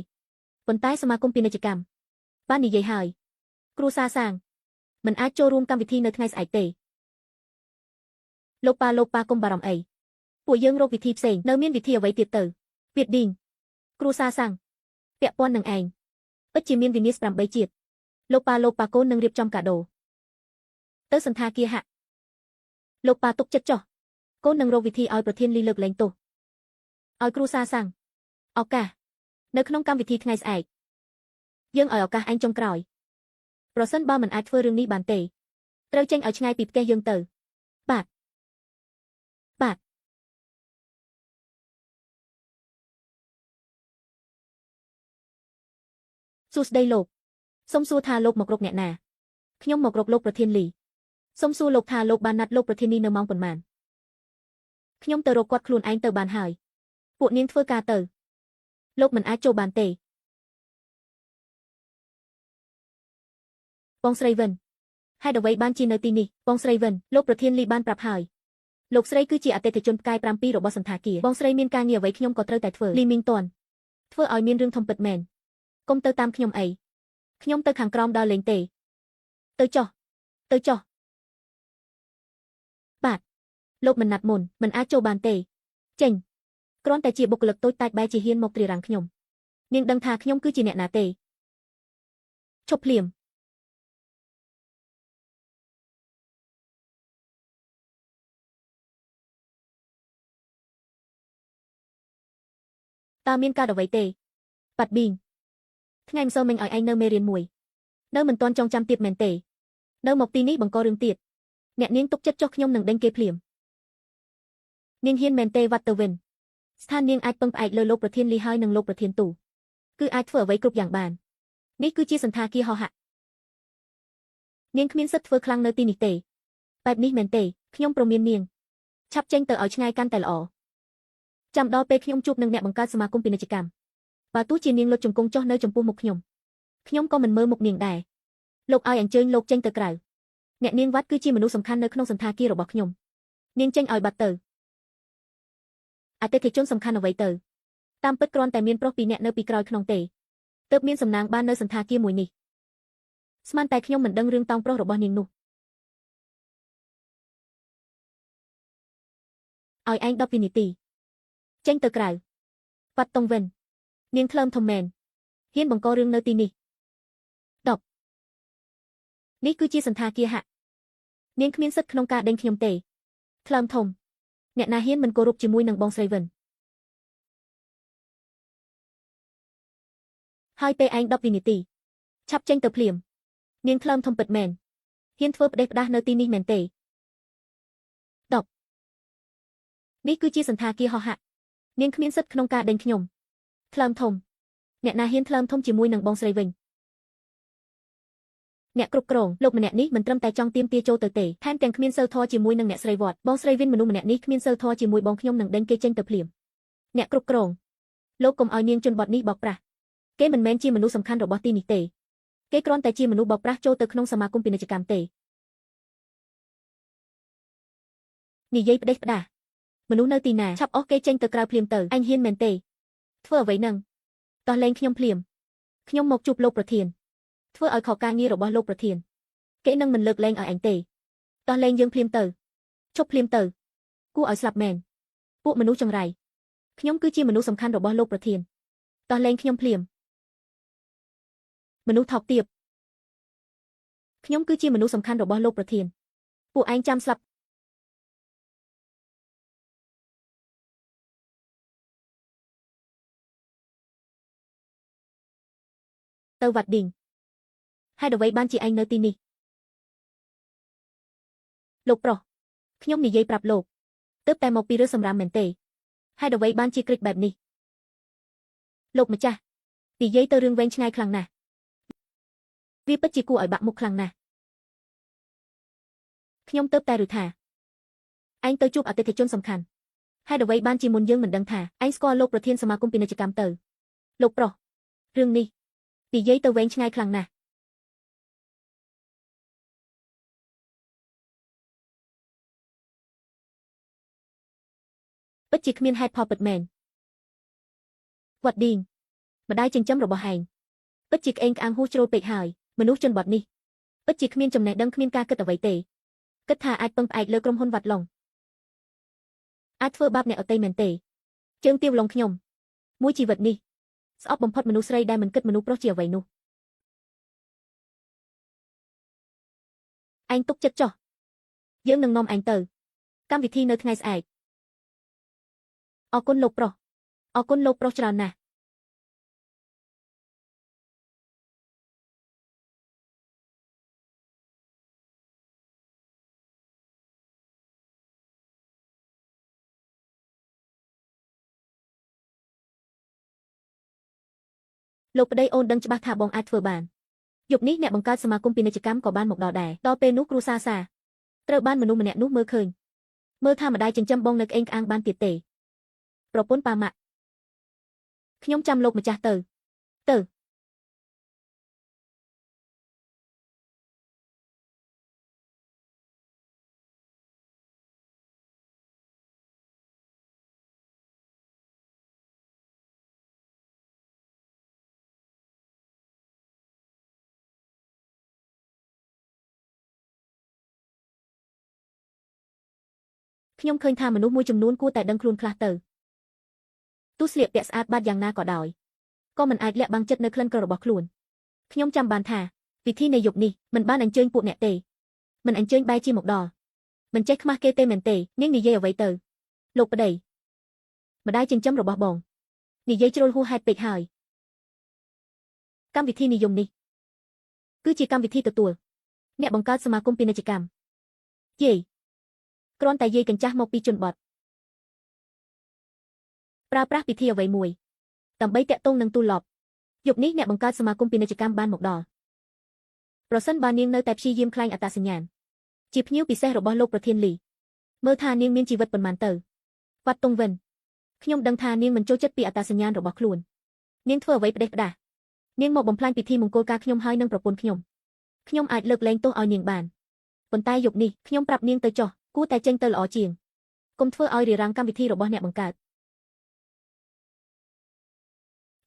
ប៉ុន្តែសមាគមពាណិជ្ជកម្មបាននិយាយហើយគ្រូសាងមិនអាចចូលរួមកម្មវិធីនៅថ្ងៃស្អែកទេលោកប៉ាកុំបារម្ភអីពួកយើងរកវិធីផ្សេងនៅមានវិធីអ្វីទៀតទៅពីឌីងគ្រូសាងពាក់ព័ន្ធនឹងឯងពិតជាមានវិនិច្ឆ័យ8ជាតិលោកប៉ាកូននឹងរៀបចំកាដូទៅសន្តាគារហាក់លោកប៉ាទុកចិត្តចុះកូននឹងរកវិធីឲ្យប្រធានលីលើកលែងទោសឲ្យគ្រូសាងឱកាសនៅក្នុងកម្មវិធីថ្ងៃស្អែកយើងឲ្យឱកាសឯងចុងក្រោយប្រសិនបើមិនអាចធ្វើរឿងនេះបានទេត្រូវចេញឲ្យឆ្ងាយពីផ្ទះយើងទៅបាទសួស្ដីលោកសូមសួរថាលោកមករកអ្នកណាខ្ញុំមករកលោកប្រធានលីសូមសួរលោកថាលោកបានណាត់លោកប្រធាននេះនៅម៉ោងប៉ុន្មានខ្ញុំទៅរកគាត់ខ្លួនឯងទៅបានហើយពួកនាងធ្វើការទៅលោកមិនអាចចូលបានទេបងស្រីវិនហេតុអ្វីបានជានៅទីនេះបងស្រីវិនលោកប្រធានលីបានប្រាប់ហើយលោកស្រីគឺជាអតិថិជនផ្កាយ7របស់សន្តាគារបងស្រីមានការងារអ្វីខ្ញុំក៏ត្រូវតែធ្វើលីមីងតនធ្វើឲ្យមានរឿងធំពិតមែនកុំទៅតាមខ្ញុំអីខ្ញុំទៅខាងក្រោមដល់លេងទេទៅចុះបាទលោកមិនណាត់មុនមិនអាចចូលបានទេចេញ គ្រាន់តែជាបុគ្គលិកតូចតាចបែរជាហ៊ានមកទ្រារាំងខ្ញុំនាងដឹងថាខ្ញុំគឺជាអ្នកណាទេឈប់ភ្លាមតើមានការអ្វីទេប៉ាត់ប៊ីងថ្ងៃម្សិលមិញឲ្យឯងនៅមេរៀនមួយនៅមិនទាន់ចងចាំទៀតមែនទេនៅមកទីនេះបង្ករឿងទៀតអ្នកនាងទុកចិត្តចុះខ្ញុំនឹងដេញគេភ្លាមនាងហ៊ានមែនទេវត្តទៅវិញស្ថាននាងអាចពឹងផ្អែកលើលោកប្រធានលីហើយនិងលោកប្រធានទូគឺអាចធ្វើអ្វីគ្រប់យ៉ាងបាននេះគឺជាសន្តាគារហោហៈនាងគ្មានសិទ្ធិធ្វើខ្លាំងនៅទីនេះទេបែបនេះមែនទេខ្ញុំព្រមាននាងឆាប់ចេញទៅឲ្យឆ្ងាយកាន់តែល្អចាំដល់ពេលខ្ញុំជួបនឹងអ្នកបង្កើតសមាគមពាណិជ្ជកម្មបើទោះជានាងលុតជង្គង់ចុះនៅចំពោះមុខខ្ញុំក៏មិនមើលមុខនាងដែរលោកឲ្យអញ្ជើញលោកចេញទៅក្រៅអ្នកនាងវត្តគឺជាមនុស្សសំខាន់នៅក្នុងសន្តាគាររបស់ខ្ញុំនាងចេញឲ្យបាត់ទៅអតិថិជនសំខាន់អ្វីទៅតាមពិតគ្រាន់តែមានប្រុសពីរនាក់នៅពីក្រោយក្នុងទេទើបមានសំណាងបាននៅសន្តាគារមួយនេះស្មានតែខ្ញុំមិនដឹងរឿងតោងប្រុសរបស់នាងនោះឲ្យឯង10 វិនាទីចេញទៅក្រៅវត្តតុងវិននាងថ្លើមធំមែនហ៊ានបង្ករឿងនៅទីនេះ10នេះគឺជាសន្តាគារហៈនាងគ្មានសិទ្ធិក្នុងការដេញខ្ញុំទេថ្លើមធំអ្នកណាហ៊ានមិនគោរពជាមួយនឹងបងស្រីវិនហើយពេលឯង10 វិនាទីឆាប់ចេញទៅភ្លាមនាងថ្លើមធំពិតមែនហ៊ានធ្វើផ្ដេសផ្ដាសនៅទីនេះមែនទេ10នេះគឺជាសន្តាគារហោហៈនាងគ្មានសិទ្ធិក្នុងការដេញខ្ញុំថ្លើមធំអ្នកណាហ៊ានថ្លើមធំជាមួយនឹងបងស្រីវិញអ្នកគ្រប់គ្រងលោកម្នាក់នេះមិនត្រឹមតែចង់ទាមទារចូលទៅទេថែមទាំងគ្មានសីលធម៌ជាមួយនឹងអ្នកស្រីវត្តបងស្រីវិនមនុស្សម្នាក់នេះគ្មានសីលធម៌ជាមួយបងខ្ញុំនឹងដេញគេចេញទៅភ្លាមអ្នកគ្រប់គ្រងលោកកុំឲ្យនាងជនបទនេះបោកប្រាស់គេមិនមែនជាមនុស្សសំខាន់របស់ទីនេះទេគេគ្រាន់តែជាមនុស្សបោកប្រាស់ចូលទៅក្នុងសមាគមពាណិជ្ជកម្មទេនិយាយផ្ដេសផ្ដាសមនុស្សនៅទីណាឆាប់អស់គេចេញទៅក្រៅភ្លាមទៅអញហ៊ានមែនទេធ្វើអ្វីនឹងតោះលែងខ្ញុំភ្លាមខ្ញុំមកជួបលោកប្រធានធ្វើឲ្យខកការងាររបស់លោកប្រធានគេនឹងមិនលើកលែងឲ្យអញទេតោះលែងយើងភ្លាមទៅឈប់ភ្លាមទៅគួរឲ្យស្លាប់មែនពួកមនុស្សចង្រៃខ្ញុំគឺជាមនុស្សសំខាន់របស់លោកប្រធានតោះលែងខ្ញុំភ្លាមមនុស្សថោកទាបខ្ញុំគឺជាមនុស្សសំខាន់របស់លោកប្រធានពួកឯងចាំស្លាប់ទៅវត្តឌីងហេតុអ្វីបានជាឯងនៅទីនេះលោកប្រុសខ្ញុំនិយាយប្រាប់លោកទើបតែមកពីរឿងសម្រាមមែនទេហេតុអ្វីបានជាក្រិចបែបនេះលោកម្ចាស់និយាយទៅរឿងវែងឆ្ងាយខ្លាំងណាស់វាពិតជាគួរឲ្យបាក់មុខខ្លាំងណាស់ខ្ញុំទើបតែឮថាឯងទៅជួបអតិថិជនសំខាន់ហេតុអ្វីបានជាមុនយើងមិនដឹងថាឯងស្គាល់លោកប្រធានសមាគមពាណិជ្ជកម្មទៅលោកប្រុសរឿងនេះនិយាយទៅវែងឆ្ងាយខ្លាំងណាស់ពិតជាគ្មានហេតុផលពិតមែនវត្តឌីងម្ដាយចិញ្ចឹមរបស់ឯងពិតជាក្អេងក្អាងហួសជ្រុលពេកហើយមនុស្សជនបទនេះពិតជាគ្មានចំណេះដឹងគ្មានការគិតអ្វីទេគិតថាអាចពឹងផ្អែកលើក្រុមហ៊ុនវត្តឡុងអាចធ្វើបាបអ្នកអតីមែនទេជើងទាវឡុងខ្ញុំមួយជីវិតនេះស្អប់បំផុតមនុស្សស្រីដែលមិនគិតមនុស្សប្រុសជាអ្វីនោះឯងទុកចិត្តចុះយើងនឹងនាំឯងទៅកម្មវិធីនៅថ្ងៃស្អែកអរគុណលោកប្រុសអរគុណលោកប្រុសច្រើនណាស់លោកប្តីអូនដឹងច្បាស់ថាបងអាចធ្វើបានយប់នេះអ្នកបង្កើតសមាគមពាណិជ្ជកម្មក៏បានមកដល់ដែរដល់ពេលនោះគ្រូសាសាត្រូវបានមនុស្សម្នាក់នោះមើលឃើញមើលថាម្ដាយចិញ្ចឹមបងនៅក្អេងក្អាងបានទៀតទេប្រពន្ធប៉ាម៉ាក់ខ្ញុំចាំលោកម្ចាស់ទៅខ្ញុំឃើញថាមនុស្សមួយចំនួនគួរតែដឹងខ្លួនខ្លះទៅ ទោះស្លៀកពាក់ស្អាតបាតយ៉ាងណាក៏ដោយក៏មិនអាចលាក់បាំងចិត្តនៅក្លិនក្ររបស់ខ្លួនខ្ញុំចាំបានថាពិធីនៃយប់នេះមិនបានអញ្ជើញពួកអ្នកទេមិនអញ្ជើញបែរជាមកដល់មិនចេះខ្មាស់គេទេមែនទេនាងនិយាយអ្វីទៅលោកប្តីម្ដាយចិញ្ចឹមរបស់បងនិយាយជ្រុលហួសហេតុពេកហើយកម្មវិធីនិយមនេះគឺជាកម្មវិធីទទួលអ្នកបង្កើតសមាគមពាណិជ្ជកម្មយាយគ្រាន់តែយាយកញ្ចាស់មកពីជនបទប្រើប្រាស់ពិធីអ្វីមួយដើម្បីតាក់ទងនឹងទូលបយប់នេះអ្នកបង្កើតសមាគមពាណិជ្ជកម្មបានមកដល់ប្រសិនបើនាងនៅតែព្យាយាមខ្លែងអត្តសញ្ញាណជាភ្ញៀវពិសេសរបស់លោកប្រធានលីមើលថានាងមានជីវិតប៉ុន្មានទៅវត្តតុងវិនខ្ញុំដឹងថានាងមិនចូលចិត្តពីអត្តសញ្ញាណរបស់ខ្លួននាងធ្វើអ្វីផ្ដេសផ្ដាសនាងមកបំផ្លាញពិធីមង្គលការខ្ញុំហើយនឹងប្រពន្ធខ្ញុំអាចលើកលែងទោសឲ្យនាងបានប៉ុន្តែយប់នេះខ្ញុំប្រាប់នាងទៅចុះគួរតែចេញទៅល្អជាងកុំធ្វើឲ្យរារាំងកម្មវិធីរបស់អ្នកបង្កើត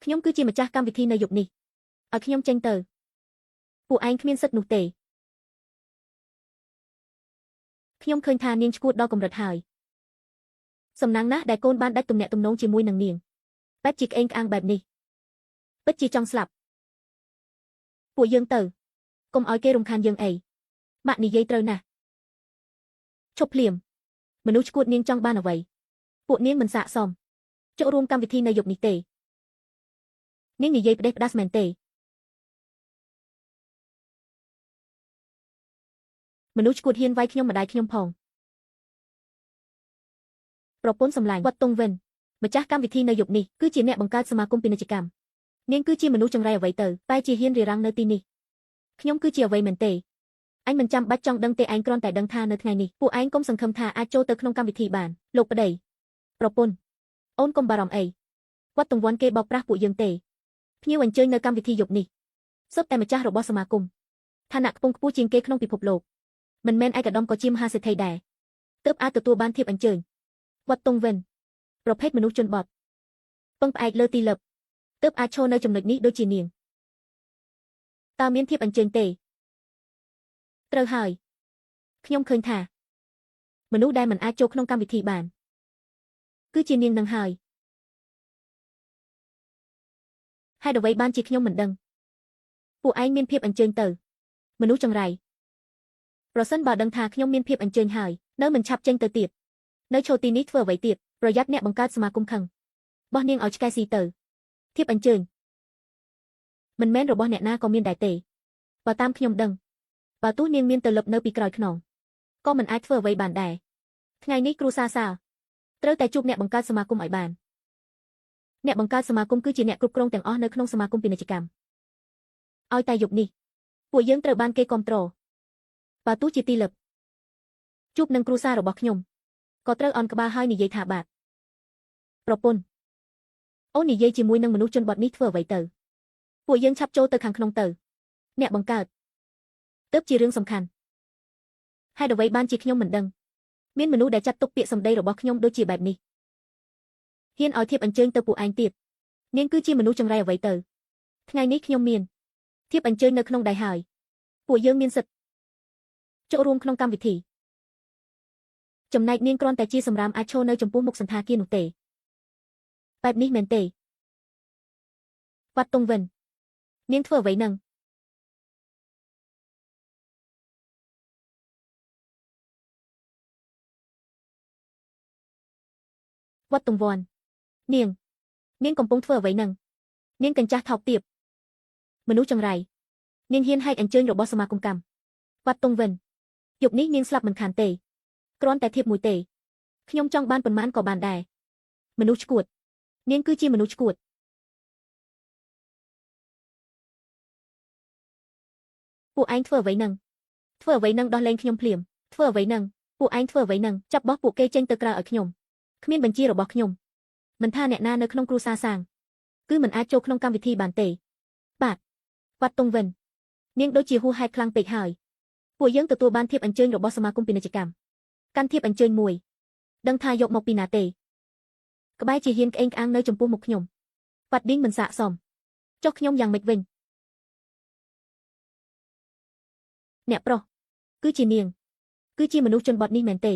ខ្ញុំគឺជាម្ចាស់កម្មវិធីនៅយប់នេះឲ្យខ្ញុំចេញទៅពួកឯងគ្មានសិទ្ធិនោះទេខ្ញុំឃើញថានាងឈួតដល់កម្រិតហើយសំណាងណាស់ដែលកូនបានដាច់ទំនាក់ទំនងជាមួយនឹងនាងបែបជាក្អេងក្អាងបែបនេះពិតជាចង់ស្លាប់ពួកយើងទៅកុំឲ្យគេរំខានយើងអីម៉ាក់និយាយត្រូវណាស់ឈប់ភ្លាមមនុស្សឈួតនាងចង់បានអ្វីពួកនាងមិនសាកសមចូលរួមកម្មវិធីនៅយប់នេះទេនាងនិយាយផ្ដេសផ្ដាសមែនទេមនុស្សឈួតហ៊ានវាយខ្ញុំម្ដាយខ្ញុំផងប្រពន្ធសម្លាញ់វត្តតុងវិនម្ចាស់កម្មវិធីនៅយប់នេះគឺជាអ្នកបង្កើតសមាគមពាណិជ្ជកម្មនាងគឺជាមនុស្សចង្រៃអ្វីទៅតែជាហ៊ានរារាំងនៅទីនេះខ្ញុំគឺជាអ្វីមែនទេអញមិនចាំបាច់ចង់ដឹងទេឯងគ្រាន់តែដឹងថានៅថ្ងៃនេះពួកឯងកុំសង្ឃឹមថាអាចចូលទៅក្នុងកម្មវិធីបានលោកប្តីប្រពន្ធអូនកុំបារម្ភអីវត្តតុងវ័នគេបោកប្រាស់ពួកយើងទេភ្ញៀវអញ្ជើញនៅកម្មវិធីយប់នេះសុទ្ធតែម្ចាស់របស់សមាគមឋានៈខ្ពង់ខ្ពស់ជាងគេក្នុងពិភពលោកមិនមែនឯកឧត្តមក៏ជាមហាសេដ្ឋីដែរទើបអាចទទួលបានធៀបអញ្ជើញវត្តតុងវិនប្រភេទមនុស្សជនបទពឹងផ្អែកលើទីលឹបទើបអាចឈរនៅចំណុចនេះដូចជានាងតើមានធៀបអញ្ជើញទេត្រូវហើយខ្ញុំឃើញថាមនុស្សដែលមិនអាចចូលក្នុងកម្មវិធីបានគឺជានាងនឹងហើយហេតុអ្វីបានជាខ្ញុំមិនដឹងពួកឯងមានភាពអញ្ជើញទៅមនុស្សចង្រៃប្រសិនបើដឹងថាខ្ញុំមានភាពអញ្ជើញហើយនៅមិនឆាប់ចេញទៅទៀតនៅឈរទីនេះធ្វើអ្វីទៀតប្រយ័ត្នអ្នកបង្កើតសមាគមខឹងបោះនាងឲ្យឆ្កែស៊ីទៅធៀបអញ្ជើញមិនមែនរបស់អ្នកណាក៏មានដែរទេបើតាមខ្ញុំដឹងបើទោះនាងមានទៅលឹបនៅពីក្រោយខ្នងក៏មិនអាចធ្វើអ្វីបានដែរថ្ងៃនេះគ្រូសាសាត្រូវតែជួបអ្នកបង្កើតសមាគមឲ្យបានអ្នកបង្កើតសមាគមគឺជាអ្នកគ្រប់គ្រងទាំងអស់នៅក្នុងសមាគមពាណិជ្ជកម្មឲ្យតែយប់នេះពួកយើងត្រូវបានគេគាំទ្របើទោះជាទីលឹបជួបនឹងគ្រូសារបស់ខ្ញុំក៏ត្រូវអន់ក្បាលហើយនិយាយថាបាទប្រពន្ធអូននិយាយជាមួយនឹងមនុស្សជនបទនេះធ្វើអ្វីទៅពួកយើងឆាប់ចូលទៅខាងក្នុងទៅអ្នកបង្កើតទើបជារឿងសំខាន់ហេតុអ្វីបានជាខ្ញុំមិនដឹងមានមនុស្សដែលចាត់ទុកពាក្យសម្ដីរបស់ខ្ញុំដូចជាបែបនេះហ៊ានឲ្យធៀបអញ្ជើញទៅពួកឯងទៀតនាងគឺជាមនុស្សចង្រៃអ្វីទៅថ្ងៃនេះខ្ញុំមានធៀបអញ្ជើញនៅក្នុងដៃហើយពួកយើងមានសិទ្ធិចូលរួមក្នុងកម្មវិធីចំណែកនាងគ្រាន់តែជាសម្រាមអាចឈរនៅចំពោះមុខសន្តាគារនោះទេបែបនេះមែនទេវត្តតុងវិននាងធ្វើអ្វីនឹងវត្តតុងវ័ននាងកំពុងធ្វើអ្វីនឹងនាងកញ្ចាស់ថោកទាបមនុស្សចង្រៃនាងហ៊ានហែកអញ្ជើញរបស់សមាគមកម្មវត្តតុងវិនយប់នេះនាងស្លាប់មិនខានទេគ្រាន់តែធៀបមួយទេខ្ញុំចង់បានប៉ុន្មានក៏បានដែរមនុស្សឈួតនាងគឺជាមនុស្សឈួតពួកឯងធ្វើអ្វីនឹងដោះលែងខ្ញុំភ្លាមធ្វើអ្វីនឹងពួកឯងធ្វើអ្វីនឹងចាប់បោះពួកគេចេញទៅក្រៅឲ្យខ្ញុំគ្មានបញ្ជារបស់ខ្ញុំមិនថាអ្នកណានៅក្នុងគ្រួសារសាងគឺមិនអាចចូលក្នុងកម្មវិធីបានទេបាទវត្តតុងវិននាងដូចជាហួសហេតុខ្លាំងពេកហើយពួកយើងទទួលបានធៀបអញ្ជើញរបស់សមាគមពាណិជ្ជកម្មកាន់ធៀបអញ្ជើញមួយដឹងថាយកមកពីណាទេក្បែរជាហ៊ានក្អេងក្អាងនៅចំពោះមុខខ្ញុំវត្តឌីងមិនសាកសមចុះខ្ញុំយ៉ាងម៉េចវិញអ្នកប្រុសគឺជានាងគឺជាមនុស្សជនបទនេះមែនទេ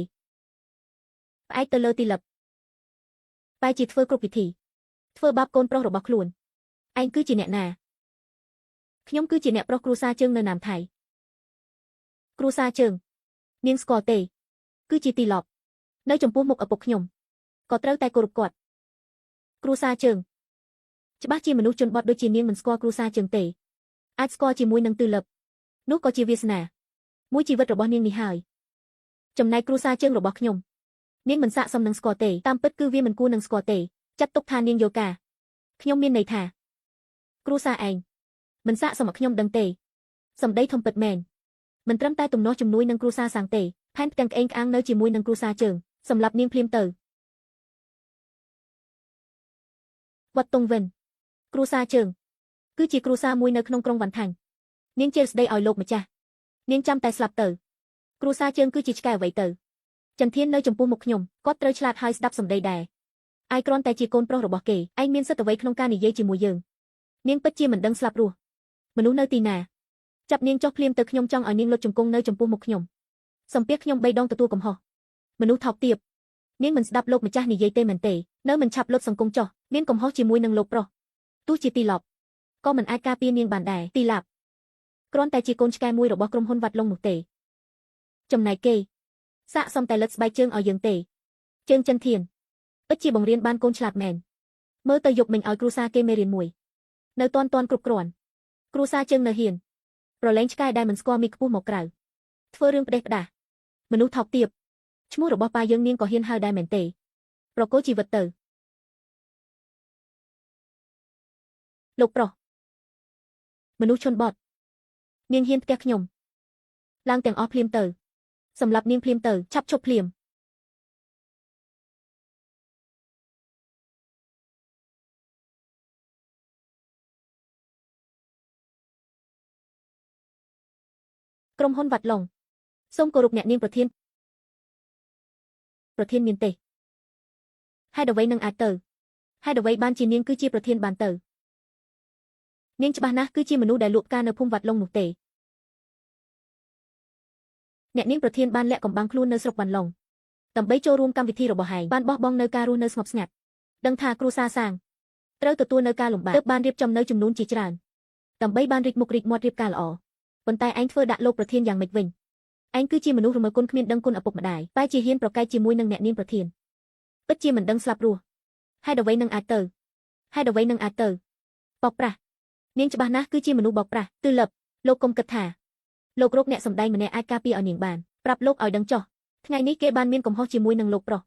ផ្អែកទៅលើទីលឹបបែរជាធ្វើគ្រប់វិធី ធ្វើបាបកូនប្រុសរបស់ខ្លួនឯងគឺជាអ្នកណាខ្ញុំគឺជាអ្នកប្រុសគ្រួសារជើងនៅណាមថៃគ្រួសារជើងនាងស្គាល់ទេគឺជាទីឡប់នៅចំពោះមុខឪពុកខ្ញុំក៏ត្រូវតែគោរពគាត់គ្រួសារជើងច្បាស់ជាមនុស្សជនបទដូចជានាងមិនស្គាល់គ្រួសារជើងទេអាចស្គាល់ជាមួយនឹងទិលឹបនោះក៏ជាវាសនាមួយជីវិតរបស់នាងនេះហើយចំណែកគ្រួសារជើងរបស់ខ្ញុំនាងមិនស័ក្តិសមនឹងស្គាល់ទេតាមពិតគឺវាមិនគួរនឹងស្គាល់ទេចាត់ទុកថានាងយកការខ្ញុំមានន័យថាគ្រួសារឯងមិនស័ក្តិសមឲ្យខ្ញុំដឹងទេសម្ដីធំពិតមែនមិនត្រឹមតែទំនាស់ជំនួយនឹងគ្រួសារសាងទេផែនទាំងក្អេងក្អាងនៅជាមួយនឹងគ្រួសារជើងសម្រាប់នាងភ្លាមទៅវត្តតុងវិនគ្រួសារជើងគឺជាគ្រួសារមួយនៅក្នុងក្រុងវ៉ាន់ថាញ់នាងជាស្ដីឲ្យលោកម្ចាស់នាងចាំតែស្លាប់ទៅគ្រួសារជើងគឺជាឆ្កែអ្វីទៅចន្ទធាននៅចំពោះមុខខ្ញុំគាត់ត្រូវឆ្លាតហើយស្ដាប់សម្ដីដែរឯគ្រាន់តែជាកូនប្រុសរបស់គេឯងមានសិទ្ធិអ្វីក្នុងការនិយាយជាមួយយើងនាងពិតជាមិនដឹងស្លាប់រស់មនុស្សនៅទីណាចាប់នាងចុះភ្លាមទៅខ្ញុំចង់ឲ្យនាងលុតជង្គង់នៅចំពោះមុខខ្ញុំសំពះខ្ញុំ3ដងទទួលកំហុសមនុស្សថោកទាបនាងមិនស្ដាប់លោកម្ចាស់និយាយទេមែនទេនៅមិនឆាប់លុតសង្គង់ចុះមានកំហុសជាមួយនឹងលោកប្រុសទោះជាទីឡប់ក៏មិនអាចការពារនាងបានដែរទីឡាប់គ្រាន់តែជាកូនឆ្កែមួយរបស់ក្រុមហ៊ុនវ៉ាត់ឡុងនោះទេចំណែកគេសាកសមតែលិតស្បែកជើងឲ្យយើងទេជើងចិនធានពិតជាបង្រៀនបានកូនឆ្លាតមែនមើលទៅយកមិញឲ្យគ្រូសាគេមេរៀនមួយនៅតាន់គ្រប់គ្រាន់គ្រូសាជើងនៅហ៊ានប្រឡែងឆ្កែដែលមិនស្គាល់មីខ្ពស់មកក្រៅធ្វើរឿងផ្ដេសផ្ដាសមនុស្សថោកទាបឈ្មោះរបស់ប៉ាយើងនាងក៏ហ៊ានហៅដែរមែនទេប្រកោជីវិតទៅលោកប្រុសមនុស្សជនបទនាងហ៊ានផ្ទះខ្ញុំឡើងទាំងអស់ភ្លាមទៅសម្រាប់នាងភ្លាមទៅឆាប់ឈប់ភ្លាមក្រុមហ៊ុនវ៉ាត់ឡុងសូមគោរពអ្នកនាងប្រធានមានទេហេតុអ្វីនឹងអាចទៅហេតុអ្វីបានជានាងគឺជាប្រធានបានទៅនាងច្បាស់ណាស់គឺជាមនុស្សដែលលក់ផ្កានៅភូមិវ៉ាត់ឡុងនោះទេអ្នកនាងប្រធានបានលាក់កំបាំងខ្លួននៅស្រុកវ៉ាន់ឡុងដើម្បីចូលរួមកម្មវិធីរបស់ហែងបានបោះបង់នៅការរស់នៅស្ងប់ស្ងាត់ដឹងថាគ្រួសារសាងត្រូវទទួលនៅការលំបាកទើបបានរៀបចំនៅចំនួនជាច្រើនដើម្បីបានរីកមុខរីកមាត់រៀបការល្អប៉ុន្តែឯងធ្វើដាក់លោកប្រធានយ៉ាងម៉េចវិញឯងគឺជាមនុស្សរមើលគុណគ្មានដឹងគុណឪពុកម្ដាយតែជាហ៊ានប្រកែកជាមួយនឹងអ្នកនាងប្រធានពិតជាមិនដឹងស្លាប់រស់ហេតុអ្វីនឹងអាចទៅបោកប្រាស់នាងច្បាស់ណាស់គឺជាមនុស្សបោកប្រាស់ទិលឹបលោកកុំគិតថាលោករកអ្នកសម្ដែងម្នាក់អាចការពារឲ្យនាងបានប្រាប់លោកឲ្យដឹងចុះថ្ងៃនេះគេបានមានកំហុសជាមួយនឹងលោកប្រុស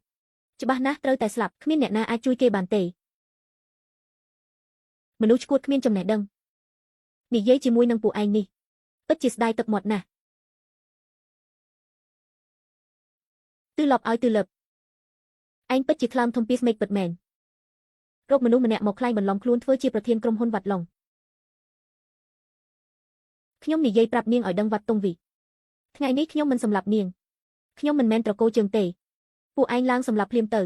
ច្បាស់ណាស់ត្រូវតែស្លាប់គ្មានអ្នកណាអាចជួយគេបានទេមនុស្សឈួតគ្មានចំណេះដឹងនិយាយជាមួយនឹងពួកឯងនេះពិតជាស្ដាយទឹកមាត់ណាស់ទិលឹបឲ្យទិលឹបឯងពិតជាខ្លាំធំពីស្មេកពិតមែនរកមនុស្សម្នាក់មកខ្លែងបន្លំខ្លួនធ្វើជាប្រធានក្រុមហ៊ុនវ៉ាត់ឡុងខ្ញុំនិយាយប្រាប់នាងឲ្យដឹងវត្តតុងវីថ្ងៃនេះខ្ញុំមិនសម្លាប់នាងខ្ញុំមិនមែនត្រកូលជើងទេពួកឯងឡើងសម្លាប់ភ្លាមទៅ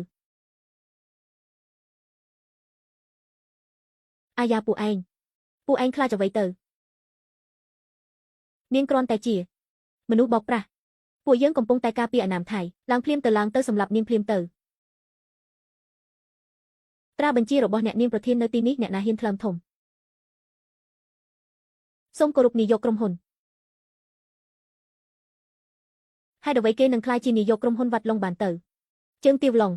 អាយ៉ាពួកឯងខ្លាចអ្វីទៅនាងគ្រាន់តែជាមនុស្សបោកប្រាស់ពួកយើងកំពុងតែការពារអាណាមថៃឡើងភ្លាមទៅសម្លាប់នាងភ្លាមទៅត្រាបញ្ជារបស់អ្នកនាងប្រធាននៅទីនេះអ្នកណាហ៊ានថ្លើមធំសូមគោរពនាយកក្រុមហ៊ុនហេតុអ្វីគេនឹងខ្លាចជានាយកក្រុមហ៊ុនវ៉ាត់ឡុងបានទៅជើងទាវឡុង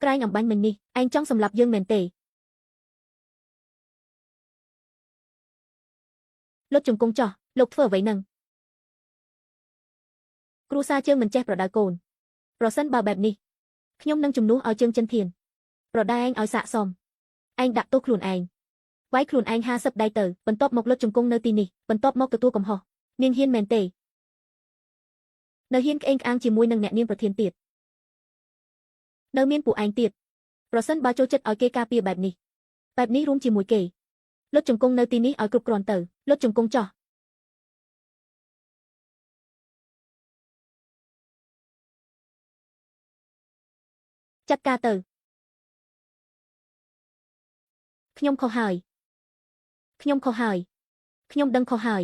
ក្រែងអំបញ្ញមិញនេះឯងចង់សម្លាប់យើងមែនទេលុតជង្គង់ចោះលោកធ្វើអ្វីនឹងគ្រូសាជើងមិនចេះប្រដៅកូនប្រសិនបើបែបនេះខ្ញុំនឹងជំនួសឲ្យជើងចិនធានប្រដៅឯងឲ្យសាកសមឯងដាក់ទោសខ្លួនឯងវាយខ្លួនឯង50ដៃទៅបន្ទាប់មកលុតជង្គង់នៅទីនេះបន្ទាប់មកទទួលកំហុសនាងហ៊ានមែនទេនៅហ៊ានក្អេងក្អាងជាមួយនឹងអ្នកនាងប្រធានទៀតនៅមានពួកឯងទៀតប្រសិនបើចូលចិត្តឲ្យគេការពារបែបនេះរួមជាមួយគេលុតជង្គង់នៅទីនេះឲ្យគ្រប់គ្រាន់ទៅលុតជង្គង់ចោះចាត់ការទៅខ្ញុំខុសហើយខ្ញុំដឹងខុសហើយ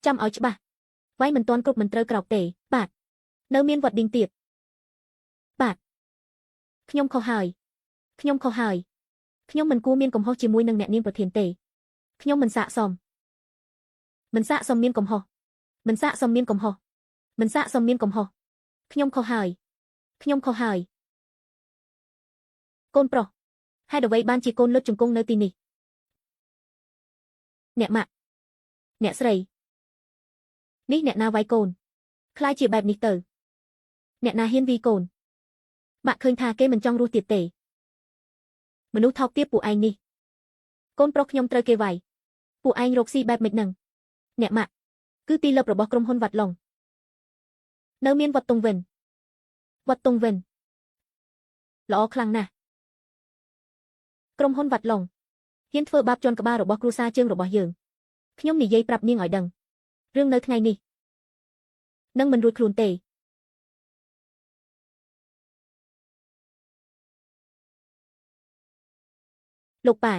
ចាំឲ្យច្បាស់វាយមិនទាន់គ្រប់មិនត្រូវក្រោកទេបាទនៅមានវត្តឌីងទៀតបាទខ្ញុំខុសហើយ ខ្ញុំខុសហើយខ្ញុំមិនគួរមានកំហុសជាមួយនឹងអ្នកនាងប្រធានទេខ្ញុំមិនសាកសមមិនសាកសមមានកំហុសមិនសាកសមមានកំហុសមិនសាកសមមានកំហុសខ្ញុំខុសហើយខ្ញុំខុសហើយកូនប្រុសហេតុអ្វីបានជាកូនលុតជង្គង់នៅទីនេះអ្នកម៉ាក់អ្នកស្រីនេះអ្នកណាវាយកូនខ្លាចជាបែបនេះទៅអ្នកណាហ៊ានវីកូនម៉ាក់ឃើញថាគេមិនចង់រស់ទៀតទេមនុស្សថោកទាបពួកឯងនេះកូនប្រុសខ្ញុំត្រូវគេវាយពួកឯងរកស៊ីបែបម៉េចនឹងអ្នកម៉ាក់គឺទីលឹបរបស់ក្រុមហ៊ុនវ៉ាត់ឡុងនៅមានវត្តតុងវិនវត្តតុងវិនល្អខ្លាំងណាស់ក្រុមហ៊ុនវ៉ាត់ឡុងហ៊ានធ្វើបាបជន់ក្បាលរបស់គ្រួសារជើងរបស់យើងខ្ញុំនិយាយប្រាប់នាងឲ្យដឹងរឿងនៅថ្ងៃនេះនឹងមិនរួចខ្លួនទេលោកប៉ា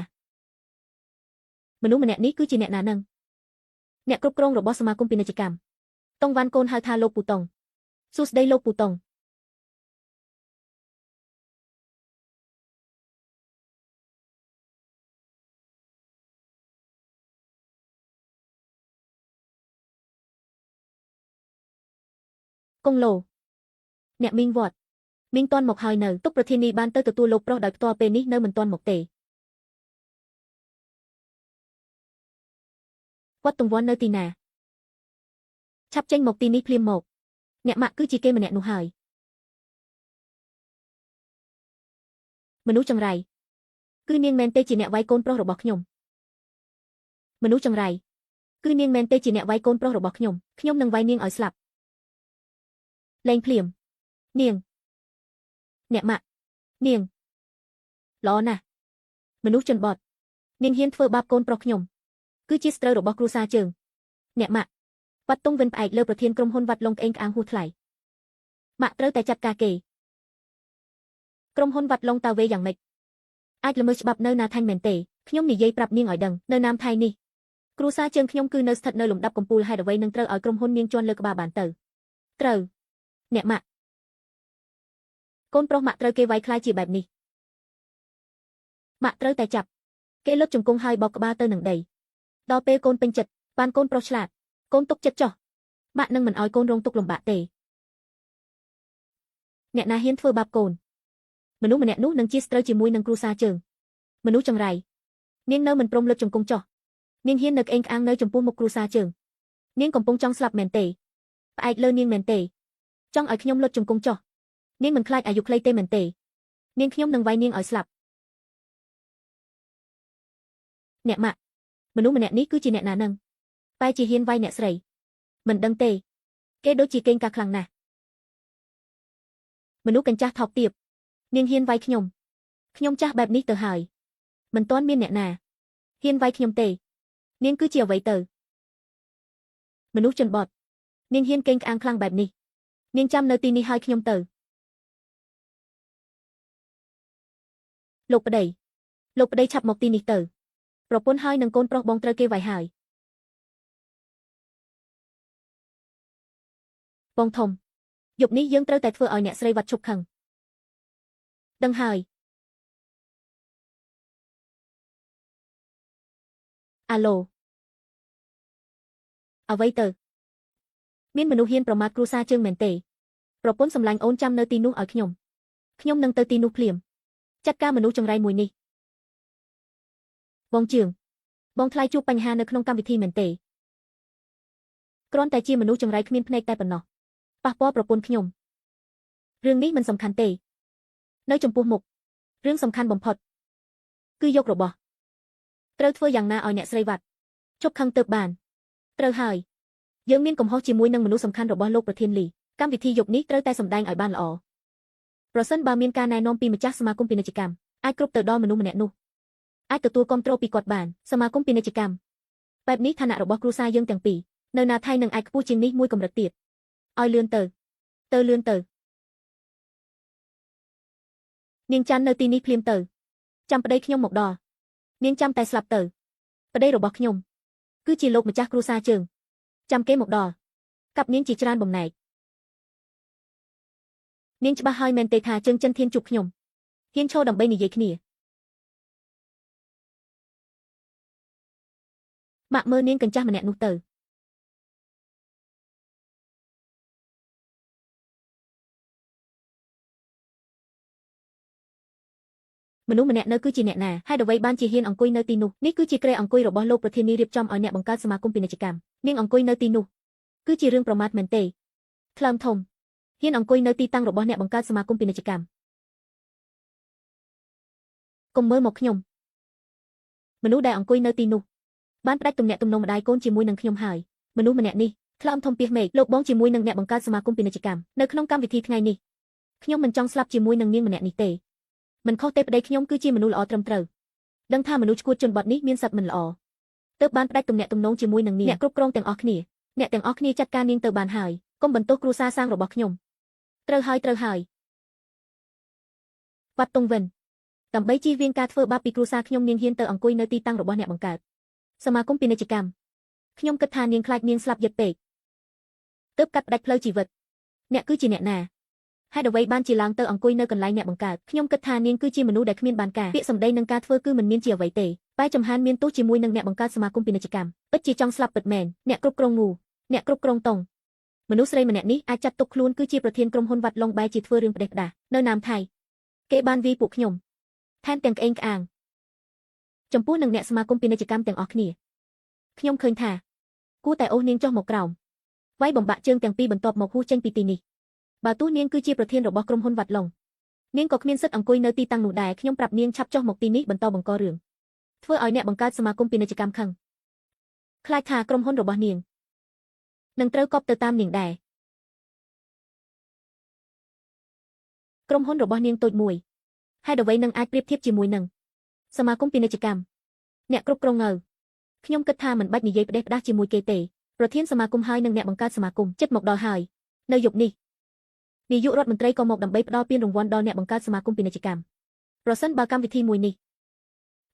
មនុស្សម្នាក់នេះគឺជាអ្នកណានឹងអ្នកគ្រប់គ្រងរបស់សមាគមពាណិជ្ជកម្មតុងវ៉ាន់កូនហៅថាលោកពូតុងសួស្ដីលោកពូតុងកុងឡូអ្នកមីងវត្តមីងតន់មកហើយនៅទុកប្រធានីបានទៅទទួលលោកប្រុសដោយផ្ទាល់ពេលនេះនៅមិនទាន់មកទេវត្តតុងវ៉ាន់នៅទីណាឆាប់ចេញមកទីនេះភ្លាមមកអ្នកម៉ាក់គឺជាគេម្នាក់នោះហើយមនុស្សចង្រៃគឺនាងមែនទេជាអ្នកវាយកូនប្រុសរបស់ខ្ញុំមនុស្សចង្រៃគឺនាងមែនទេជាអ្នកវាយកូនប្រុសរបស់ខ្ញុំនឹងវាយនាងឲ្យស្លាប់លេងភ្លាមនាងអ្នកម៉ាក់នាងល្អណាស់មនុស្សជនបទនាងហ៊ានធ្វើបាបកូនប្រុសខ្ញុំគឺជាស្ត្រូវរបស់គ្រួសារជើងអ្នកម៉ាក់វត្តតុងវិនផ្អែកលើប្រធានក្រុមហ៊ុនវត្តឡុងក្អេងក្អាងហួសថ្លៃម៉ាក់ត្រូវតែចាត់ការគេក្រុមហ៊ុនវត្តឡុងតើវេយ៉ាងម៉េចអាចល្មើសច្បាប់នៅណាថាញ់មែនទេខ្ញុំនិយាយប្រាប់នាងឲ្យដឹងនៅណាមថៃនេះគ្រួសារជើងខ្ញុំគឺនៅស្ថិតនៅលំដាប់កំពូលហេតុអ្វីនឹងត្រូវឲ្យក្រុមហ៊ុននាងជន់លើក្បាលបានទៅត្រូវអ្នកម៉ាក់កូនប្រុសម៉ាក់ត្រូវគេវាយខ្លាចជាបែបនេះម៉ាក់ត្រូវតែចាប់គេលុតជង្គង់ហើយបោកក្បាលទៅនឹងដីដល់ពេលកូនពេញចិត្តបានកូនប្រុសឆ្លាតកូនទុកចិត្តចោះម៉ាក់នឹងមិនឲ្យកូនរងទុក្ខលំបាកទេអ្នកណាហ៊ានធ្វើបាបកូនមនុស្សម្នាក់នោះនឹងជាស្ត្រូវជាមួយនឹងគ្រួសារជើងមនុស្សចង្រៃនាងនៅមិនព្រមលុតជង្គង់ចោះនាងហ៊ាននៅក្អេងក្អាងនៅចំពោះមុខគ្រួសារជើងនាងកំពុងចង់ស្លាប់មែនទេផ្អែកលើនាងមែនទេចង់ឲ្យខ្ញុំលុតជង្គង់ចោះនាងមិនខ្លាចអាយុខ្លីទេមែនទេនាងខ្ញុំនឹងវាយនាងឲ្យស្លាប់អ្នកម៉ាក់មនុស្សម្នាក់នេះគឺជាអ្នកណានឹងតែជាហ៊ានវាយអ្នកស្រីមិនដឹងទេគេដូចជាកេងកាខ្លាំងណាស់មនុស្សកញ្ចាស់ថោកទាបនាងហ៊ានវាយខ្ញុំចាស់បែបនេះទៅហើយមិនទាន់មានអ្នកណាហ៊ានវាយខ្ញុំទេនាងគឺជាអ្វីទៅមនុស្សជនបទនាងហ៊ានកេងក្អាងខ្លាំងបែបនេះនាងចាំនៅទីនេះហើយខ្ញុំទៅលោកប្តីឆាប់មកទីនេះទៅប្រពន្ធហើយនឹងកូនប្រុសបងត្រូវគេវាយហើយបងធំយប់នេះយើងត្រូវតែធ្វើឲ្យអ្នកស្រីវត្តឈប់ខឹងដឹងហើយអាឡូអ្វីទៅមានមនុស្សហ៊ានប្រមាថគ្រួសារជើងមែនទេប្រពន្ធសម្លាញ់អូនចាំនៅទីនោះឲ្យខ្ញុំនឹងទៅទីនោះភ្លាមចាត់ការមនុស្សចង្រៃមួយនេះបងជឿងបងថ្លៃជួបបញ្ហានៅក្នុងកម្មវិធីមែនទេគ្រាន់តែជាមនុស្សចង្រៃគ្មានភ្នែកតែប៉ុណ្ណោះប៉ះពាល់ប្រពន្ធខ្ញុំរឿងនេះមិនសំខាន់ទេនៅចំពោះមុខរឿងសំខាន់បំផុតគឺយករបស់ត្រូវធ្វើយ៉ាងណាឲ្យអ្នកស្រីវត្តជប់ខឹងទៅបានត្រូវហើយយើងមានកំហុសជាមួយនឹងមនុស្សសំខាន់របស់លោកប្រធានលីកម្មវិធីយប់នេះត្រូវតែសម្ដែងឲ្យបានល្អប្រសិនបើមានការណែនាំពីម្ចាស់សមាគមពាណិជ្ជកម្មអាចគ្រប់ទៅដល់មនុស្សម្នាក់នោះអាចទទួលគាំទ្រពីគាត់បានសមាគមពាណិជ្ជកម្មបែបនេះឋានៈរបស់គ្រួសារយើងទាំងពីរនៅណាថៃនឹងអាចខ្ពស់ជាងនេះមួយកម្រិតទៀតឲ្យលឿនទៅលឿនទៅនាងច័ន្ទនៅទីនេះភ្លាមទៅចាំប្តីខ្ញុំមកដល់នាងចាំតែស្លាប់ទៅប្តីរបស់ខ្ញុំគឺជាលោកម្ចាស់គ្រួសារជើងចាំគេមកដល់កាប់នាងជាច្រើនបំណែកនាងច្បាស់ហើយមែនទេថាជើងចិនធានជួបខ្ញុំ ហ៊ានឈរដើម្បីនិយាយគ្នាម៉ាក់មើលនាងកញ្ចាស់ម្នាក់នោះទៅមនុស្សម្នាក់នៅគឺជាអ្នកណាហើយអ្វីបានជាហ៊ានអង្គុយនៅទីនោះនេះគឺជាគ្រែអង្គុយរបស់លោកប្រធានារៀបចំឲ្យអ្នកបង្កើតសមាគមពាណិជ្ជកម្មនាងអង្គុយនៅទីនោះគឺជារឿងប្រមាថមែនទេថ្លើមធំហ៊ានអង្គុយនៅទីតាំងរបស់អ្នកបង្កើតសមាគមពាណិជ្ជកម្មកុំមើលមកខ្ញុំមនុស្សដែលអង្គុយនៅទីនោះបានផ្ដាច់ទំនាក់ទំនងម្ដាយកូនជាមួយនឹងខ្ញុំហើយមនុស្សម្នាក់នេះថ្លើមធំពីមេឃលោកបងជាមួយនឹងអ្នកបង្កើតសមាគមពាណិជ្ជកម្មនៅក្នុងកម្មវិធីថ្ងៃនេះខ្ញុំមិនចង់ស្លាប់ជាមួយនឹងនាងម្នាក់នេះទេមិនខុសទេប្តីខ្ញុំគឺជាមនុស្សល្អត្រឹមត្រូវដឹងថាមនុស្សឈួតជនបទនេះមានសិទ្ធិមិនល្អទើបបានផ្ដាច់ទំនាក់ទំនងជាមួយនឹងនាងអ្នកគ្រប់គ្រងទាំងអស់គ្នាអ្នកទាំងអស់គ្នាចាត់ការនាងទៅបានហើយកុំបន្ទោសគ្រួសារសាងរបស់ខ្ញុំត្រូវហើយវត្តតុងវិនដើម្បីជៀសវាងការធ្វើបាបពីគ្រួសារខ្ញុំនាងហ៊ានទៅអង្គុយនៅទីតាំងរបស់អ្នកបង្កើតសមាគមពាណិជ្ជកម្មខ្ញុំគិតថានាងខ្លាចនាងស្លាប់យឺតពេកទើបកាត់ផ្ដាច់ផ្លូវជីវិតអ្នកគឺជាអ្នកណាហេតុអ្វីបានជាឡើងទៅអង្គុយនៅកន្លែងអ្នកបង្កើតខ្ញុំគិតថានាងគឺជាមនុស្សដែលគ្មានបានការពាក្យសម្ដីនិងការធ្វើគឺមិនមានជាអ្វីទេបែរចំហានមានទោសជាមួយនឹងអ្នកបង្កើតសមាគមពាណិជ្ជកម្មពិតជាចង់ស្លាប់ពិតមែនអ្នកគ្រប់គ្រងអ្នកគ្រប់គ្រងតុងមនុស្សស្រីម្នាក់នេះអាចចាត់ទុកខ្លួនគឺជាប្រធានក្រុមហ៊ុនវត្តឡុងបែរជាធ្វើរឿងផ្ដេសផ្ដាសនៅណាមថៃគេបានវាយពួកខ្ញុំថែមទាំងក្អេងក្អាងចំពោះនឹងអ្នកសមាគមពាណិជ្ជកម្មទាំងអស់គ្នាខ្ញុំឃើញថាគួរតែអូសនាងចុះមកក្រោមវាយបំបាក់ជើងទាំងពីរបន្ទាប់មកហួសចេញពីទីនេះបើទោះនាងគឺជាប្រធានរបស់ក្រុមហ៊ុនវត្តឡុងនាងក៏គ្មានសិទ្ធិអង្គុយនៅទីតាំងនោះដែរខ្ញុំប្រាប់នាងឆាប់ចុះមកទីនេះបន្តបង្ករឿងធ្វើឲ្យអ្នកបង្កើតសមាគមពាណិជ្ជកម្មខឹងខ្លាចថាក្រុមហ៊ុនរបស់នាងនឹងត្រូវកប់ទៅតាមនាងដែរក្រុមហ៊ុនរបស់នាងតូចមួយហើយអ្វីនឹងអាចប្រៀបធៀបជាមួយនឹងសមាគមពាណិជ្ជកម្មអ្នកគ្រប់គ្រងខ្ញុំគិតថាមិនបាច់និយាយផ្ដេសផ្ដាសជាមួយគេទេប្រធានសមាគមហើយនិងអ្នកបង្កើតសមាគមចិត្តមកដល់ហើយនៅយប់នេះនាយករដ្ឋមន្ត្រីក៏មកដើម្បីផ្ដល់ពានរង្វាន់ដល់អ្នកបង្កើតសមាគមពាណិជ្ជកម្មប្រសិនបើកម្មវិធីមួយនេះ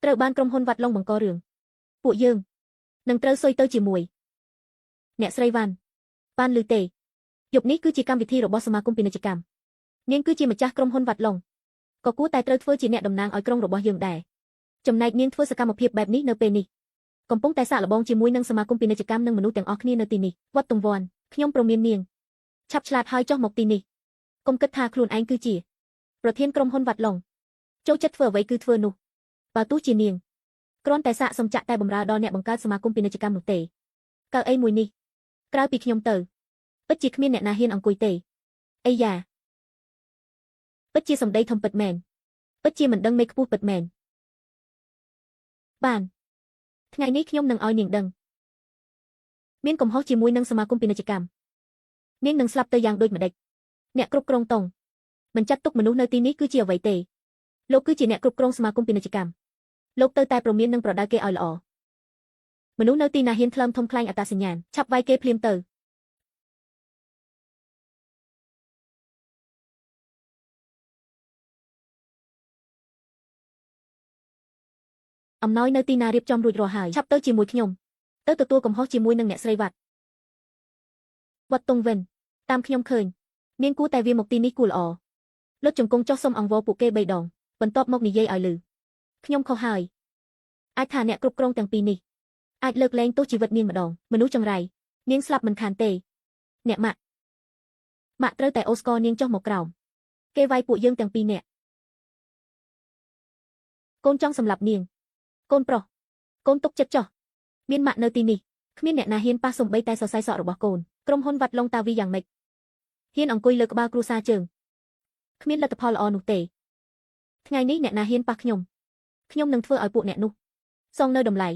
ត្រូវបានក្រុមហ៊ុនវត្តឡុងបង្ករឿងពួកយើងនឹងត្រូវស៊ុយទៅជាមួយអ្នកស្រីវ៉ាន់បានឮទេយប់នេះគឺជាកម្មវិធីរបស់សមាគមពាណិជ្ជកម្មនាងគឺជាម្ចាស់ក្រុមហ៊ុនវត្តឡុងក៏គួរតែត្រូវធ្វើជាអ្នកតំណាងឲ្យក្រុងរបស់យើងដែរចំណែកនាងធ្វើសកម្មភាពបែបនេះនៅពេលនេះកំពុងតែសាកល្បងជាមួយនឹងសមាគមពាណិជ្ជកម្មនិងមនុស្សទាំងអស់គ្នានៅទីនេះវត្តតុងវ័នខ្ញុំព្រមាននាងឆាប់ឆ្លាតហើយចុះមកទីនេះកុំគិតថាខ្លួនឯងគឺជាប្រធានក្រុមហ៊ុនវត្តឡុងចូលចិត្តធ្វើអ្វីគឺធ្វើនោះបើទោះជានាងគ្រាន់តែសាកសំចាក់តែបម្រើដល់អ្នកបង្កើតសមាគមពាណិជ្ជកម្មនោះទេកៅអីមួយនេះក្រៅពីខ្ញុំទៅពិតជាគ្មានអ្នកណាហ៊ានអង្គុយទេអីយ៉ាពិតជាសម្ដីធំពិតមែនពិតជាមិនដឹងមេខ្ពស់ពិតមែនបានថ្ងៃនេះខ្ញុំនឹងឲ្យនាងដឹងមានកំហុសជាមួយនឹងសមាគមពាណិជ្ជកម្មនាងនឹងស្លាប់ទៅយ៉ាងដូចម្ដេចអ្នកគ្រប់គ្រងតុងមិនចាត់ទុកមនុស្សនៅទីនេះគឺជាអ្វីទេលោកគឺជាអ្នកគ្រប់គ្រងសមាគមពាណិជ្ជកម្មលោកទៅតែប្រមាននឹងប្រដៅគេឲ្យល្អមនុស្សនៅទីណាហ៊ានថ្លើមធំខ្លែងអត្តសញ្ញាណឆាប់វាយគេភ្លាមទៅអំណោយនៅទីណារៀបចំរួចរាល់ហើយឆាប់ទៅជាមួយខ្ញុំទៅទទួលកំហុសជាមួយនឹងអ្នកស្រីវត្តតុងវិនតាមខ្ញុំឃើញនាងគួរតែវាមកទីនេះគួរល្អលុតជង្គង់ចុះសុំអង្វរពួកគេ3ដងបន្ទាប់មកនិយាយឲ្យឮខ្ញុំខុសហើយអាចថាអ្នកគ្រប់គ្រងទាំងពីរនេះអាចលើកលែងទោសជីវិតនាងម្ដងមនុស្សចង្រៃនាងស្លាប់មិនខានទេអ្នកម៉ាក់ត្រូវតែអូស្ករនាងចុះមកក្រោមគេវាយពួកយើងទាំងពីរនាក់កូនចង់សម្លាប់នាងកូនប្រុសកូនទុកចិត្តចុះមានម៉ាក់នៅទីនេះគ្មានអ្នកណាហ៊ានប៉ះសំបីតែសរសៃសក់របស់កូនក្រុមហ៊ុនវត្តឡុងតាវីយ៉ាងម៉េចហ៊ានអង្គុយលើក្បាលគ្រួសារជើងគ្មានលទ្ធផលល្អនោះទេថ្ងៃនេះអ្នកណាហ៊ានប៉ះខ្ញុំនឹងធ្វើឲ្យពួកអ្នកនោះសងនៅតម្លៃ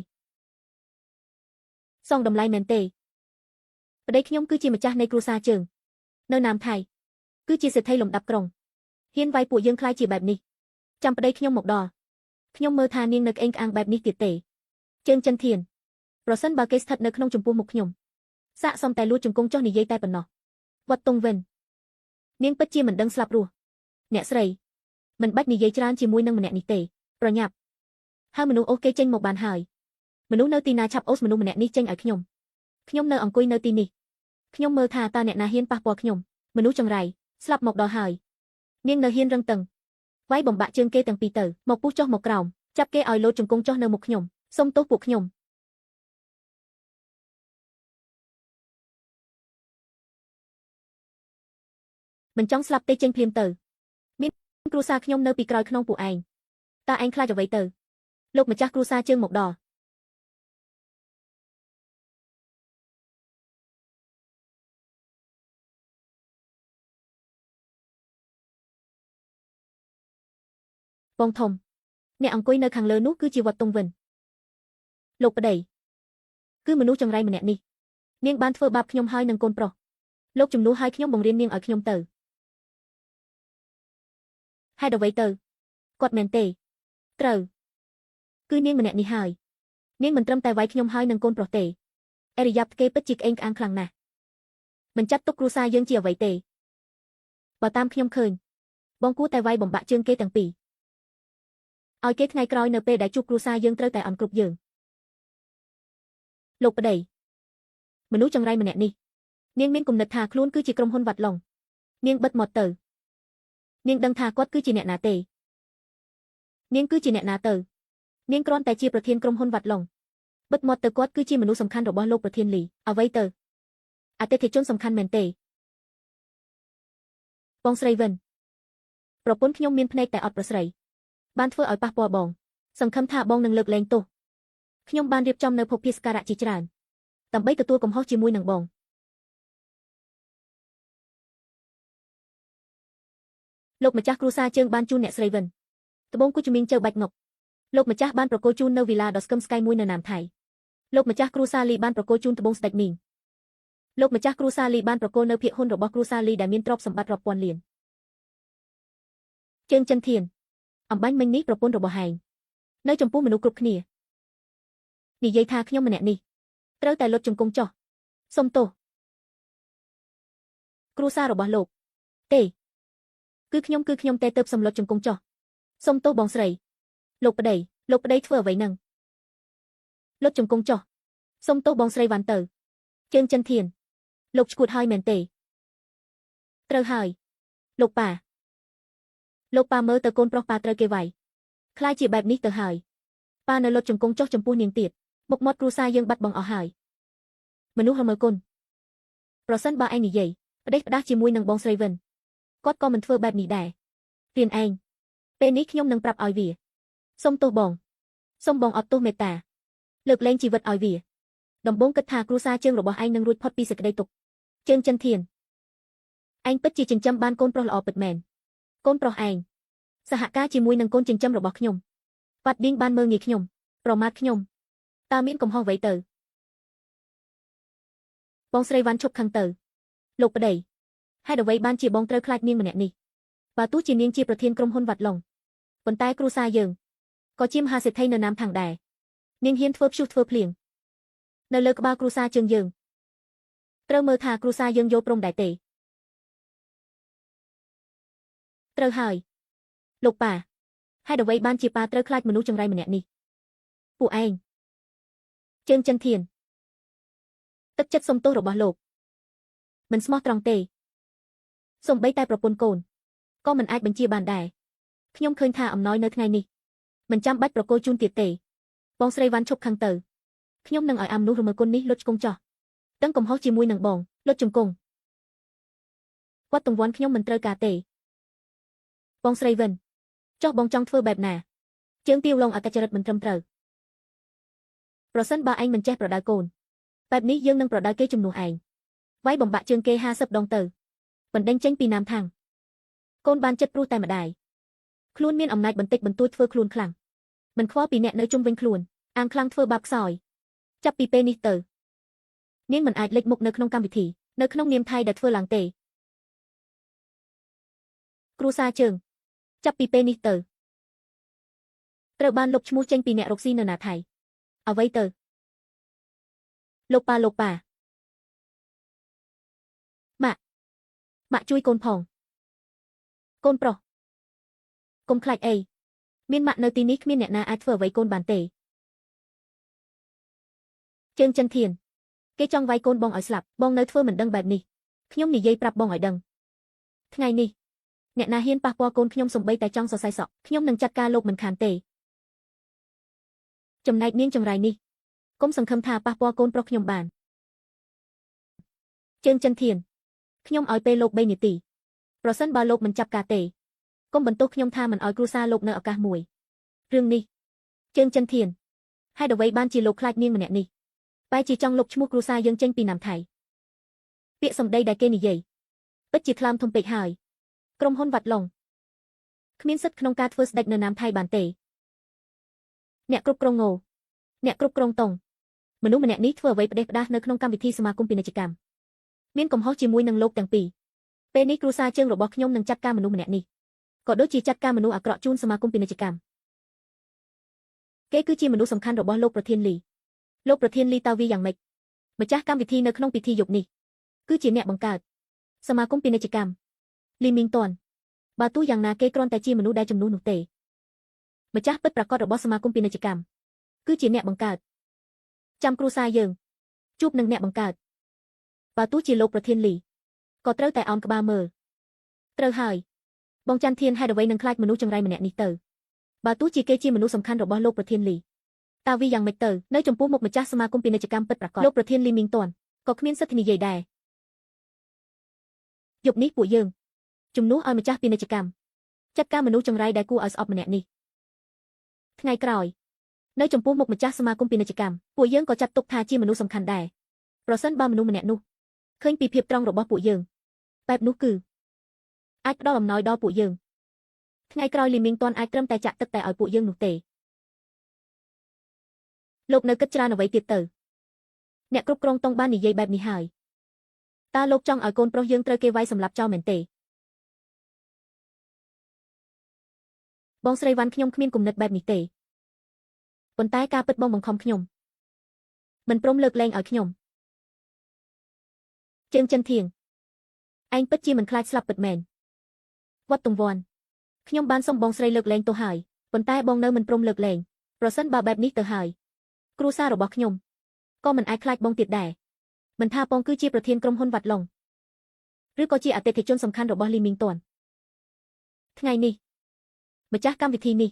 មែនទេប្តីខ្ញុំគឺជាម្ចាស់នៃគ្រួសារជើងនៅណាមថៃគឺជាសេដ្ឋីលំដាប់ក្រុងហ៊ានវាយពួកយើងខ្លាចជាបែបនេះចាំប្តីខ្ញុំមកដល់ខ្ញុំមើលថានាងនៅក្អេងក្អាងបែបនេះទៀតទេជើងចិនធានប្រសិនបើគេស្ថិតនៅក្នុងចំពោះមុខខ្ញុំសាកសមតែលួចជង្គង់ចុះនិយាយតែប៉ុណ្ណោះវត្តតុងវិននាងពិតជាមិនដឹងស្លាប់រស់អ្នកស្រីមិនបាច់និយាយច្រើនជាមួយនឹងម្នាក់នេះទេប្រញាប់ហើយមនុស្សអូសគេចេញមកបានហើយមនុស្សនៅទីណាឆាប់អូសមនុស្សម្នាក់នេះចេញឲ្យខ្ញុំនៅអង្គុយនៅទីនេះខ្ញុំមើលថាតើអ្នកណាហ៊ានប៉ះពាល់ខ្ញុំមនុស្សចង្រៃស្លាប់មកដល់ហើយនាងនៅហ៊ានរឹងតឹង វាយបំបាក់ជើងគេទាំងពីរទៅមកពុះចុះមកក្រោមចាប់គេឲ្យលោតជង្គង់ចុះនៅមុខខ្ញុំសុំទោសពួកខ្ញុំមិនចង់ស្លាប់ទេចេញភ្លាមទៅមានគ្រួសារខ្ញុំនៅពីក្រោយខ្នងពួកឯងតើឯងខ្លាចអ្វីទៅលោកម្ចាស់គ្រួសារជើងមកដល់បងធំអ្នកអង្គុយនៅខាងលើនោះគឺជាវត្តតុងវិនលោកប្តីគឺមនុស្សចង្រៃម្នាក់នេះនាងបានធ្វើបាបខ្ញុំហើយនឹងកូនប្រុសលោកជំនួសឲ្យខ្ញុំបង្រៀននាងឲ្យខ្ញុំទៅហេតុអ្វីទៅគាត់មែនទេត្រូវគឺនាងម្នាក់នេះហើយនាងមិនត្រឹមតែវាយខ្ញុំហើយនឹងកូនប្រុសទេអរិយាបថគេពិតជាក្អេងក្អាងខ្លាំងណាស់មិនចាត់ទុកគ្រួសារយើងជាអ្វីទេបើតាមខ្ញុំឃើញបងគួរតែវាយបំបាក់ជើងគេទាំងពីរឲ្យគេថ្ងៃក្រោយនៅពេលដែលជួបគ្រួសារយើងត្រូវតែអន់គ្រប់យើងលោកប្តីមនុស្សចង្រៃម្នាក់នេះនាងមានគំនិតថាខ្លួនគឺជាក្រុមហ៊ុនវត្តឡុងនាងបិទមាត់ទៅនាងដឹងថាគាត់គឺជាអ្នកណាទេនាងគឺជាអ្នកណាទៅនាងគ្រាន់តែជាប្រធានក្រុមហ៊ុនវត្តឡុងបិទមាត់ទៅគាត់គឺជាមនុស្សសំខាន់របស់លោកប្រធានលីអ្វីទៅអតិថិជនសំខាន់មែនទេបងស្រីវិនប្រពន្ធខ្ញុំមានភ្នែកតែអត់ប្រស្រីបានធ្វើឲ្យប៉ះពាល់បងសង្ឃឹមថាបងនឹងលើកលែងទោសខ្ញុំបានរៀបចំនៅភពភាសការៈជាច្រើនដើម្បីទទួលកំហុសជាមួយនឹងបងលោកម្ចាស់គ្រួសារជើងបានជូនអ្នកស្រីវិនត្បូងគូជំនាញជើបាច់ងុកលោកម្ចាស់បានប្រគល់ជូននៅវីឡាដ៏ស្កឹមស្កៃមួយនៅណាមថៃលោកម្ចាស់គ្រួសារលីបានប្រគល់ជូនត្បូងស្ដេចមីងលោកម្ចាស់គ្រួសារលីបានប្រគល់នៅភាគហ៊ុនរបស់គ្រួសារលីដែលមានទ្រព្យសម្បត្តិរាប់ពាន់លានជើងចិនធានអំបញ្ញមិញនេះប្រពន្ធរបស់ហែងនៅចំពោះមនុស្សគ្រប់គ្នានិយាយថាខ្ញុំម្នាក់នេះត្រូវតែលុតជង្គង់ចុះសុំទោសគ្រួសាររបស់លោកទេគឺខ្ញុំទេទើបសំលុតជង្គង់ចុះសុំទោសបងស្រីលោកប្តីធ្វើអ្វីនឹងលុតជង្គង់ចុះសុំទោសបងស្រីវ៉ាន់ទៅជើងចិនធានលោកឈួតហើយមែនទេត្រូវហើយលោកប៉ាមើលទៅកូនប្រុសប៉ាត្រូវគេវាយខ្លាចជាបែបនេះទៅហើយប៉ានៅលុតជង្គង់ចុះចំពោះនាងទៀតមុខមាត់គ្រួសារយើងបាត់បង់អស់ហើយមនុស្សរមើគុណប្រសិនបើឯងនិយាយផ្ដេសផ្ដាស់ជាមួយនឹងបងស្រីវិនគាត់ក៏មិនធ្វើបែបនេះដែររៀនឯងពេលនេះខ្ញុំនឹងប្រាប់ឲ្យវាសុំទោសបងសុំបងអត់ទោសមេត្តាលើកលែងជីវិតឲ្យវាដំបូងគិតថាគ្រួសារជើងរបស់ឯងនឹងរួចផុតពីសេចក្តីទុក្ខជើងចិនធានឯងពិតជាចិញ្ចឹមបានកូនប្រុសល្អពិតមែនកូនប្រុសឯងសហការជាមួយនឹងកូនចិញ្ចឹមរបស់ខ្ញុំប៉ាត់ឌីងបានមើលងាយខ្ញុំប្រមាថខ្ញុំតើមានកំហុសអ្វីទៅបងស្រីវ៉ាន់ឈប់ខឹងទៅលោកប្តីហេតុអ្វីបានជាបងត្រូវខ្លាចនាងម្នាក់នេះបើទោះជានាងជាប្រធានក្រុមហ៊ុនវត្តឡុងប៉ុន្តែគ្រួសារយើងក៏ជាមហាសេដ្ឋីនៅណាមថងដែរនាងហ៊ានធ្វើព្យុះធ្វើភ្លៀងនៅលើក្បាលគ្រួសារជើងយើងត្រូវមើលថាគ្រួសារយើងយល់ព្រមដែរទេត្រូវហើយលោកប៉ាហេតុអ្វីបានជាប៉ាត្រូវខ្លាចមនុស្សចង្រៃម្នាក់នេះពួកឯងជើងចិនធានទឹកចិត្តសុំទោសរបស់លោកមិនស្មោះត្រង់ទេសូម្បីតែប្រពន្ធកូនក៏មិនអាចបញ្ជាបានដែរខ្ញុំឃើញថាអំណោយនៅថ្ងៃនេះមិនចាំបាច់ប្រគល់ជូនទៀតទេបងស្រីវ៉ាន់ឈប់ខឹងទៅខ្ញុំនឹងឲ្យអាមនុស្សរមើគុណនេះលុតជង្គង់ចោះទាំងកំហុសជាមួយនឹងបងលុតជង្គង់គាត់ទង្វើខ្ញុំមិនត្រូវការទេបងស្រីវិនចុះបងចង់ធ្វើបែបណាជើងទាវឡងអកចរិតមិនត្រឹមត្រូវប្រសិនបើឯងមិនចេះប្រដៅកូនបែបនេះយើងនឹងប្រដៅគេជំនួសឯងវាយបំបាក់ជើងគេ50ដងទៅបណ្ដេញចេញពីណាមថាំងកូនបានចិត្តព្រោះតែម្ដាយខ្លួនមានអំណាចបន្តិចបន្តួចធ្វើខ្លួនខ្លាំងមិនខ្វល់ពីអ្នកនៅជុំវិញខ្លួនអាងខ្លាំងធ្វើបាបខ្សោយចាប់ពីពេលនេះទៅនាងមិនអាចលេចមុខនៅក្នុងកម្មវិធីនៅក្នុងនាមថៃដែលធ្វើឡើងទេគ្រួសារជើងចាប់ពីពេលនេះទៅត្រូវបានលុបឈ្មោះចេញពីអ្នករកស៊ីនៅណាថៃអ្វីទៅលោកប៉ាម៉ាក់ជួយកូនផងកូនប្រុសកុំខ្លាចអីមានម៉ាក់នៅទីនេះគ្មានអ្នកណាអាចធ្វើអ្វីកូនបានទេជើងចិនធានគេចង់វាយកូនបងឲ្យស្លាប់បងនៅធ្វើមិនដឹងបែបនេះខ្ញុំនិយាយប្រាប់បងឲ្យដឹងថ្ងៃនេះ អ្នកណាហ៊ានប៉ះពាល់កូនខ្ញុំសំបីតែចង់សរសៃសក់ខ្ញុំនឹងចាត់ការលោកមិនខានទេចំណែកនាងចង្រៃនេះកុំសង្ឃឹមថាប៉ះពាល់កូនប្រុសខ្ញុំបានជើងចិនធានខ្ញុំឲ្យពេលលោក3នាទីប្រសិនបើលោកមិនចាប់ការទេកុំបន្ទោសខ្ញុំថាមិនឲ្យគ្រួសារលោកនៅឱកាសមួយរឿងនេះជើងចិនធានហេតុអ្វីបានជាលោកខ្លាចនាងម្នាក់នេះបែរជាចង់លុបឈ្មោះគ្រួសារយើងចេញពីណាំថៃពាក្យសម្ដីដែលគេនិយាយពិតជាថ្លើមធំពេកហើយក្រុមហ៊ុនវ៉ាត់ឡុងគ្មានសិទ្ធិក្នុងការធ្វើស្ដេចនៅណាំថៃបានទេអ្នកគ្រប់គ្រងងអ្នកគ្រប់គ្រងតុងមនុស្សម្នាក់នេះធ្វើអ្វីផ្ដេសផ្ដាសនៅក្នុងកម្មវិធីសមាគមពាណិជ្ជកម្មមានកំហុសជាមួយនឹងលោកទាំងពីរពេលនេះគ្រួសារជើងរបស់ខ្ញុំនឹងចាត់ការមនុស្សម្នាក់នេះក៏ដូចជាចាត់ការមនុស្សអាក្រក់ជូនសមាគមពាណិជ្ជកម្មគេគឺជាមនុស្សសំខាន់របស់លោកប្រធានលីលោកប្រធានលីតើវាយ៉ាងម៉េចម្ចាស់កម្មវិធីនៅក្នុងពិធីយប់នេះគឺជាអ្នកបង្កើតសមាគមពាណិជ្ជកម្មលីមីងតនបើទោះយ៉ាងណាគេគ្រាន់តែជាមនុស្សដែលជំនួសនោះទេម្ចាស់ពិតប្រាកដរបស់សមាគមពាណិជ្ជកម្មគឺជាអ្នកបង្កើតចាំគ្រួសារយើងជួបនឹងអ្នកបង្កើតបើទោះជាលោកប្រធានលីក៏ត្រូវតែអោនក្បាលមើលត្រូវហើយបងច័ន្ទធានហេតុអ្វីនឹងខ្លាចមនុស្សចង្រៃម្នាក់នេះទៅបើទោះជាគេជាមនុស្សសំខាន់របស់លោកប្រធានលីតើវាយ៉ាងម៉េចទៅនៅចំពោះមុខម្ចាស់សមាគមពាណិជ្ជកម្មពិតប្រាកដលោកប្រធានលីមីងតនក៏គ្មានសិទ្ធិនិយាយដែរយប់នេះពួកយើងជំនួសឲ្យម្ចាស់ពាណិជ្ជកម្មចាត់ការមនុស្សចង្រៃដែលគួរឲ្យស្អប់ម្នាក់នេះថ្ងៃក្រោយនៅចំពោះមុខម្ចាស់សមាគមពាណិជ្ជកម្មពួកយើងក៏ចាត់ទុកថាជាមនុស្សសំខាន់ដែរប្រសិនបើមនុស្សម្នាក់នោះឃើញពីភាពត្រង់របស់ពួកយើងបែបនោះគឺអាចផ្ដល់អំណោយដល់ពួកយើងថ្ងៃក្រោយលីមីងតនអាចត្រឹមតែចាក់ទឹកតែឲ្យពួកយើងនោះទេលោកនៅគិតច្រើនអ្វីទៀតទៅអ្នកគ្រប់គ្រងតុងបាននិយាយបែបនេះហើយតើលោកចង់ឲ្យកូនប្រុសយើងត្រូវគេវាយសម្លាប់ចោលមែនទេបងស្រីវ៉ាន់ខ្ញុំគ្មានគំនិតបែបនេះទេប៉ុន្តែការពិតបងបង្ខំខ្ញុំមិនព្រមលើកលែងឲ្យខ្ញុំជើងចិនធៀងឯងពិតជាមិនខ្លាចស្លាប់ពិតមែនវត្តទង្វាន់ខ្ញុំបានសុំបងស្រីលើកលែងទោសហើយប៉ុន្តែបងនៅមិនព្រមលើកលែងប្រសិនបើបែបនេះទៅហើយគ្រួសាររបស់ខ្ញុំក៏មិនអាចខ្លាចបងទៀតដែរមិនថាបងគឺជាប្រធានក្រុមហ៊ុនវ៉ាត់ឡុងឬក៏ជាអតិថិជនសំខាន់របស់លីមីងតនថ្ងៃនេះម្ចាស់កម្មវិធីនេះ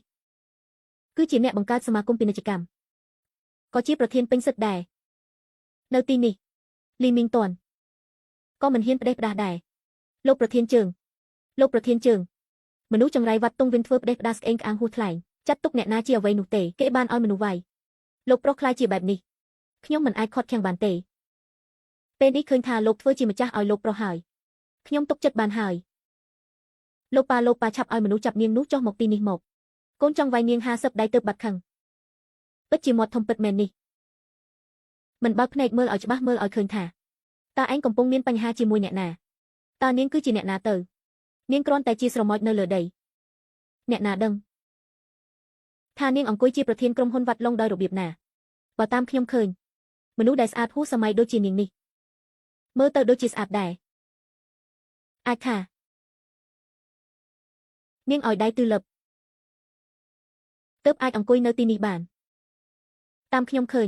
គឺជាអ្នកបង្កើតសមាគមពាណិជ្ជកម្មក៏ជាប្រធានពេញសិទ្ធិដែរនៅទីនេះលីមីងតនក៏មិនហ៊ានផ្ដេសផ្ដាសដែរលោកប្រធានជើងមនុស្សចង្រៃវត្តតុងវិញធ្វើផ្ដេសផ្ដាសស្អេងក្អាងហួសថ្លែងចាត់ទុកអ្នកណាជាអ្វីនោះទេគេបានឲ្យមនុស្សវាយលោកប្រុសខ្លាចជាបែបនេះខ្ញុំមិនអាចខាត់ខាំងបានទេពេលនេះឃើញថាលោកធ្វើជាម្ចាស់ឲ្យលោកប្រុសហើយខ្ញុំទុកចិត្តបានហើយលោកប៉ាឆាប់ឲ្យមនុស្សចាប់នាងនោះចុះមកទីនេះមកកូនចង់វាយនាង50ដៃទៅបាត់ខឹងពិតជាមាត់ធំពិតមែននេះមិនបើកភ្នែកមើលឲ្យច្បាស់មើលឲ្យឃើញថាតើឯងកំពុងមានបញ្ហាជាមួយអ្នកណាតើនាងគឺជាអ្នកណាទៅនាងគ្រាន់តែជាស្រមោចនៅលើដីអ្នកណាដឹងថានាងអង្គុយជាប្រធានក្រុមហ៊ុនវ៉ាត់ឡុងដោយរបៀបណាបើតាមខ្ញុំឃើញមនុស្សដែលស្អាតហួសសម័យដូចជានាងនេះមើលទៅដូចជាស្អាតដែរអាចថានាងឲ្យដៃទឺលឹបទើបអាចអង្គុយនៅទីនេះបានតាមខ្ញុំឃើញ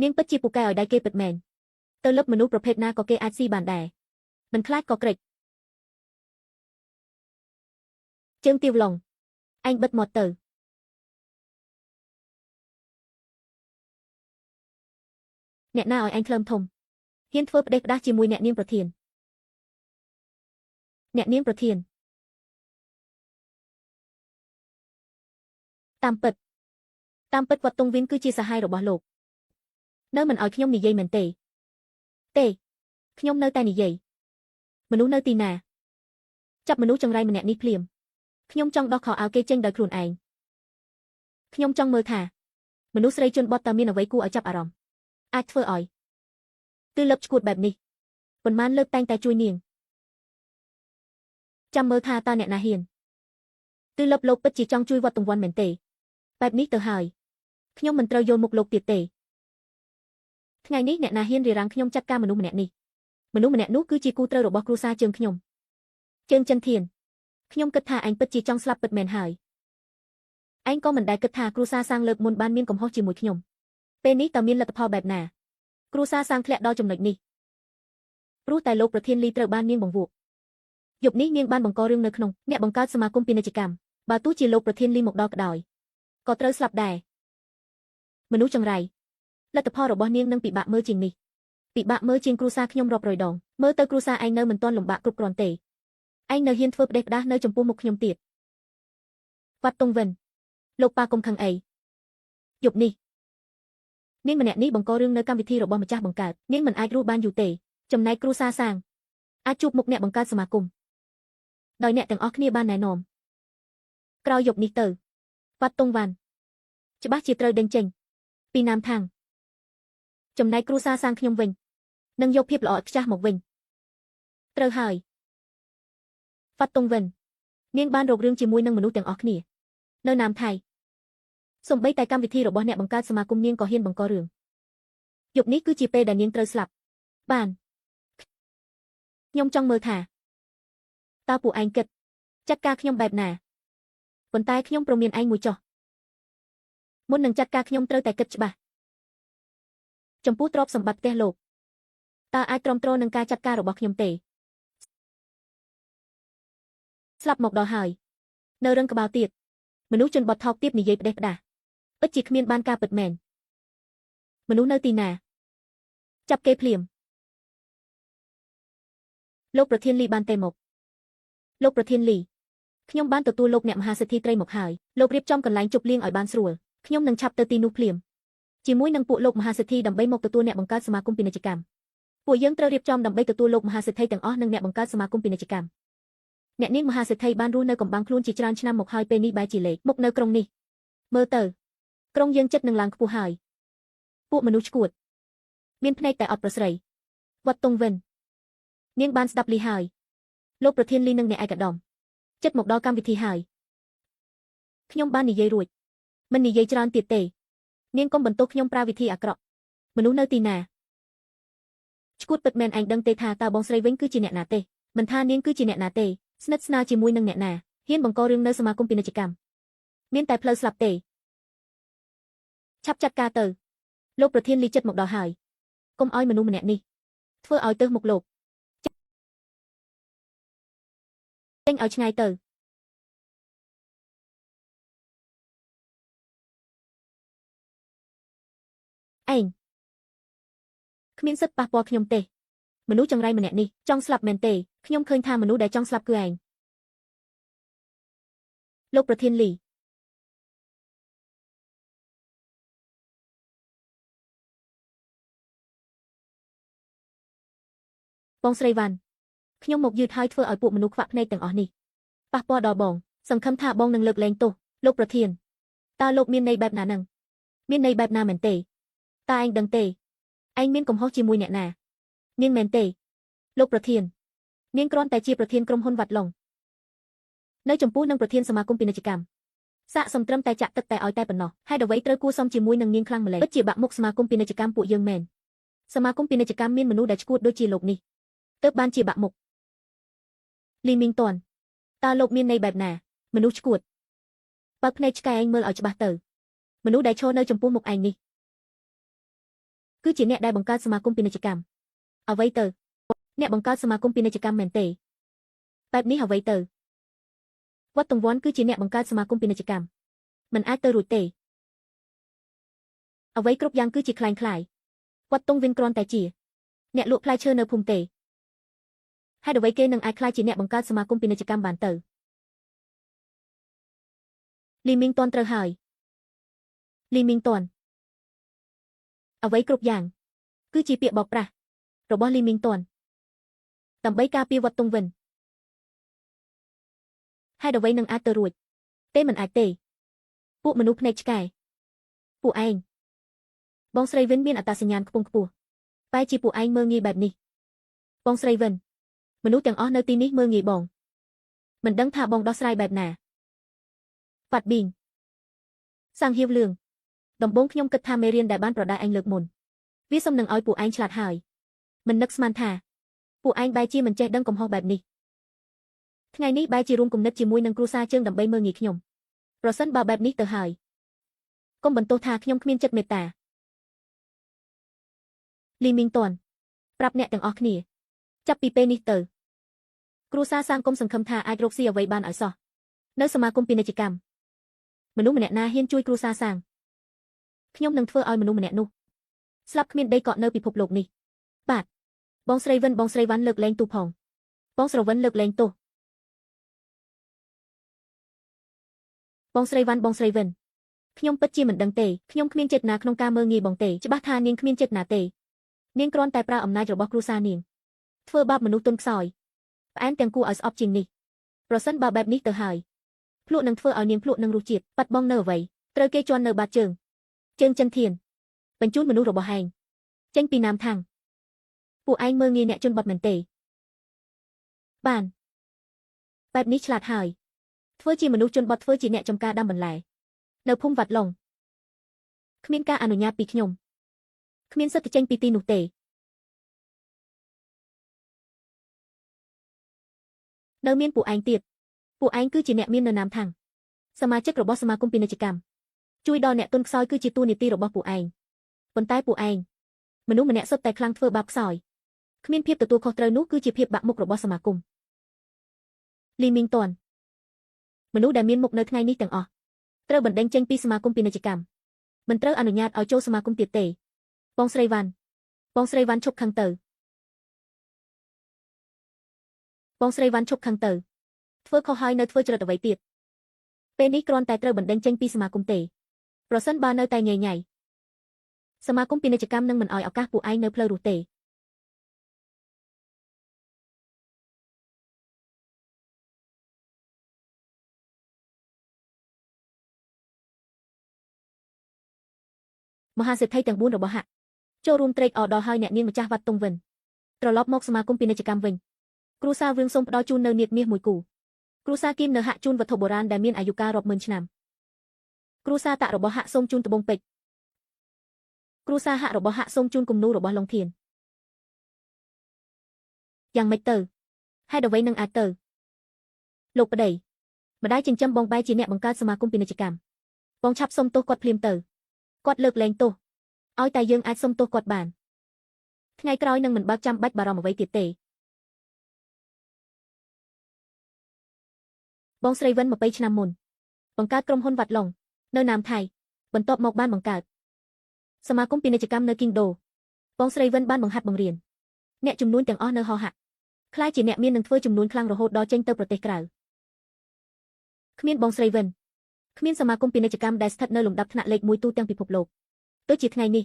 នាងពិតជាពូកែឲ្យដៃគេពិតមែនទៅលឹបមនុស្សប្រភេទណាក៏គេអាចស៊ីបានដែរមិនខ្លាចក៏ក្រេចជើងទាវឡុងឯងបិទមាត់ទៅអ្នកណាឲ្យឯងថ្លើមធំហ៊ានធ្វើផ្ដេសផ្ដាសជាមួយអ្នកនាងប្រធានតាមពិតវត្តតុងវិនគឺជាសហាយរបស់លោកនៅមិនឲ្យខ្ញុំនិយាយមែនទេខ្ញុំនៅតែនិយាយមនុស្សនៅទីណាចាប់មនុស្សចង្រៃម្នាក់នេះភ្លាមខ្ញុំចង់ដោះខោអាវគេចេញដោយខ្លួនឯងខ្ញុំចង់មើលថាមនុស្សស្រីជនបទតើមានអ្វីគួរឲ្យចាប់អារម្មណ៍អាចធ្វើឲ្យគឺលើកឈួតបែបនេះប៉ុន្មានលើកតែងតែជួយនាងចាំមើលថាតើអ្នកណាហ៊ានគឺលើកលោកពិតជាចង់ជួយវត្តទង្វាន់មែនទេបែបនេះទៅហើយខ្ញុំមិនត្រូវយល់មុខលោកទៀតទេថ្ងៃនេះអ្នកណាហ៊ានរារាំងខ្ញុំចាត់ការមនុស្សម្នាក់នេះមនុស្សម្នាក់នោះគឺជាគូត្រូវរបស់គ្រួសារជើងខ្ញុំជើងចិនធានខ្ញុំគិតថាឯងពិតជាចង់ស្លាប់ពិតមែនហើយឯងក៏មិនដែលគិតថាគ្រួសារសាងលើកមុនបានមានកំហុសជាមួយខ្ញុំពេលនេះតើមានលទ្ធផលបែបណាគ្រួសារសាងធ្លាក់ដល់ចំណុចនេះព្រោះតែលោកប្រធានលីត្រូវបាននាងបង្វក់ យប់នេះនាងបានបង្ករឿងនៅក្នុងអ្នកបង្កើតសមាគមពាណិជ្ជកម្មបើទោះជាលោកប្រធានលីមកដល់ក៏ដោយក៏ត្រូវស្លាប់ដែរមនុស្សចង្រៃលទ្ធផលរបស់នាងនឹងពិបាកមើលជាងនេះពិបាកមើលជាងគ្រួសារខ្ញុំរាប់រយដងមើលទៅគ្រួសារឯងនៅមិនទាន់លំបាកគ្រប់គ្រាន់ទេឯងនៅហ៊ានធ្វើផ្ដេសផ្ដាសនៅចំពោះមុខខ្ញុំទៀតវត្តតុងវិនលោកប៉ាកុំខឹងអីយប់នេះនាងម្នាក់នេះបង្ករឿងនៅកម្មវិធីរបស់ម្ចាស់បង្កើតនាងមិនអាចរស់បានយូរទេចំណែកគ្រួសារសាងអាចជួបមុខអ្នកបង្កើតសមាគមដោយអ្នកទាំងអស់គ្នាបានណែនាំក្រោយយប់នេះទៅវត្តតុងវ៉ាន់ច្បាស់ជាត្រូវដេញចេញពីណាមថាំងចំណែកគ្រួសារសាងខ្ញុំវិញនឹងយកភាពល្អឥតខ្ចោះមកវិញត្រូវហើយវត្តតុងវិននាងបានរករឿងជាមួយនឹងមនុស្សទាំងអស់គ្នានៅណាមថៃសូម្បីតែកម្មវិធីរបស់អ្នកបង្កើតសមាគមនាងក៏ហ៊ានបង្ករឿងយប់នេះគឺជាពេលដែលនាងត្រូវស្លាប់បានខ្ញុំចង់មើលថាតើពួកឯងគិតចាត់ការខ្ញុំបែបណាប៉ុន្តែខ្ញុំព្រមានឯងមួយចុះមុននឹងចាត់ការខ្ញុំត្រូវតែគិតច្បាស់ចំពោះទ្រព្យសម្បត្តិផ្ទះលោកតើអាចទ្រាំទ្រនឹងការចាត់ការរបស់ខ្ញុំទេស្លាប់មកដល់ហើយនៅរឹងក្បាលទៀតមនុស្សជនបត់ថោកទាបនិយាយផ្ដេសផ្ដាសពិតជាគ្មានបានការពិតមែនមនុស្សនៅទីណាចាប់គេភ្លាមលោកប្រធានលីបានទេមកលោកប្រធានលីខ្ញុំបានទទួលលោកអ្នកមហាសិទ្ធិត្រីមកហើយលោករៀបចំកន្លែងជប់លៀងឲ្យបានស្រួលខ្ញុំនឹងឆាប់ទៅទីនោះភ្លាមជាមួយនឹងពួកលោកមហាសិទ្ធិដើម្បីមកទទួលអ្នកបង្កើតសមាគមពាណិជ្ជកម្មពួកយើងត្រូវរៀបចំដើម្បីទទួលលោកមហាសិទ្ធិទាំងអស់និងអ្នកបង្កើតសមាគមពាណិជ្ជកម្មអ្នកនាងមហាសិទ្ធិបានរស់នៅកំបាំងខ្លួនជាច្រើនឆ្នាំមកហើយពេលនេះបែរជាលេខមុខនៅក្រុងនេះមើលទៅក្រុងយើងចិត្តនឹងឡើងខ្ពស់ហើយពួកមនុស្សឈួតមានភ្នែកតែអត់ប្រស្រីវត្តតុងវិននាងបានស្ដាប់លីហើយលោកប្រធានលីនិងអ្នកឯកឧត្តមចិត្តមកដល់កម្មវិធីហើយខ្ញុំបាននិយាយរួចមិននិយាយច្រើនទៀតទេនាងកុំបន្ទោសខ្ញុំប្រើវិធីអាក្រក់មនុស្សនៅទីណាឈួតពិតមែនឯងដឹងទេថាតើបងស្រីវិញគឺជាអ្នកណាទេមិនថានាងគឺជាអ្នកណាទេស្និទ្ធស្នាលជាមួយនឹងអ្នកណាហ៊ានបង្ករឿងនៅសមាគមពាណិជ្ជកម្មមានតែផ្លូវស្លាប់ទេឆាប់ចាត់ការទៅលោកប្រធានលីចិត្តមកដល់ហើយកុំឲ្យមនុស្សម្នាក់នេះធ្វើឲ្យទៅមុខលោកចេញឲ្យឆ្ងាយទៅឯងគ្មានសិទ្ធិប៉ះពាល់ខ្ញុំទេមនុស្សចង្រៃម្នាក់នេះចង់ស្លាប់មែនទេខ្ញុំឃើញថាមនុស្សដែលចង់ស្លាប់គឺឯងលោកប្រធានលីបងស្រីវ៉ាន់ខ្ញុំមកយឺតហើយធ្វើឲ្យពួកមនុស្សខ្វាក់ភ្នែកទាំងអស់នេះប៉ះពាល់ដល់បងសង្ឃឹមថាបងនឹងលើកលែងទោសលោកប្រធានតើលោកមានន័យបែបណានឹងមានន័យបែបណាមែនទេតើឯងដឹងទេឯងមានកំហុសជាមួយអ្នកណានាងមែនទេលោកប្រធាននាងគ្រាន់តែជាប្រធានក្រុមហ៊ុនវ៉ាត់ឡុងនៅចំពោះនឹងប្រធានសមាគមពាណិជ្ជកម្មសាកសំត្រឹមតែចាក់ទឹកតែឲ្យតែប៉ុណ្ណោះហេតុអ្វីត្រូវគួរសមជាមួយនឹងនាងខ្លាំងម្ល៉េះពិតជាបាក់មុខសមាគមពាណិជ្ជកម្មពួកយើងមែនសមាគមពាណិជ្ជកម្មមានមនុស្សដែលឈួតដូចជាលោកនេះទើបបានជាបាក់មុខលីមីងតនតើលោកមានន័យបែបណាមនុស្សឈួតបើកភ្នែកឆ្កែឯងមើលឲ្យច្បាស់ទៅមនុស្សដែលឈរនៅចំពោះមុខឯងនេះគឺជាអ្នកដែលបង្កើតសមាគមពាណិជ្ជកម្មអ្វីទៅអ្នកបង្កើតសមាគមពាណិជ្ជកម្មមែនទេបែបនេះអ្វីទៅវត្តតុងវ៉ាន់គឺជាអ្នកបង្កើតសមាគមពាណិជ្ជកម្មមិនអាចទៅរួចទេអ្វីគ្រប់យ៉ាងគឺជាคล้ายវត្តតុងវិនគ្រាន់តែជាអ្នកលក់ផ្លែឈើនៅភូមិទេហើយអ្វីគេនឹងអាចខ្លាចជាអ្នកបង្កើតសមាគមពាណិជ្ជកម្មបានទៅលីមីងតនត្រូវហើយលីមីងតនអ្វីគ្រប់យ៉ាងគឺជាពាក្យបោកប្រាស់របស់លីមីងតនដើម្បីការពារវត្តតុងវិនហើយអ្វីនឹងអាចទៅរួចទេមិនអាចទេពួកមនុស្សភ្នែកឆ្កែពួកឯងបងស្រីវិនមានអត្តសញ្ញាណខ្ពង់ខ្ពស់បែរជាពួកឯងមើលងាយបែបនេះបងស្រីវិនមនុស្សទាំងអស់នៅទីនេះមើលងាយបងមិនដឹងថាបងដោះស្រាយបែបណាប៉ាត់ប៊ីងសាំងហៀវលឿងដំបូងខ្ញុំគិតថាមេរៀនដែលបានប្រដៅឯងលើកមុនវាសំនឹងឲ្យពួកឯងឆ្លាតហើយមិននឹកស្មានថាពួកឯងបែរជាមិនចេះដឹងកំហុសបែបនេះថ្ងៃនេះបែរជារួមគំនិតជាមួយនឹងគ្រួសារជើងដើម្បីមើលងាយខ្ញុំប្រសិនបើបែបនេះទៅហើយកុំបន្ទោសថាខ្ញុំគ្មានចិត្តមេត្តាលីមីងតនប្រាប់អ្នកទាំងអស់គ្នាចាប់ពីពេលនេះទៅ គ្រួសារសាងគុំសង្ឃឹមថាអាចរកស៊ីអ្វីបានឲ្យសោះនៅសមាគមពាណិជ្ជកម្មមនុស្សម្នាក់ណាហ៊ានជួយគ្រួសារសាងខ្ញុំនឹងធ្វើឲ្យមនុស្សម្នាក់នោះស្លាប់គ្មានដីកក់នៅពិភពលោកនេះបាទបងស្រីវ៉ាន់លើកលែងទូផងបងស្រវិនលើកលែងទោសបងស្រីវ៉ាន់ខ្ញុំពិតជាមិនដឹងទេខ្ញុំគ្មានចេតនាក្នុងការមើលងាយបងទេច្បាស់ថានាងគ្មានចេតនាទេនាងគ្រាន់តែប្រើអំណាចរបស់គ្រួសារនាងធ្វើបាបមនុស្សទន់ខ្សោយផ្អែមទាំងគួរឲ្យស្អប់ជាងនេះប្រសិនបើបែបនេះទៅហើយភ្លក់នឹងធ្វើឲ្យនាងភ្លក់នឹងរសជាតិបាត់បង់នៅអ្វីត្រូវគេជន់នៅបាតជើងចិនធានបញ្ជូនមនុស្សរបស់ឯងចេញពីណាមថាំងពួកឯងមើលងាយអ្នកជនបត់មែនទេបានបែបនេះឆ្លាតហើយធ្វើជាមនុស្សជនបត់ធ្វើជាអ្នកចំការដាំបន្លែនៅភូមិវត្តឡុងគ្មានការអនុញ្ញាតពីខ្ញុំគ្មានសិទ្ធិចេញពីទីនោះទេនៅមានពួកឯងទៀតពួកឯងគឺជាអ្នកមាននៅនាមថាំងសមាជិករបស់សមាគមពាណិជ្ជកម្មជួយដល់អ្នកទុនខ្សោយគឺជាតួនាទីរបស់ពួកឯងប៉ុន្តែពួកឯងមនុស្សម្នាក់សុទ្ធតែខ្លាំងធ្វើបាបខ្សោយគ្មានភាពទទួលខុសត្រូវនោះគឺជាភាពបាក់មុខរបស់សមាគមលីមីងតនមនុស្សដែលមានមុខនៅថ្ងៃនេះទាំងអស់ត្រូវបណ្ដេញចេញពីសមាគមពាណិជ្ជកម្មមិនត្រូវអនុញ្ញាតឲ្យចូលសមាគមទៀតទេបងស្រីវ៉ាន់ឈប់ខឹងទៅបងស្រីវ៉ាន់ឈប់ខឹងទៅធ្វើខុសហើយនៅធ្វើច្រឹតអ្វីទៀតពេលនេះគ្រាន់តែត្រូវបណ្ដេញចេញពីសមាគមទេប្រសិនបើនៅតែញ៉ៃញ៉ៃសមាគមពាណិជ្ជកម្មនឹងមិនអោយឱកាសពួកឯងនៅផ្លូវរស់ទេមហាសេដ្ឋីទាំង4របស់ហាក់ចូលរួមត្រេកអរដល់ហើយអ្នកនាងម្ចាស់វត្តតុងវិនត្រឡប់មកសមាគមពាណិជ្ជកម្មវិញគ្រួសារវឿងសូមផ្ដល់ជូននៅនាគមាសមួយគូគ្រួសារគីមនៅហាក់ជូនវត្ថុបុរាណដែលមានអាយុកាលរាប់ម៉ឺនឆ្នាំគ្រួសារតាក់របស់ហាក់សូមជូនត្បូងពេជ្រគ្រួសារហាក់របស់ហាក់សូមជូនគំនូររបស់ឡុងធានយ៉ាងម៉េចទៅហេតុអ្វីនឹងអាចទៅលោកប្តីម្ដាយចិញ្ចឹមបងបែរជាអ្នកបង្កើតសមាគមពាណិជ្ជកម្មបងឆាប់សុំទោសគាត់ភ្លាមទៅគាត់លើកលែងទោសឲ្យតែយើងអាចសុំទោសគាត់បានថ្ងៃក្រោយនឹងមិនបើកចាំបាច់បារម្ភអ្វីទៀតទេបងស្រីវិន20ឆ្នាំមុនបង្កើតក្រុមហ៊ុនវត្តឡុងនៅណាមថៃបន្ទាប់មកបានបង្កើតសមាគមពាណិជ្ជកម្មនៅគីងដូបងស្រីវិនបានបង្ហាត់បង្រៀនអ្នកចំនួនទាំងអស់នៅហោហាក់ខ្លាចជាអ្នកមាននឹងធ្វើចំនួនខ្លាំងរហូតដល់ចេញទៅប្រទេសក្រៅគ្មានបងស្រីវិនគ្មានសមាគមពាណិជ្ជកម្មដែលស្ថិតនៅលំដាប់ថ្នាក់លេខ1ទូទាំងពិភពលោកដូចជាថ្ងៃនេះ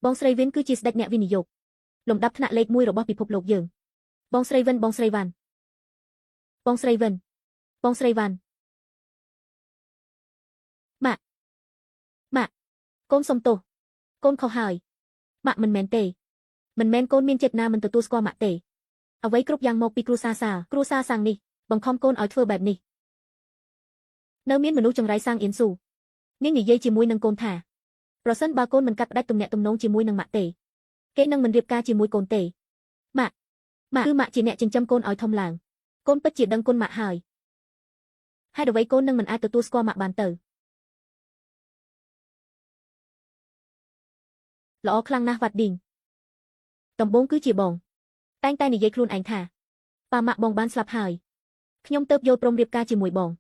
បងស្រីវិនគឺជាស្ដេចអ្នកវិនិយោគលំដាប់ថ្នាក់លេខ1របស់ពិភពលោកយើងបងស្រីវិនបងស្រីវ៉ាន់ម៉ាក់កូនសុំទោសកូនខុសហើយម៉ាក់មិនមែនទេមិនមែនកូនមានចេតនាមិនទទួលស្គាល់ម៉ាក់ទេអ្វីគ្រប់យ៉ាងមកពីគ្រួសារសាងនេះបង្ខំកូនឲ្យធ្វើបែបនេះនៅមានមនុស្សចង្រៃសាងអ៊ីនស៊ូនាងនិយាយជាមួយនឹងកូនថាប្រសិនបើកូនមិនកាត់ផ្ដាច់ទំនាក់ទំនងជាមួយនឹងម៉ាក់ទេគេនឹងមិនរៀបការជាមួយកូនទេម៉ាក់គឺម៉ាក់ជាអ្នកចិញ្ចឹមកូនឲ្យធំឡើងកូនពិតជាដឹងគុណម៉ាក់ហើយហេតុអ្វីកូននឹងមិនអាចទទួលស្គាល់ម៉ាក់បានទៅល្អខ្លាំងណាស់វ៉ាត់ឌីងដំបូងគឺជាបងតែងតែនិយាយខ្លួនឯងថាប៉ាម៉ាក់បងបានស្លាប់ហើយខ្ញុំទៅយល់ព្រមរៀបការជាមួយបង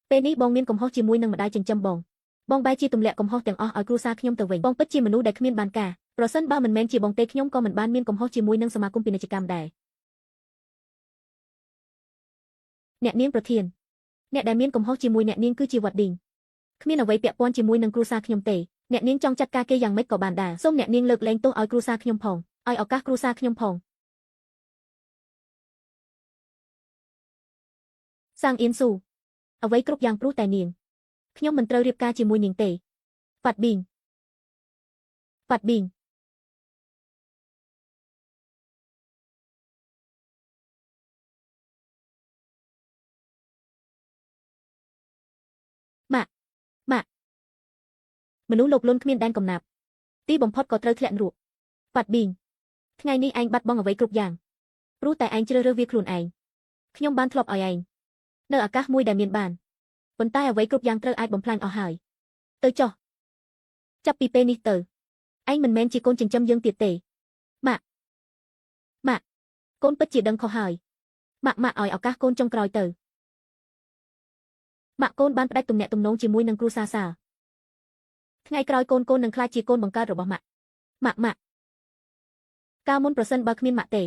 ពេលនេះបងមានកំហុសជាមួយនឹងម្ដាយចិញ្ចឹមបងបែរជាទម្លាក់កំហុសទាំងអស់ឲ្យគ្រួសារខ្ញុំទៅវិញបងពិតជាមនុស្សដែលគ្មានបានការប្រសិនបើមិនមែនជាបងទេខ្ញុំក៏មិនបានមានកំហុសជាមួយនឹងសមាគមពាណិជ្ជកម្មដែរអ្នកនាងប្រធានអ្នកដែលមានកំហុសជាមួយអ្នកនាងគឺជាវ៉ាត់ឌីងគ្មានអ្វីពាក់ព័ន្ធជាមួយនឹងគ្រួសារខ្ញុំទេអ្នកនាងចង់ចាត់ការគេយ៉ាងម៉េចក៏បានដែរសូមអ្នកនាងលើកលែងទោសឲ្យគ្រួសារខ្ញុំផងឲ្យឱកាសគ្រួសារខ្ញុំផងសាងអ៊ីនស៊ូអ្វីគ្រប់យ៉ាងព្រោះតែនាងខ្ញុំមិនត្រូវរៀបការជាមួយនាងទេវ៉ាត់ប៊ីងម៉ាក់មនុស្សលោភលន់គ្មានដែនកំណាប់ទីបំផុតក៏ត្រូវធ្លាក់នរកវ៉ាត់ប៊ីងថ្ងៃនេះឯងបាត់បង់អ្វីគ្រប់យ៉ាងព្រោះតែឯងជ្រើសរើសវាខ្លួនឯងខ្ញុំបានធ្លាប់ឲ្យឯងនៅឱកាសមួយដែលមានបានប៉ុន្តែអ្វីគ្រប់យ៉ាងត្រូវអាចបំផ្លាញអស់ហើយទៅចុះចាប់ពីពេលនេះទៅឯងមិនមែនជាកូនចិញ្ចឹមយើងទៀតទេម៉ាក់កូនពិតជាដឹងខុសហើយ ម៉ាក់ឲ្យឱកាសកូនចុងក្រោយទៅម៉ាក់កូនបានផ្ដាច់ទំនាក់ទំនងជាមួយនឹងគ្រូសាសាថ្ងៃក្រោយកូននឹងក្លាយជាកូនបង្កើតរបស់ម៉ាក់ម៉ាក់កាលមុនប្រសិនបើគ្មានម៉ាក់ទេ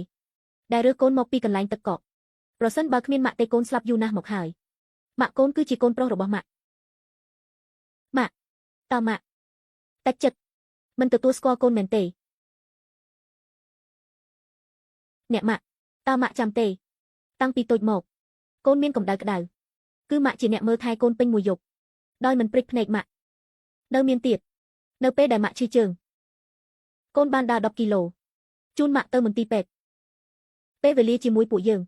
ដែលរើសកូនមកពីកន្លែងទឹកកកប្រសិនបើគ្មានម៉ាក់ទេកូនស្លាប់យូរណាស់មកហើយម៉ាក់កូនគឺជាកូនប្រុសរបស់ម៉ាក់តើម៉ាក់តែចិត្តមិនទទួលស្គាល់កូនមែនទេអ្នកម៉ាក់តើម៉ាក់ចាំទេតាំងពីតូចមកកូនមានកម្ដៅក្ដៅគឺម៉ាក់ជាអ្នកមើលថែកូនពេញមួយយប់ដោយមិនព្រិចភ្នែកម៉ាក់នៅមានទៀតនៅពេលដែលម៉ាក់ឈឺជើងកូនបានដើរ10គីឡូជូនម៉ាក់ទៅមន្ទីរពេទ្យពេលវេលាជាមួយពួកយើង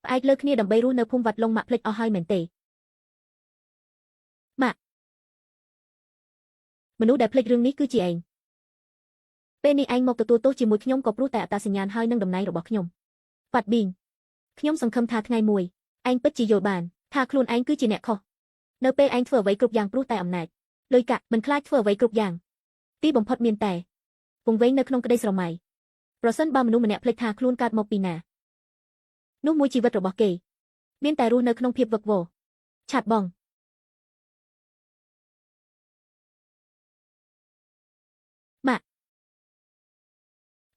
ផ្អែកលើគ្នាដើម្បីរស់នៅភូមិវត្តឡុងម៉ាក់ភ្លេចអស់ហើយមែនទេម៉ាក់មនុស្សដែលភ្លេចរឿងនេះគឺជាឯងពេលនេះឯងមកទទួលទោសជាមួយខ្ញុំក៏ព្រោះតែអត្តសញ្ញាណហើយនឹងតំណែងរបស់ខ្ញុំប៉ាត់ប៊ីងខ្ញុំសង្ឃឹមថាថ្ងៃមួយឯងពិតជាយល់បានថាខ្លួនឯងគឺជាអ្នកខុសនៅពេលឯងធ្វើអ្វីគ្រប់យ៉ាងព្រោះតែអំណាចលុយកាក់មិនខ្លាចធ្វើអ្វីគ្រប់យ៉ាងទីបំផុតមានតែពង្វេងនៅក្នុងក្តីស្រមៃប្រសិនបើមនុស្សម្នាក់ភ្លេចថាខ្លួនកើតមកពីណានោះមួយជីវិតរបស់គេមានតែរស់នៅក្នុងភាពវឹកវរឆាតបង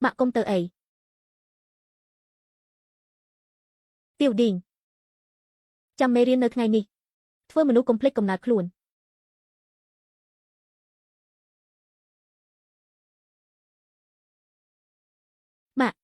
ម៉ាក់កុំទៅអីទៀវឌីងចាំមេរៀននៅថ្ងៃនេះធ្វើមនុស្សកុំភ្លេចកំណើតខ្លួនម៉ាក់